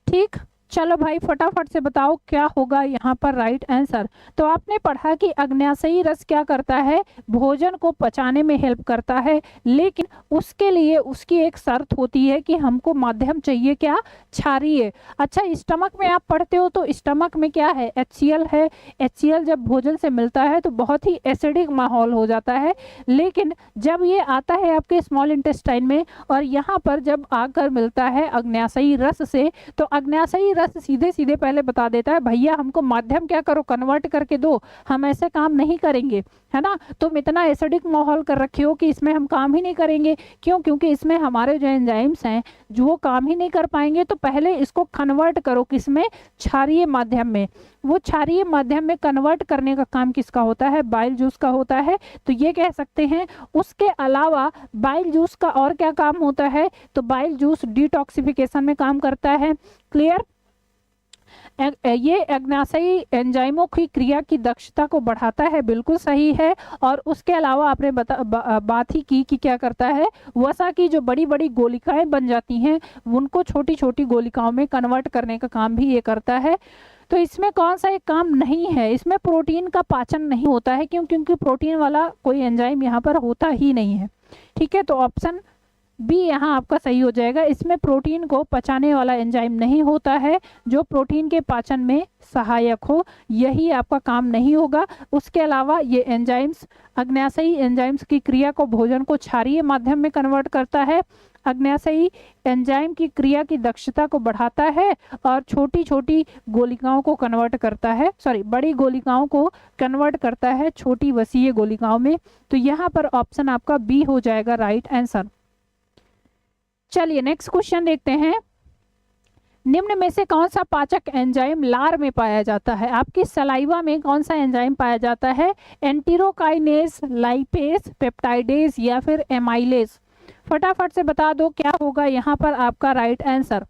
ठीक, चलो भाई फटाफट से बताओ क्या होगा यहाँ पर राइट आंसर। तो आपने पढ़ा कि अग्न्याशयी रस क्या करता है, भोजन को पचाने में हेल्प करता है, लेकिन उसके लिए उसकी एक शर्त होती है कि हमको माध्यम चाहिए क्या, क्षारीय। अच्छा, स्टमक में आप पढ़ते हो तो स्टमक में क्या है, HCl है। HCl जब भोजन से मिलता है तो बहुत ही एसिडिक माहौल हो जाता है, लेकिन जब ये आता है आपके स्मॉल इंटेस्टाइन में और यहाँ पर जब आकर मिलता है अग्न्याशयी रस से, तो अग्न्याशयी रस सीधे सीधे पहले बता देता है भैया हमको माध्यम क्या करो, कन्वर्ट करके दो, हम ऐसे काम नहीं करेंगे, है ना। तुम इतना एसिडिक माहौल कर रखे हो कि इसमें हम काम ही नहीं करेंगे। क्यों? क्योंकि इसमें हमारे जो एंजाइम्स हैं जो वो काम ही नहीं कर पाएंगे, तो पहले इसको कन्वर्ट करो किसमें, क्षारीय माध्यम में। वो क्षारीय माध्यम में कन्वर्ट करने का काम किसका होता है, बाइल जूस का होता है। तो ये कह सकते हैं। उसके अलावा बाइल जूस का और क्या काम होता है, तो बाइल जूस डिटॉक्सिफिकेशन में काम करता है। क्लियर? ये अग्न्याशयी एंजाइमों की क्रिया की दक्षता को बढ़ाता है, बिल्कुल सही है। और उसके अलावा आपने बात ही की कि क्या करता है, वसा की जो बड़ी बड़ी गोलिकाएं बन जाती हैं उनको छोटी छोटी गोलिकाओं में कन्वर्ट करने का काम भी ये करता है। तो इसमें कौन सा एक काम नहीं है, इसमें प्रोटीन का पाचन नहीं होता है। क्यों? क्योंकि प्रोटीन वाला कोई एंजाइम यहाँ पर होता ही नहीं है। ठीक है, तो ऑप्शन बी यहाँ आपका सही हो जाएगा। इसमें प्रोटीन को पचाने वाला एंजाइम नहीं होता है जो प्रोटीन के पाचन में सहायक हो, यही आपका काम नहीं होगा। उसके अलावा ये एंजाइम्स, अग्न्याशयी एंजाइम्स की क्रिया को भोजन को क्षारीय माध्यम में कन्वर्ट करता है, अग्न्याशयी एंजाइम की क्रिया की दक्षता को बढ़ाता है और छोटी छोटी गोलिकाओं को कन्वर्ट करता है, बड़ी गोलिकाओं को कन्वर्ट करता है छोटी वसीय गोलिकाओं में। तो यहाँ पर ऑप्शन आपका बी हो जाएगा राइट आंसर। चलिए नेक्स्ट क्वेश्चन देखते हैं। निम्न में से कौन सा पाचक एंजाइम लार में पाया जाता है, आपकी सलाइवा में कौन सा एंजाइम पाया जाता है, एंटीरोकाइनेज, लाइपेज, पेप्टाइडेज या फिर एमाइलेज। फटाफट से बता दो क्या होगा यहाँ पर आपका राइट आंसर।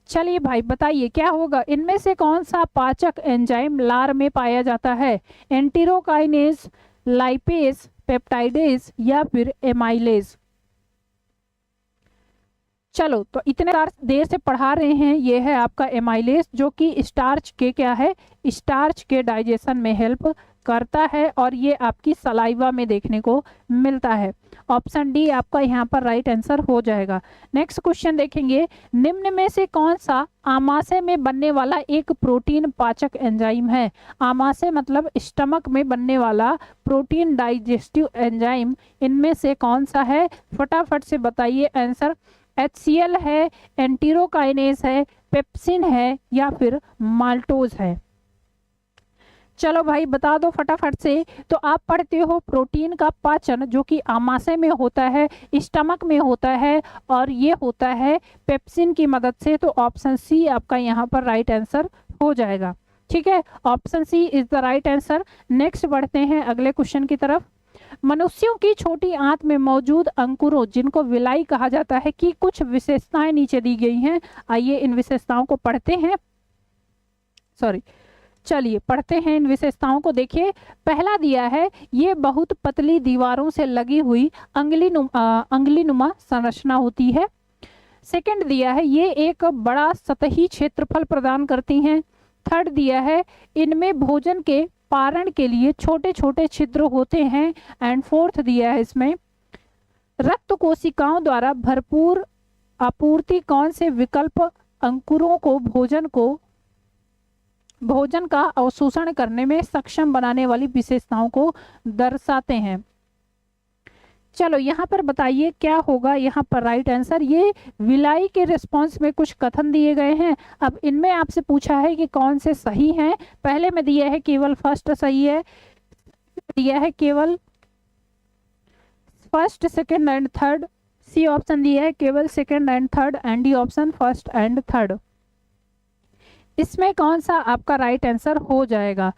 चलिए भाई बताइए क्या होगा, इनमें से कौन सा पाचक एंजाइम लार में पाया जाता है, एंटीरोकाइनेज, लाइपेज, पेप्टाइडेज या फिर एमाइलेज। चलो तो इतने देर से पढ़ा रहे हैं, ये है आपका एमाइलेज जो कि स्टार्च के क्या है, स्टार्च के डाइजेशन में हेल्प करता है और ये आपकी सलाइवा में देखने को मिलता है। ऑप्शन डी आपका यहाँ पर राइट आंसर हो जाएगा। नेक्स्ट क्वेश्चन देखेंगे। निम्न में से कौन सा आमाशय में बनने वाला एक प्रोटीन पाचक एंजाइम है, आमाशय मतलब स्टमक में बनने वाला प्रोटीन डाइजेस्टिव एंजाइम इनमें से कौन सा है, फटाफट से बताइए आंसर। HCl है, एंटीरोकाइनेज है, पेप्सिन है या फिर माल्टोज है। चलो भाई बता दो फटाफट से। तो आप पढ़ते हो प्रोटीन का पाचन जो कि आमाशय में होता है, स्टमक में होता है और ये होता है पेप्सिन की मदद से। तो ऑप्शन सी आपका यहाँ पर राइट आंसर हो जाएगा। ठीक है, option C is the right answer. Next बढ़ते हैं अगले क्वेश्चन की तरफ। मनुष्यों की छोटी आंत में मौजूद अंकुरों जिनको विलाई कहा जाता है की कुछ विशेषताएं नीचे दी गई हैं। आइए इन विशेषताओं को पढ़ते हैं। चलिए पढ़ते हैं इन विशेषताओं को। देखिए पहला दिया है, ये बहुत पतली दीवारों से लगी हुई अंगुलीनुमा संरचना होती है। सेकंड दिया है, ये एक बड़ा सतही क्षेत्रफल प्रदान करती हैं। थर्ड दिया है, इनमें भोजन के पारण के लिए छोटे छोटे छिद्र होते हैं। एंड फोर्थ दिया है, इसमें रक्त कोशिकाओं द्वारा भरपूर आपूर्ति कौन से विकल्प अंकुरों को भोजन का अवशोषण करने में सक्षम बनाने वाली विशेषताओं को दर्शाते हैं। चलो यहाँ पर बताइए क्या होगा यहाँ पर राइट आंसर। ये विलाई के रिस्पॉन्स में कुछ कथन दिए गए हैं। अब इनमें आपसे पूछा है कि कौन से सही हैं। पहले में दिया है केवल फर्स्ट सही है, दिया है केवल first, second and third. C option दिया है केवल second and third, and D option first and third. इसमें कौन सा आपका राइट आंसर हो जाएगा?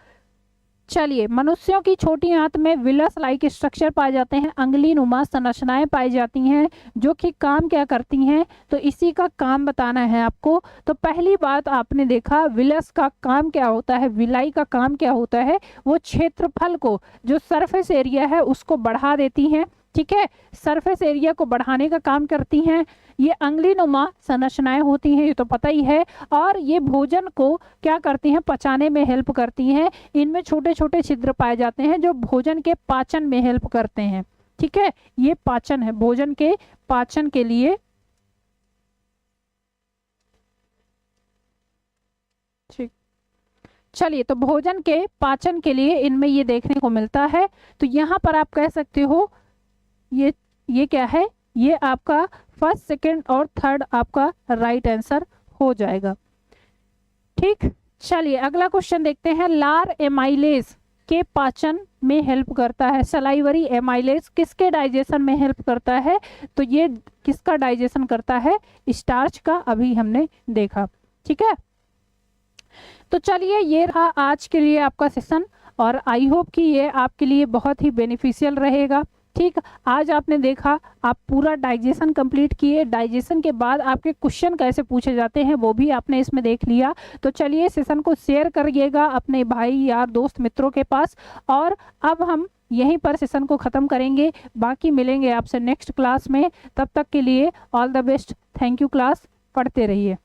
चलिए, मनुष्यों की छोटी आंत में विलस लाइक स्ट्रक्चर पाए जाते हैं, अंगुली नुमा संरचनाएं पाई जाती हैं जो कि काम क्या करती हैं, तो इसी का काम बताना है आपको। तो पहली बात आपने देखा विलस का काम क्या होता है, विलाई का काम क्या होता है, वो क्षेत्रफल को, जो सरफेस एरिया है उसको बढ़ा देती हैं। ठीक है, सरफेस एरिया को बढ़ाने का काम करती हैं। ये अंगुली नुमा संरचनाएं होती हैं, ये तो पता ही है। और ये भोजन को क्या करती हैं, पचाने में हेल्प करती हैं। इनमें छोटे छोटे छिद्र पाए जाते हैं जो भोजन के पाचन में हेल्प करते हैं। ठीक है, ये पाचन है, भोजन के पाचन के लिए। ठीक, चलिए, तो भोजन के पाचन के लिए इनमें ये देखने को मिलता है। तो यहाँ पर आप कह सकते हो ये क्या है, ये आपका फर्स्ट, सेकंड और थर्ड आपका राइट आंसर हो जाएगा। ठीक, चलिए अगला क्वेश्चन देखते हैं। लार एमाइलेज के पाचन में हेल्प करता है। सलाइवरी एमाइलेज किसके डाइजेशन में हेल्प करता है, तो ये किसका डाइजेशन करता है, स्टार्च का, अभी हमने देखा। ठीक है, तो चलिए ये रहा आज के लिए आपका सेशन, और आई होप कि ये आपके लिए बहुत ही बेनिफिशियल रहेगा। ठीक, आज आपने देखा, आप पूरा डाइजेशन कंप्लीट किए। डाइजेशन के बाद आपके क्वेश्चन कैसे पूछे जाते हैं वो भी आपने इसमें देख लिया। तो चलिए सेशन को शेयर करिएगा अपने भाई यार दोस्त मित्रों के पास। और अब हम यहीं पर सेशन को ख़त्म करेंगे, बाकी मिलेंगे आपसे नेक्स्ट क्लास में। तब तक के लिए all the best, thank you class, पढ़ते रहिए।